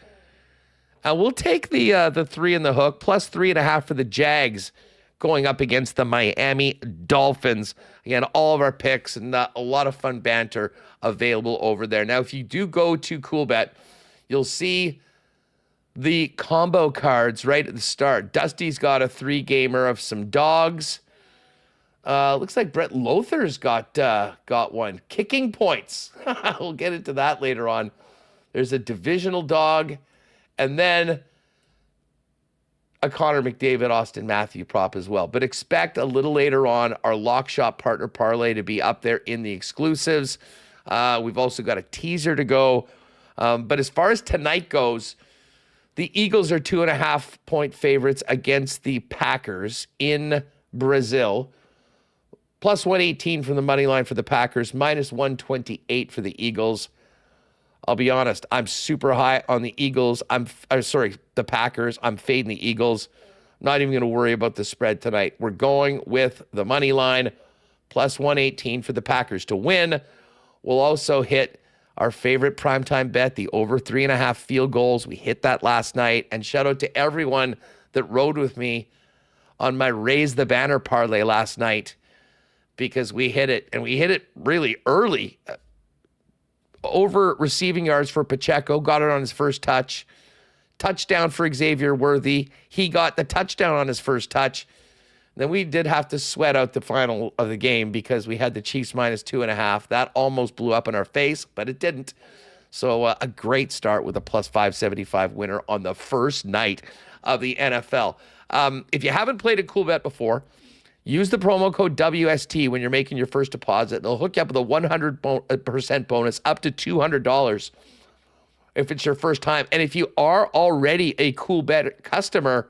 We'll take the 3 in the hook, plus 3.5 for the Jags going up against the Miami Dolphins. Again, all of our picks and a lot of fun banter available over there. Now, if you do go to Coolbet, you'll see the combo cards right at the start. Dusty's got a 3-gamer of some dogs. Looks like Brett Lothar's got one. Kicking points. We'll get into that later on. There's a divisional dog. And then a Connor McDavid, Austin Matthew prop as well. But expect a little later on our lock shot partner parlay to be up there in the exclusives. We've also got a teaser to go. But as far as tonight goes, the Eagles are 2.5-point favorites against the Packers in Brazil. Plus 118 from the money line for the Packers, minus 128 for the Eagles. I'll be honest, I'm super high on the Eagles. The Packers. I'm fading the Eagles. I'm not even going to worry about the spread tonight. We're going with the money line, plus 118 for the Packers to win. We'll also hit our favorite primetime bet, the over 3.5 field goals. We hit that last night. And shout out to everyone that rode with me on my Raise the Banner parlay last night, because we hit it, and we hit it really early. Over receiving yards for Pacheco, got it on his first touch. Touchdown for Xavier Worthy. He got the touchdown on his first touch. Then we did have to sweat out the final of the game because we had the Chiefs minus 2.5. That almost blew up in our face, but it didn't. So a great start with a plus 575 winner on the first night of the NFL. If you haven't played a Coolbet before, use the promo code WST when you're making your first deposit. They'll hook you up with a 100% bonus up to $200 if it's your first time. And if you are already a Coolbet customer,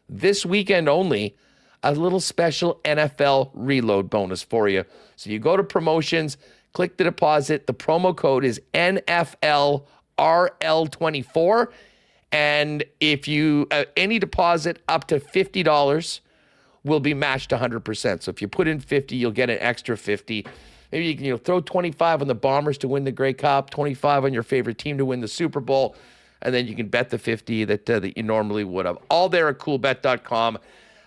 this weekend only, a little special NFL reload bonus for you. So you go to promotions, click the deposit. The promo code is NFLRL24. And if you, any deposit up to $50 will be matched 100%. So if you put in 50, you'll get an extra 50. Maybe you can throw 25 on the Bombers to win the Grey Cup, 25 on your favorite team to win the Super Bowl, and then you can bet the 50 that you normally would have. All there at coolbet.com.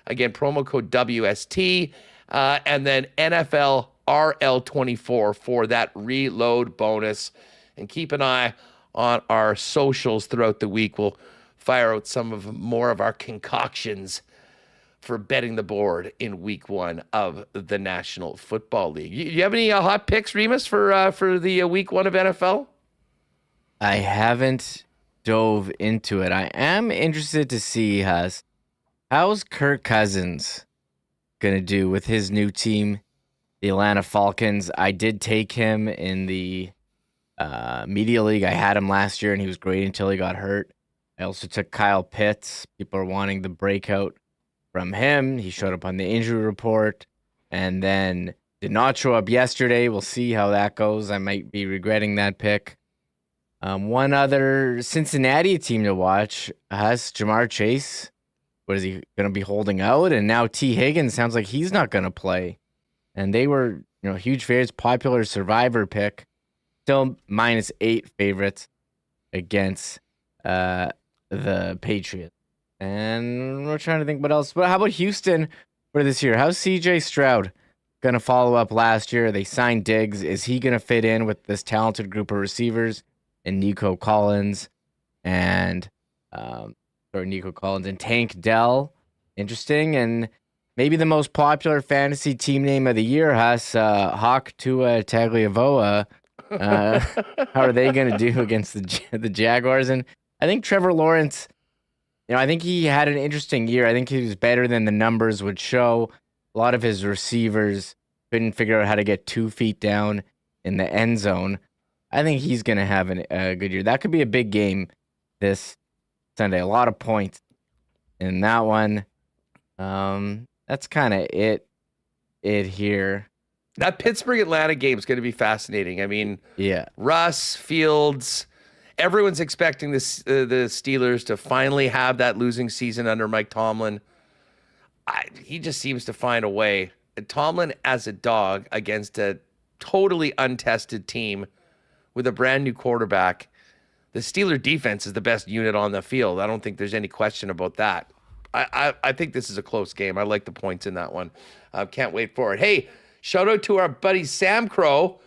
Again, promo code WST, and then NFL RL24 for that reload bonus. And keep an eye on our socials throughout the week. We'll fire out more of our concoctions for betting the board in week 1 of the National Football League. You have any hot picks, Remis, for the week 1 of NFL? I haven't dove into it. I am interested to see how's Kirk Cousins going to do with his new team, the Atlanta Falcons. I did take him in the Media League. I had him last year, and he was great until he got hurt. I also took Kyle Pitts. People are wanting the breakout from him. He showed up on the injury report and then did not show up yesterday. We'll see how that goes. I might be regretting that pick. One other Cincinnati team to watch has Jamar Chase. What is he going to be holding out? And now T. Higgins sounds like he's not going to play. And they were, huge favorites, popular survivor pick. Still -8 favorites against the Patriots. And we're trying to think what else. But how about Houston for this year? How's CJ Stroud going to follow up last year? They signed Diggs. Is he going to fit in with this talented group of receivers? And Nico Collins and Tank Dell. Interesting. And maybe the most popular fantasy team name of the year has Hawk Tua Tagliavoa. How are they going to do against the Jaguars? And I think Trevor Lawrence, I think he had an interesting year. I think he was better than the numbers would show. A lot of his receivers couldn't figure out how to get 2 feet down in the end zone. I think he's going to have a good year. That could be a big game this Sunday. A lot of points in that one. That's kind of it here. That Pittsburgh-Atlanta game is going to be fascinating. I mean, yeah, Russ, Fields, everyone's expecting the Steelers to finally have that losing season under Mike Tomlin. He just seems to find a way. Tomlin as a dog against a totally untested team with a brand new quarterback. The Steeler defense is the best unit on the field. I don't think there's any question about that. I think this is a close game. I like the points in that one. Can't wait for it. Hey, shout out to our buddy Sam Crow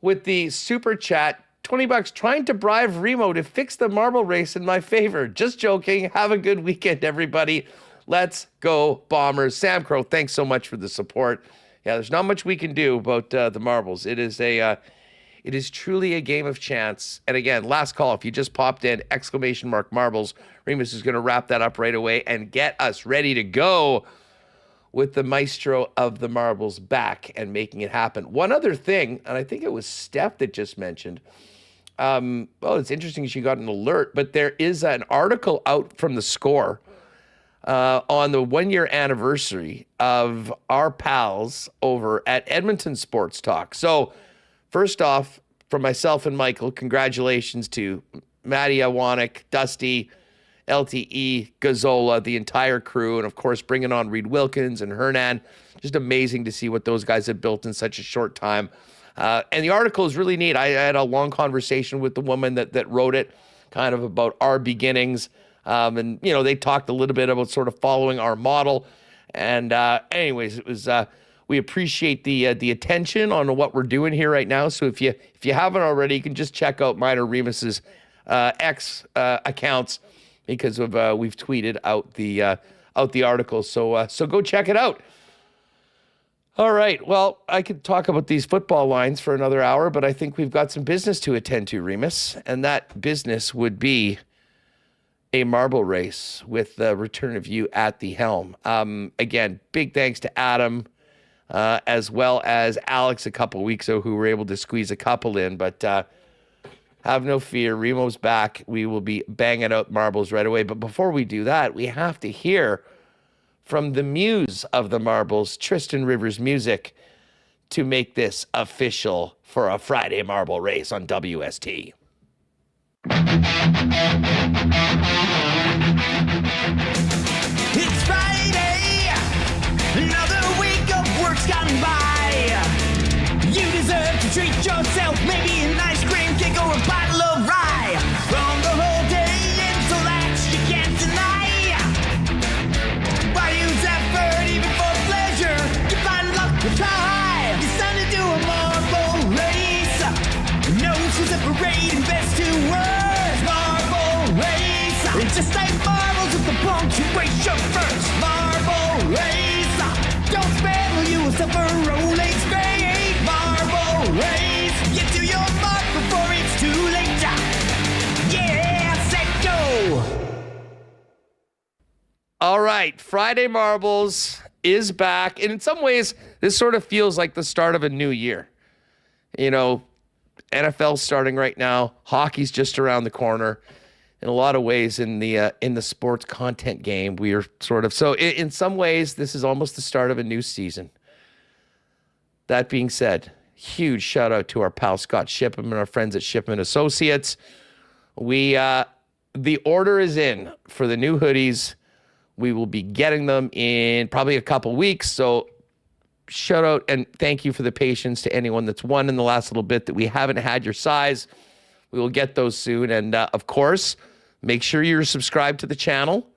with the super chat. $20 trying to bribe Remo to fix the marble race in my favor. Just joking. Have a good weekend, everybody. Let's go Bombers. Sam Crow, thanks so much for the support. Yeah, there's not much we can do about the marbles. It is truly a game of chance. And again, last call. If you just popped in, ! marbles. Remis is going to wrap that up right away and get us ready to go with the maestro of the marbles back and making it happen. One other thing, and I think it was Steph that just mentioned. It's interesting she got an alert, but there is an article out from The Score on the 1-year anniversary of our pals over at Edmonton Sports Talk. So first off, from myself and Michael, congratulations to Matty Awanek, Dusty, LTE, Gazzola, the entire crew, and of course bringing on Reed Wilkins and Hernan. Just amazing to see what those guys have built in such a short time. And the article is really neat. I had a long conversation with the woman that wrote it, kind of about our beginnings. And, you know, they talked a little bit about sort of following our model. And anyways, it was we appreciate the attention on what we're doing here right now. So if you haven't already, you can just check out mine or Remis's X accounts, because we've tweeted out the article. So go check it out. All right. Well, I could talk about these football lines for another hour, but I think we've got some business to attend to, Remis, and that business would be a marble race with the return of you at the helm. Again, big thanks to Adam, as well as Alex a couple weeks ago, who were able to squeeze a couple in. But have no fear, Remo's back. We will be banging out marbles right away. But before we do that, we have to hear from the muse of the marbles, Tristan Rivers Music, to make this official for a Friday marble race on WST. It's Friday, another week of work's gone by. You deserve to treat yourself, maybe an ice cream cake or a bottle of rye. From the whole day until that you can't deny. Why use effort even for pleasure? You find luck to try. It's time to do a marble race. No to separate and best to worst. Marble race. It's just like marbles with the punctuation first. Marble race. Don't spare you will suffer Rolex fate. Marble race. Get to your mark before it's too late. Yeah, set go. All right, Friday Marbles is back. And in some ways, this sort of feels like the start of a new year. You know, NFL's starting right now. Hockey's just around the corner. In a lot of ways, in the sports content game, we are sort of... So in some ways, this is almost the start of a new season. That being said, huge shout out to our pal Scott Shipham and our friends at Shipham Associates. The order is in for the new hoodies. We will be getting them in probably a couple weeks. So shout out and thank you for the patience to anyone that's won in the last little bit that we haven't had your size. We will get those soon. And of course, make sure you're subscribed to the channel,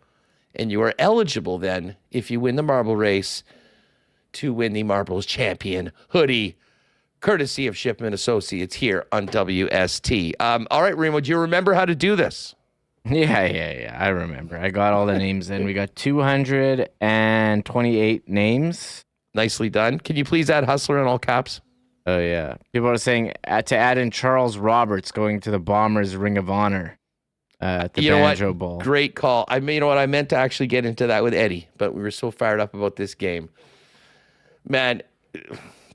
and you are eligible then, if you win the marble race, to win the Marbles Champion hoodie, courtesy of Shipman Associates here on WST. All right, Remo, do you remember how to do this? Yeah. I remember. I got all the names in. We got 228 names. Nicely done. Can you please add Hustler in all caps? Oh, yeah. People are saying to add in Charles Roberts going to the Bombers Ring of Honor at the Banjo Bowl. Great call. You know what? I meant to actually get into that with Eddie, but we were so fired up about this game. Man,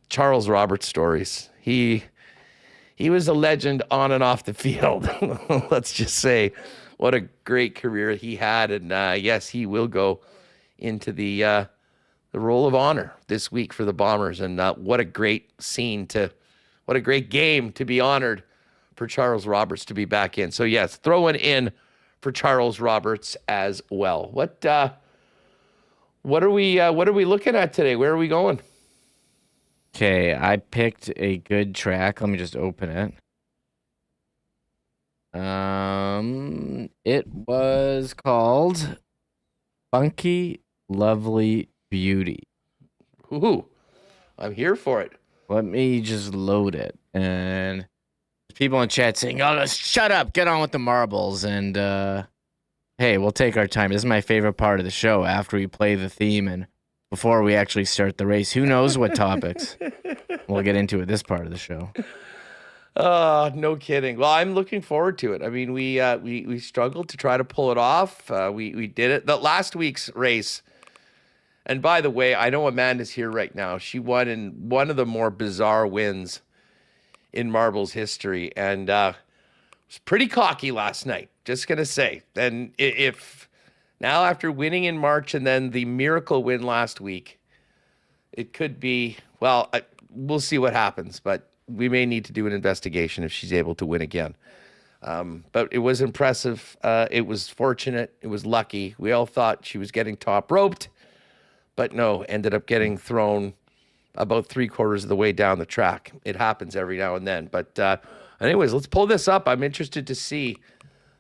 Charles Roberts stories. He was a legend on and off the field. Let's just say what a great career he had. And yes, he will go into the Roll of Honor this week for the Bombers. And what a great what a great game to be honored for Charles Roberts to be back in. So yes, throw one in for Charles Roberts as well. What are we looking at today? Where are we going? Okay, I picked a good track. Let me just open it. It was called Funky Lovely Beauty. Ooh, I'm here for it. Let me just load it. And people in chat saying, "Oh, shut up, get on with the marbles." And hey, we'll take our time. This is my favorite part of the show, after we play the theme and before we actually start the race. Who knows what topics we'll get into at this part of the show. No kidding. Well, I'm looking forward to it. I mean, we struggled to try to pull it off. We did it. The last week's race, and by the way, I know Amanda's here right now. She won in one of the more bizarre wins in marbles history, and was pretty cocky last night. Just gonna say. And if now after winning in March and then the miracle win last week, it could be, well, we'll see what happens, but we may need to do an investigation if she's able to win again. But it was impressive. It was fortunate. It was lucky. We all thought she was getting top roped, but no, ended up getting thrown about 3/4 of the way down the track. It happens every now and then. But anyways, let's pull this up. I'm interested to see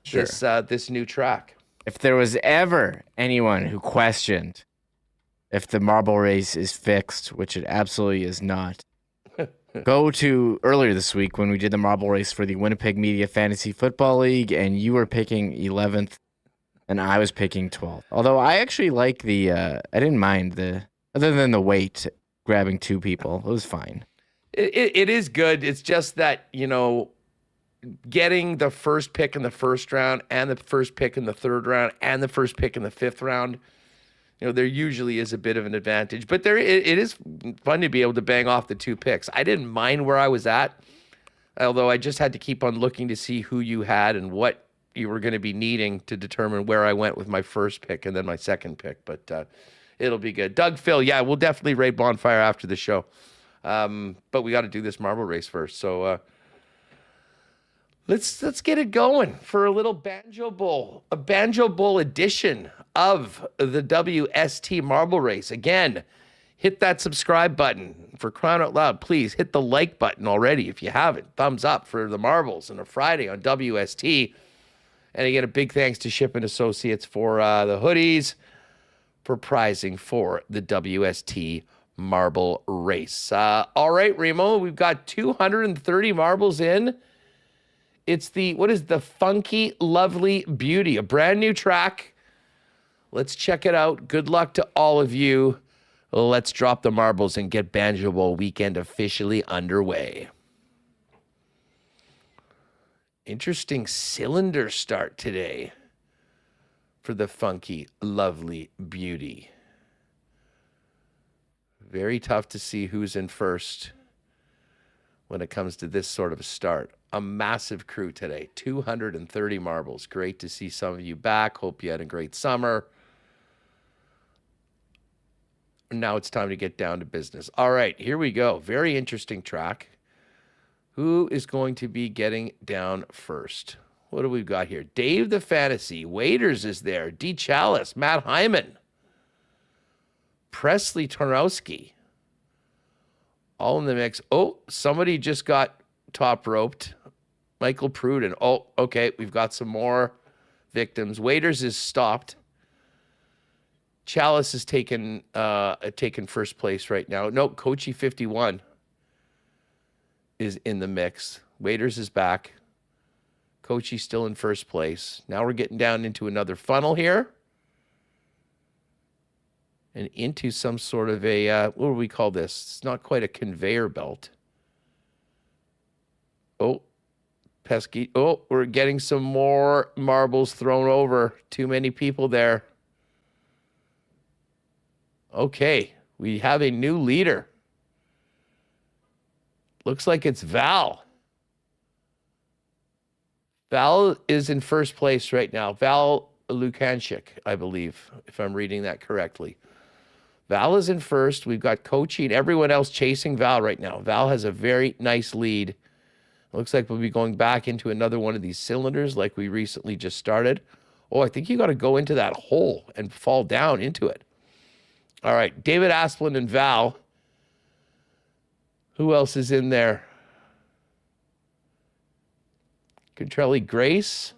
this new track. If there was ever anyone who questioned if the marble race is fixed, which it absolutely is not, go to earlier this week when we did the marble race for the Winnipeg Media Fantasy Football League, and you were picking 11th, and I was picking 12th. Although I actually like I didn't mind other than the weight, grabbing two people. It was fine. It is good. It's just that, getting the first pick in the first round and the first pick in the third round and the first pick in the fifth round, there usually is a bit of an advantage. But it is fun to be able to bang off the two picks. I didn't mind where I was at, although I just had to keep on looking to see who you had and what you were going to be needing to determine where I went with my first pick and then my second pick. But it'll be good. Doug, Phil, yeah, we'll definitely raid Bonfire after the show. But we got to do this marble race first. So let's get it going for a little Banjo Bowl, a Banjo Bowl edition of the WST marble race. Again, hit that subscribe button. For crying out loud, please hit the like button already if you haven't. Thumbs up for the marbles on a Friday on WST. And again, a big thanks to Ship and Associates for the hoodies, for prizing for the WST marble race. All right, Remo, we've got 230 marbles in. It's the Funky Lovely Beauty, a brand new track. Let's check it out. Good luck to all of you. Let's drop the marbles and get Banjo Bowl weekend officially underway. Interesting cylinder start today for the Funky Lovely Beauty. Very tough to see who's in first when it comes to this sort of start. A massive crew today, 230 marbles. Great to see some of you back. Hope you had a great summer. Now it's time to get down to business. All right, here we go. Very interesting track. Who is going to be getting down first? What do we got here? Dave the Fantasy. Waiters is there. D. Chalice. Matt Hyman. Presley Tarnowski. All in the mix. Oh, somebody just got top roped. Michael Pruden. Oh, okay. We've got some more victims. Waiters is stopped. Chalice is taken first place right now. No, Coachy 51 is in the mix. Waiters is back. Coachy's still in first place. Now we're getting down into another funnel here. And into some sort of a, what do we call this? It's not quite a conveyor belt. Oh, pesky. Oh, we're getting some more marbles thrown over. Too many people there. Okay, we have a new leader. Looks like it's Val. Val is in first place right now. Val Lukanchik, I believe, if I'm reading that correctly. Val is in first. We've got Coachy and everyone else chasing Val right now. Val has a very nice lead. Looks like we'll be going back into another one of these cylinders like we recently just started. Oh, I think you got to go into that hole and fall down into it. All right, David Asplund and Val. Who else is in there? Contrelli Grace.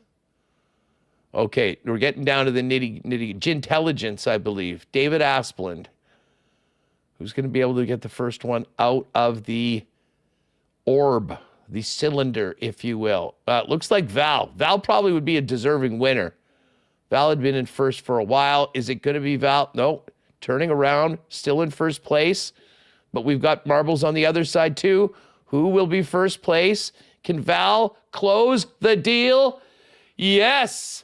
Okay, we're getting down to the nitty intelligence, I believe. David Asplund, who's going to be able to get the first one out of the orb, the cylinder, if you will. Looks like Val. Val probably would be a deserving winner. Val had been in first for a while. Is it going to be Val? No. Turning around, still in first place. But we've got marbles on the other side too. Who will be first place? Can Val close the deal? Yes.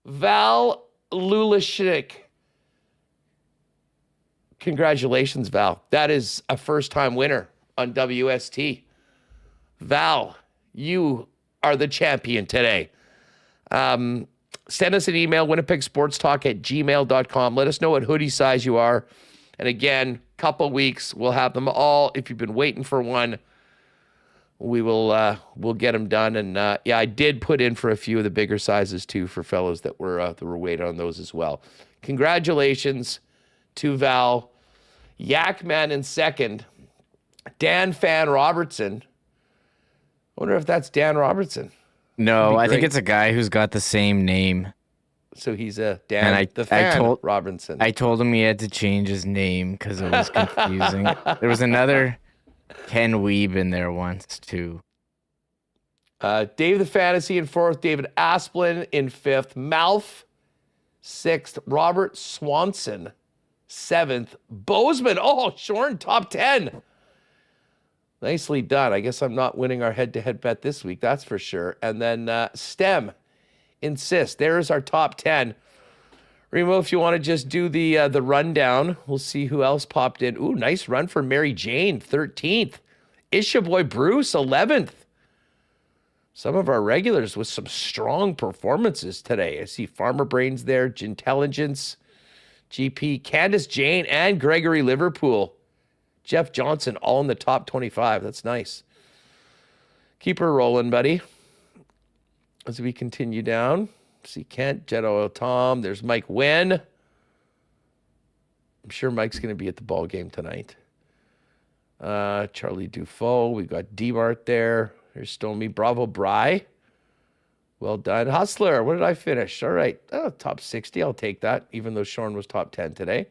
Val Lulashik. Congratulations, Val. That is a first-time winner on WST. Val, you are the champion today. Send us an email, winnipegsportstalk@gmail.com. Let us know what hoodie size you are. And again, couple weeks, we'll have them all. If you've been waiting for one, we'll get them done. And yeah, I did put in for a few of the bigger sizes too for fellows that were waiting on those as well. Congratulations to Val. Yakman in second. Dan Fan Robertson. I wonder if that's Dan Robertson. No, I think it's a guy who's got the same name. So he's a Dan Fan Robinson. I told him he had to change his name because it was confusing. There was another Ken Weeb in there once too. Dave the Fantasy in fourth. David Asplin in fifth. Malf sixth. Robert Swanson seventh. Bozeman. Oh, Shorn top 10. Nicely done. I guess I'm not winning our head-to-head bet this week, that's for sure. And then Stem insists. There's our top 10. Remo, if you want to just do the rundown, we'll see who else popped in. Ooh, nice run for Mary Jane, 13th. Isha Boy Bruce, 11th. Some of our regulars with some strong performances today. I see Farmer Brains there, Gintelligence, GP, Candace Jane, and Gregory Liverpool. Jeff Johnson, all in the top 25. That's nice. Keep her rolling, buddy. As we continue down, see Kent, Jet Oil Tom. There's Mike Wynn. I'm sure Mike's going to be at the ball game tonight. Charlie Dufault. We got D-Mart there. There's Stormy. Bravo Bry. Well done. Hustler, what did I finish? All right. Top 60. I'll take that, even though Shorn was top 10 today.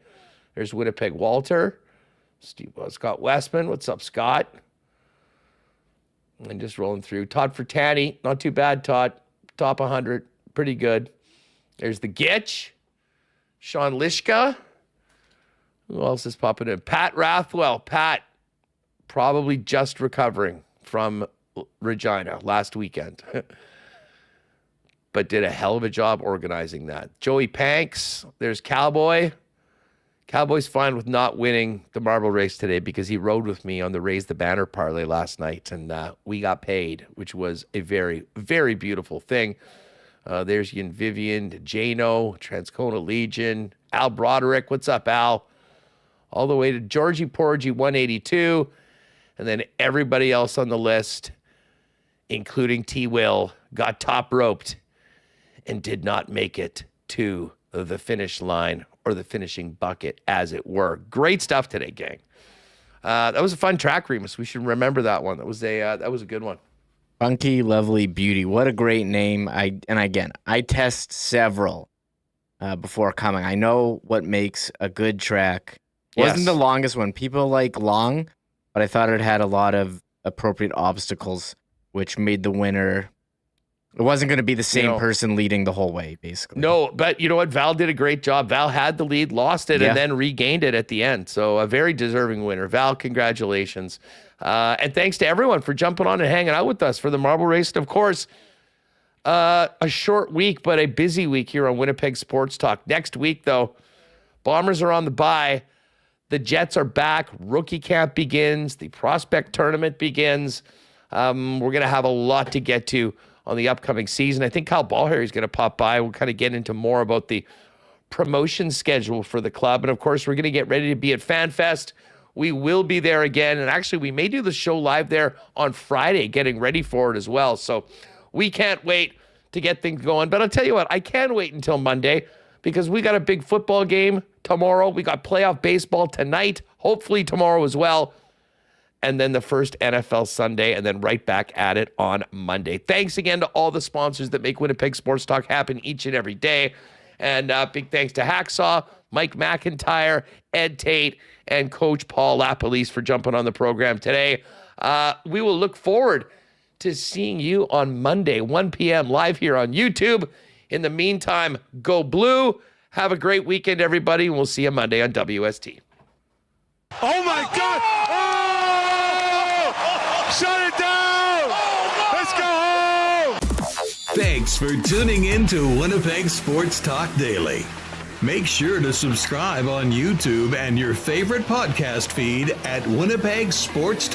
There's Winnipeg Walter. Scott Westman. What's up, Scott? And just rolling through. Todd Fertani. Not too bad, Todd. Top 100. Pretty good. There's the Gitch. Sean Lishka. Who else is popping in? Pat Rathwell. Pat, probably just recovering from Regina last weekend. But did a hell of a job organizing that. Joey Panks. There's Cowboy. Cowboy's fine with not winning the marble race today because he rode with me on the Raise the Banner parlay last night, and we got paid, which was a very, very beautiful thing. There's Yin Vivian, Jano, Transcona Legion, Al Broderick. What's up, Al? All the way to Georgie Porgy, 182, and then everybody else on the list, including T. Will, got top roped and did not make it to the finish line, or the finishing bucket, as it were. Great stuff today, gang. That was a fun track, Remis. We should remember that one. That was a good one. Funky Lovely Beauty. What a great name. I test several before coming. I know what makes a good track. Wasn't the longest one. People like long, but I thought it had a lot of appropriate obstacles, which made the winner. It wasn't going to be the same person leading the whole way, basically. No, but you know what? Val did a great job. Val had the lead, lost it, and then regained it at the end. So a very deserving winner. Val, congratulations. And thanks to everyone for jumping on and hanging out with us for the marble race. And of course, a short week, but a busy week here on Winnipeg Sports Talk. Next week, though, Bombers are on the bye. The Jets are back. Rookie camp begins. The prospect tournament begins. We're going to have a lot to get to on the upcoming season. I think Kyle Ballharry is going to pop by. We'll kind of get into more about the promotion schedule for the club. And of course, we're going to get ready to be at FanFest. We will be there again. And actually, we may do the show live there on Friday, getting ready for it as well. So we can't wait to get things going. But I'll tell you what, I can wait until Monday because we got a big football game tomorrow. We got playoff baseball tonight, hopefully tomorrow as well. And then the first NFL Sunday, and then right back at it on Monday. Thanks again to all the sponsors that make Winnipeg Sports Talk happen each and every day. And big thanks to Hacksaw, Mike McIntyre, Ed Tait, and Coach Paul LaPolice for jumping on the program today. We will look forward to seeing you on Monday, 1 p.m. live here on YouTube. In the meantime, go Blue. Have a great weekend, everybody, and we'll see you Monday on WST. Oh, my God! Shut it down! Let's go home! Thanks for tuning in to Winnipeg Sports Talk Daily. Make sure to subscribe on YouTube and your favorite podcast feed at Winnipeg Sports Talk.